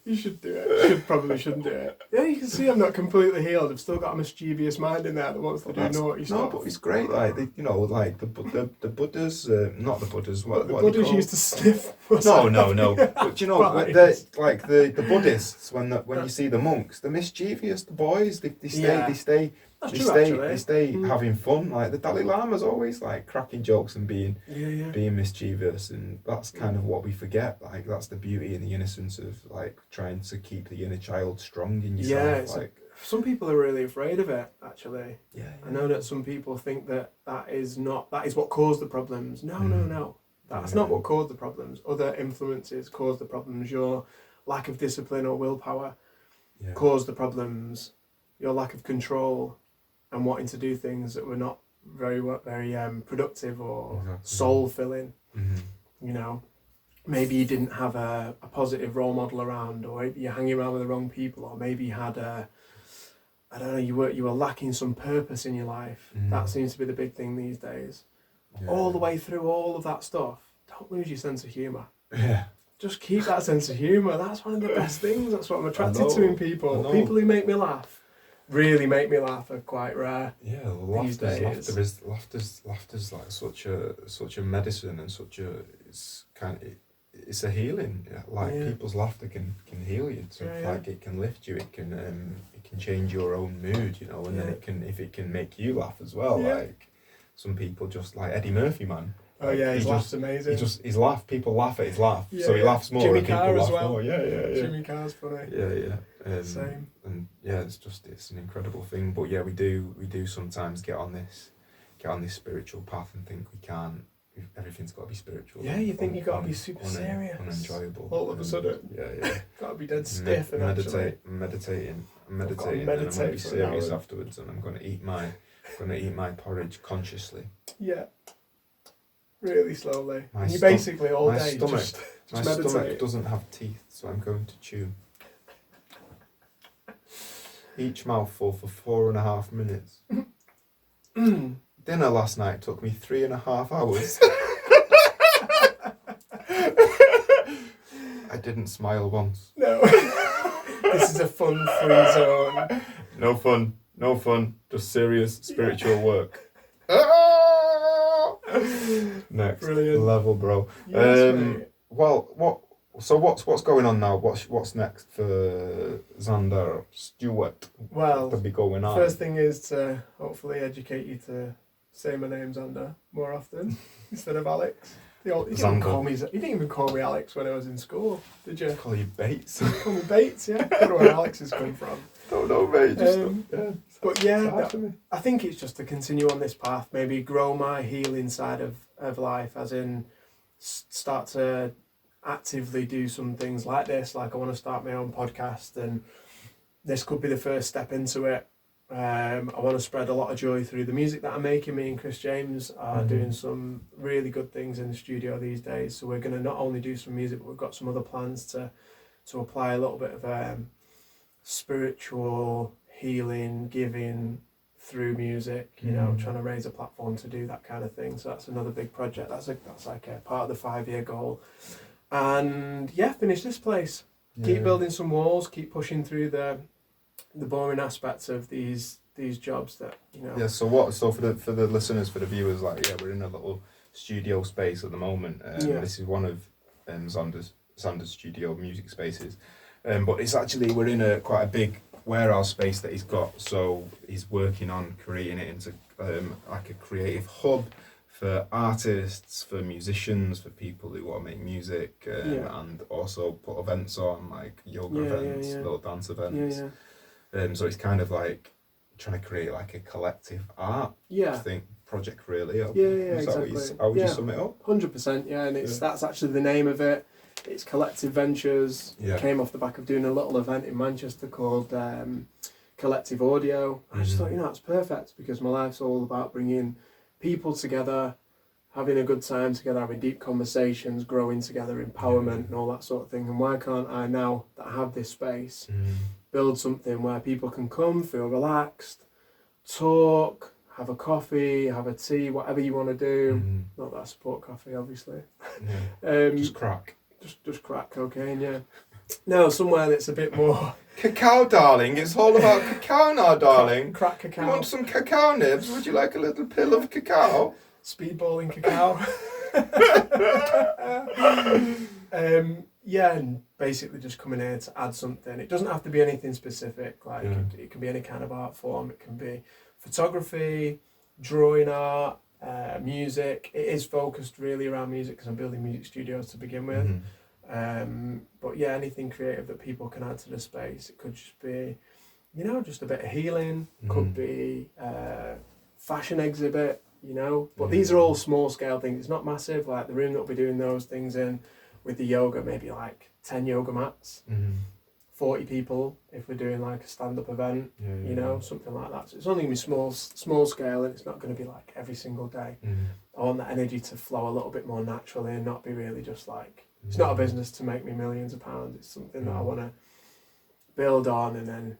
You should do it. Probably shouldn't do it. Yeah, you can see I'm not completely healed. I've still got a mischievous mind in there that wants to do naughty stuff. No, but it's great. Like like the Buddhas, not the Buddhas. What the are they Buddhas called? used to sniff. No. But you know, Right. like the Buddhists, when you see the monks, they're mischievous. The boys, they stay. That's true, actually. They stay having fun. Like the Dalai Lama's always like cracking jokes and being mischievous, and that's kind of what we forget. Like that's the beauty and the innocence of like trying to keep the inner child strong in yourself. Yeah, some people are really afraid of it. Actually, yeah. I know that some people think that is what caused the problems. No. That's not what caused the problems. Other influences caused the problems. Your lack of discipline or willpower caused the problems. Your lack of control and wanting to do things that were not very productive or soul-filling. Mm-hmm. You know, maybe you didn't have a positive role model around, or you're hanging around with the wrong people, or maybe you had you were lacking some purpose in your life. That seems to be the big thing these days. All the way through all of that stuff, don't lose your sense of humour. Yeah. Just keep that sense of humour. That's one of the best things. That's what I'm attracted to in people. People who make me laugh. Really make me laugh are quite rare. Yeah, laughter's like such a medicine and it's a healing. Like people's laughter can heal you. So like it can lift you. It can change your own mood. You know, and then if it can make you laugh as well. Yeah. Like some people just like Eddie Murphy, man. Oh yeah, his laugh's amazing. His laugh. People laugh at his laugh, so he laughs more. Jimmy and people Carr laugh as well. more. Yeah. Jimmy Carr's funny. Yeah. Same. And it's an incredible thing. But yeah, we do sometimes get on this spiritual path and think we can't. Everything's got to be spiritual. Yeah, you think you've got to be super serious, unenjoyable. All of a sudden. Yeah. Got to be dead stiff and meditating, and I'm going to be serious afterwards, and I'm going to eat my porridge consciously. Yeah. Really slowly. You basically all day just my meditate. stomach doesn't have teeth, so I'm going to chew. Each mouthful for 4.5 minutes. Dinner last night took me 3.5 hours. I didn't smile once. No. This is a fun-free zone. No fun. Just serious spiritual work. Next level, bro. Yes, mate. Well, what's going on now? What's next for Zander Stewart? Well, to be going on. First thing is to hopefully educate you to say my name Zander more often instead of Alex. You didn't even call me Alex when I was in school, did you? Call you Bates. Call me Bates, yeah. I don't know where Alex has come from. Don't know, mate. I think it's just to continue on this path, maybe grow my healing side of life, as in start to actively do some things like this. Like I want to start my own podcast, and this could be the first step into it. I want to spread a lot of joy through the music that I'm making. Me and Chris James are doing some really good things in the studio these days. So we're going to not only do some music, but we've got some other plans to apply a little bit of spiritual healing, giving through music. You know, trying to raise a platform to do that kind of thing. So that's another big project. That's like a part of the 5-year goal. And finish this place. Keep building some walls. Keep pushing through the boring aspects of these jobs that Yeah. So for the listeners, for the viewers, we're in a little studio space at the moment. This is one of Zander's studio music spaces, but it's actually we're in quite a big warehouse space that he's got. So he's working on creating it into like a creative hub for artists, for musicians, for people who want to make music, and also put events on, like yoga events, little dance events. So it's kind of like trying to create like a collective art project, really. Exactly. How would you sum it up? 100%, and that's actually the name of it. It's Collective Ventures. Yeah. It came off the back of doing a little event in Manchester called Collective Audio. I just thought, it's perfect because my life's all about bringing people together, having a good time together, having deep conversations, growing together, empowerment and all that sort of thing. And why can't I, now that I have this space, build something where people can come, feel relaxed, talk, have a coffee, have a tea, whatever you want to do. Not that I support coffee, obviously. Just crack. Just crack cocaine, yeah. No, somewhere that's a bit more... Cacao, darling. It's all about cacao now, darling. Crack cacao. You want some cacao nibs? Would you like a little pill of cacao? Speedballing cacao. Yeah, and basically just coming here to add something. It doesn't have to be anything specific. Like it can be any kind of art form. It can be photography, drawing art, music. It is focused really around music because I'm building music studios to begin with. But yeah, anything creative that people can add to the space. It could just be, just a bit of healing. Could be fashion exhibit. But these are all small scale things. It's not massive. Like the room that we'll be doing those things in with the yoga, maybe like 10 yoga mats, 40 people if we're doing like a stand-up event, something like that. So it's only going to be small scale, and it's not going to be like every single day. I want that energy to flow a little bit more naturally and not be really just like, it's not a business to make me millions of pounds. It's something that I want to build on, and then,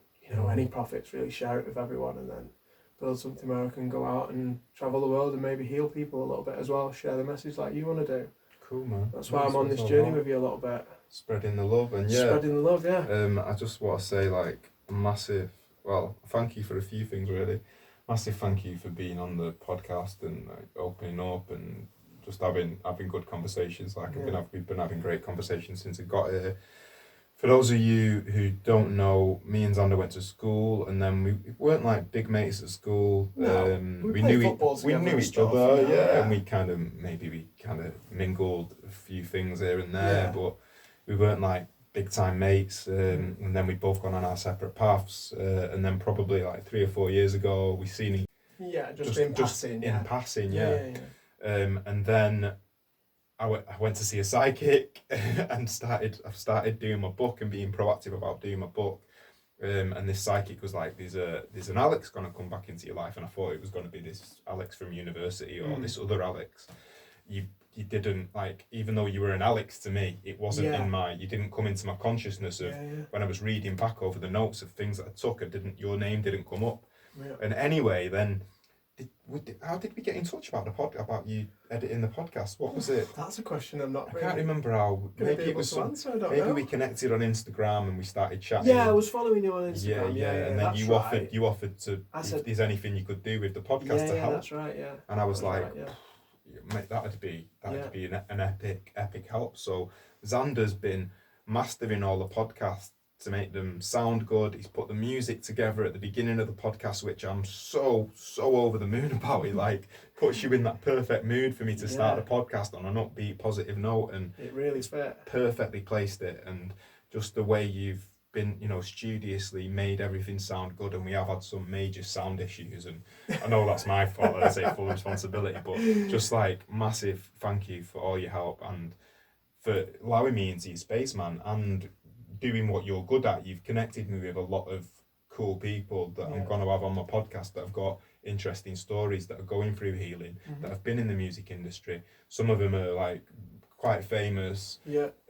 any profits, really share it with everyone, and then build something where I can go out and travel the world and maybe heal people a little bit as well, share the message like you want to do. Cool, man. That's why I'm on this journey with you a little bit. Spreading the love, and Spreading the love, yeah. I just want to say, like, a massive, thank you for a few things, really. Massive thank you for being on the podcast and like opening up and just having good conversations. Like we've been having great conversations since I got here. For those of you who don't know, me and Zander went to school, and then we weren't like big mates at school. No, we knew each other, and we kind of mingled a few things here and there, but we weren't like big time mates. And then we'd both gone on our separate paths, and then probably like 3 or 4 years ago, we seen just in passing, and then I went to see a psychic and I've started doing my book and being proactive about doing my book. And this psychic was like, there's an Alex going to come back into your life, and I thought it was going to be this Alex from university or this other Alex. You didn't, like, even though you were an Alex to me, it wasn't you didn't come into my consciousness of when I was reading back over the notes of things that I took, your name didn't come up. And anyway, then how did we get in touch about you editing the podcast? What was it? That's a question I can't remember how. Maybe it was maybe we connected on Instagram and we started chatting. Yeah, I was following you on Instagram. Yeah, and then you offered to, if there's anything you could do with the podcast to help. That's right. Yeah. And I was like, mate, that'd be an epic help. So Zander's been mastering all the podcasts to make them sound good. He's put the music together at the beginning of the podcast, which I'm so over the moon about. He like puts you in that perfect mood for me to start the podcast on an upbeat, positive note, and it really fit. Perfectly placed it, and just the way you've been, studiously made everything sound good. And we have had some major sound issues, and I know that's my fault. I say full responsibility, but just like massive thank you for all your help and for allowing me into your space, man, and doing what you're good at. You've connected me with a lot of cool people that I'm going to have on my podcast that have got interesting stories, that are going through healing, that have been in the music industry. Some of them are like quite famous,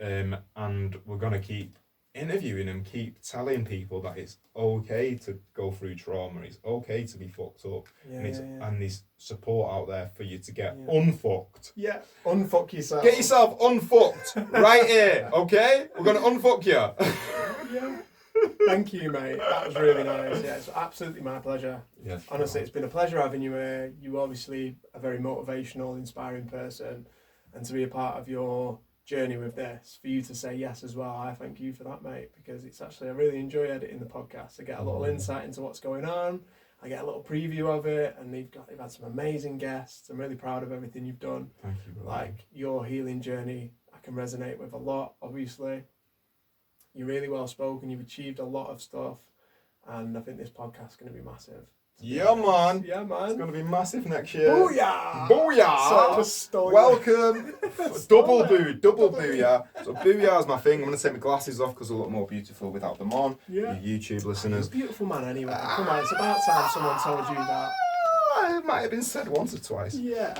and we're going to keep interviewing them, keep telling people that it's okay to go through trauma, it's okay to be fucked up, and there's support out there for you to get unfucked. Yeah, unfuck yourself. Get yourself unfucked right here, okay? We're going to unfuck you. Thank you, mate. That was really nice. Yeah, it's absolutely my pleasure. Yes, honestly, it's been a pleasure having you here. You obviously a very motivational, inspiring person, and to be a part of your journey with this, for you to say yes as well, I thank you for that, mate, because it's actually, I really enjoy editing the podcast. I get a little insight into what's going on, I get a little preview of it, and they've had some amazing guests. I'm really proud of everything you've done. Thank you, brother. Like your healing journey, I can resonate with a lot. Obviously, you're really well spoken, you've achieved a lot of stuff, and I think this podcast is going to be massive. Yeah, man. Yeah, man. It's going to be massive next year. Booyah! Booyah! Sorry, I just stole you. Welcome. Double booyah. So booyah is my thing. I'm going to take my glasses off because I look more beautiful without them on. Yeah. You YouTube You're a listeners. beautiful man anyway. Come on, it's about time someone told you that. It might have been said once or twice. Yeah.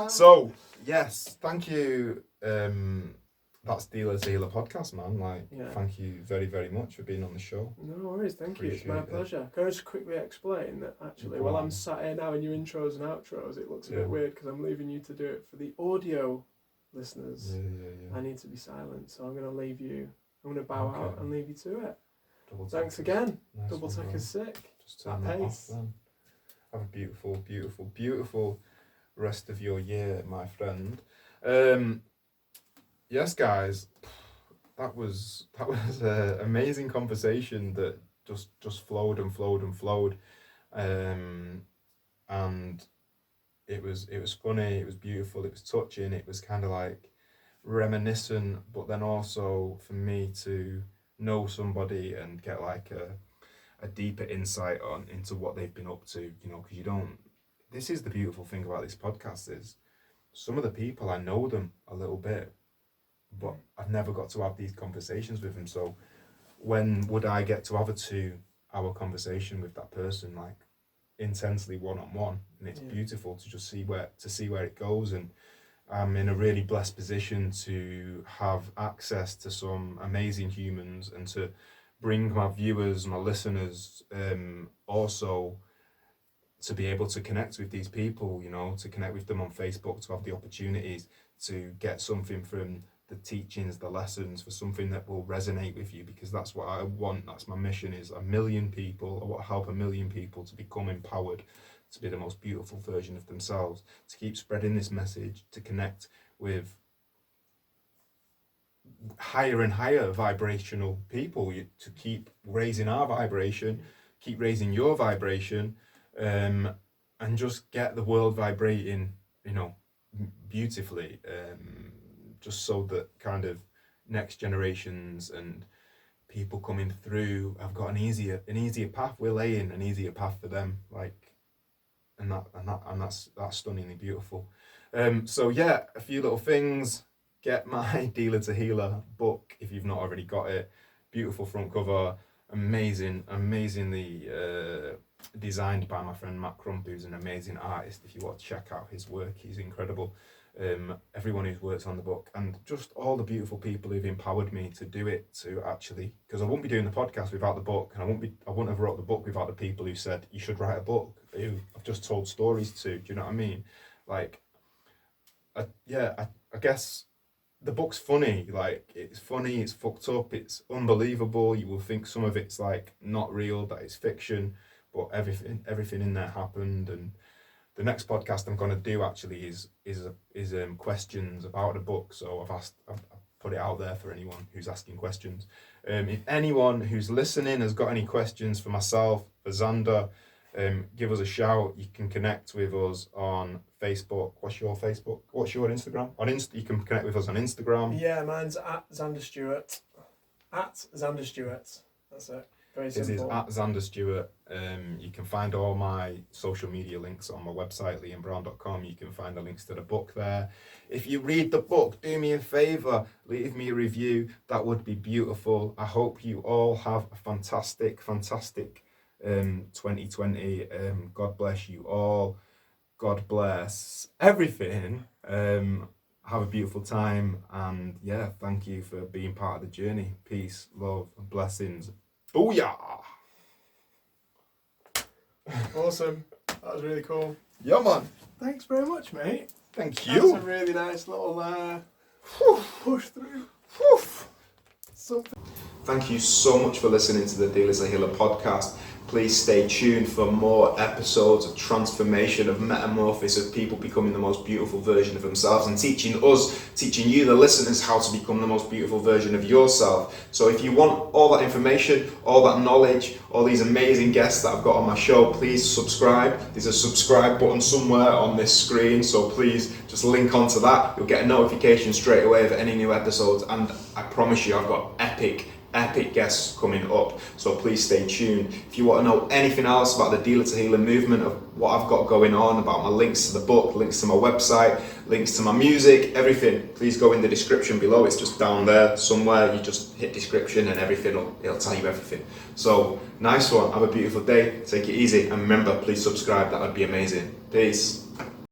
So, yes, thank you. That's Dealer's Healer podcast, man. Thank you very, very much for being on the show. No worries, thank you. It's my Appreciate it. pleasure. Can I just quickly explain that actually, while I'm sat here now in your intros and outros, it looks a bit weird because I'm leaving you to do it for the audio listeners. Yeah. I need to be silent, so I'm going to leave you. I'm going to bow Okay. out and leave you to it. Double Thanks take. again. Nice Double one, take man. is sick. Just turn That that off pace. then. Have a beautiful, beautiful, beautiful rest of your year, my friend. Yes, guys, that was an amazing conversation that just flowed and flowed and flowed, and it was funny, it was beautiful, it was touching, it was kind of like reminiscent, but then also for me to know somebody and get like a deeper insight into what they've been up to, because you don't. This is the beautiful thing about this podcast is some of the people, I know them a little bit, but I've never got to have these conversations with them. So when would I get to have a 2-hour conversation with that person, like intensely one-on-one? And it's beautiful to just see where it goes. And I'm in a really blessed position to have access to some amazing humans and to bring my viewers, my listeners, also to be able to connect with these people, to connect with them on Facebook, to have the opportunities to get something from the teachings, the lessons, for something that will resonate with you, because that's what I want. That's my mission, is 1 million people. I want to help 1 million people to become empowered, to be the most beautiful version of themselves, to keep spreading this message, to connect with higher and higher vibrational people, to keep raising our vibration, keep raising your vibration, and just get the world vibrating, beautifully, just so that kind of next generations and people coming through have got an easier path. We're laying an easier path for them, and that's stunningly beautiful. So yeah, a few little things. Get my Dealer to Healer book if you've not already got it. Beautiful front cover, amazingly designed by my friend Matt Crump, who's an amazing artist. If you want to check out his work, he's incredible. Everyone who's worked on the book, and just all the beautiful people who've empowered me to do it, to actually, because I wouldn't be doing the podcast without the book, and I wouldn't have wrote the book without the people who said you should write a book, who I've just told stories to. Do you know what I mean? I guess the book's funny. It's funny, it's fucked up, it's unbelievable. You will think some of it's not real, that it's fiction, but everything in there happened. And the next podcast I'm going to do actually is questions about the book. So I've put it out there for anyone who's asking questions. If anyone who's listening has got any questions for myself, for Zander, give us a shout. You can connect with us on Facebook. What's your Facebook? What's your Instagram? You can connect with us on Instagram. Yeah, mine's at Zander Stewart. At Zander Stewart. That's it. Very simple. This is at Zander Stewart. You can find all my social media links on my website, liambrown.com. You can find the links to the book there. If you read the book, do me a favour, leave me a review. That would be beautiful. I hope you all have a fantastic 2020. God bless you all. God bless everything. Have a beautiful time, and yeah, thank you for being part of the journey. Peace, love, and blessings. Booyah! Awesome. That was really cool. Yeah, man. Thanks very much, mate. Thank That's you. a really nice little push through. Something. Thank you so much for listening to the Dealers a Healer podcast. Please stay tuned for more episodes of transformation, of metamorphosis, of people becoming the most beautiful version of themselves, and teaching you, the listeners, how to become the most beautiful version of yourself. So if you want all that information, all that knowledge, all these amazing guests that I've got on my show, please subscribe. There's a subscribe button somewhere on this screen, so please just link onto that. You'll get a notification straight away of any new episodes, and I promise you I've got epic epic guests coming up, so please stay tuned. If you want to know anything else about the Dealer to Healer movement, of what I've got going on, about my links to the book, links to my website, links to my music, everything, please go in the description below. It's just down there somewhere. You just hit description and everything, it'll tell you everything. So nice one, have a beautiful day, take it easy, and remember, please subscribe, that would be amazing. Peace.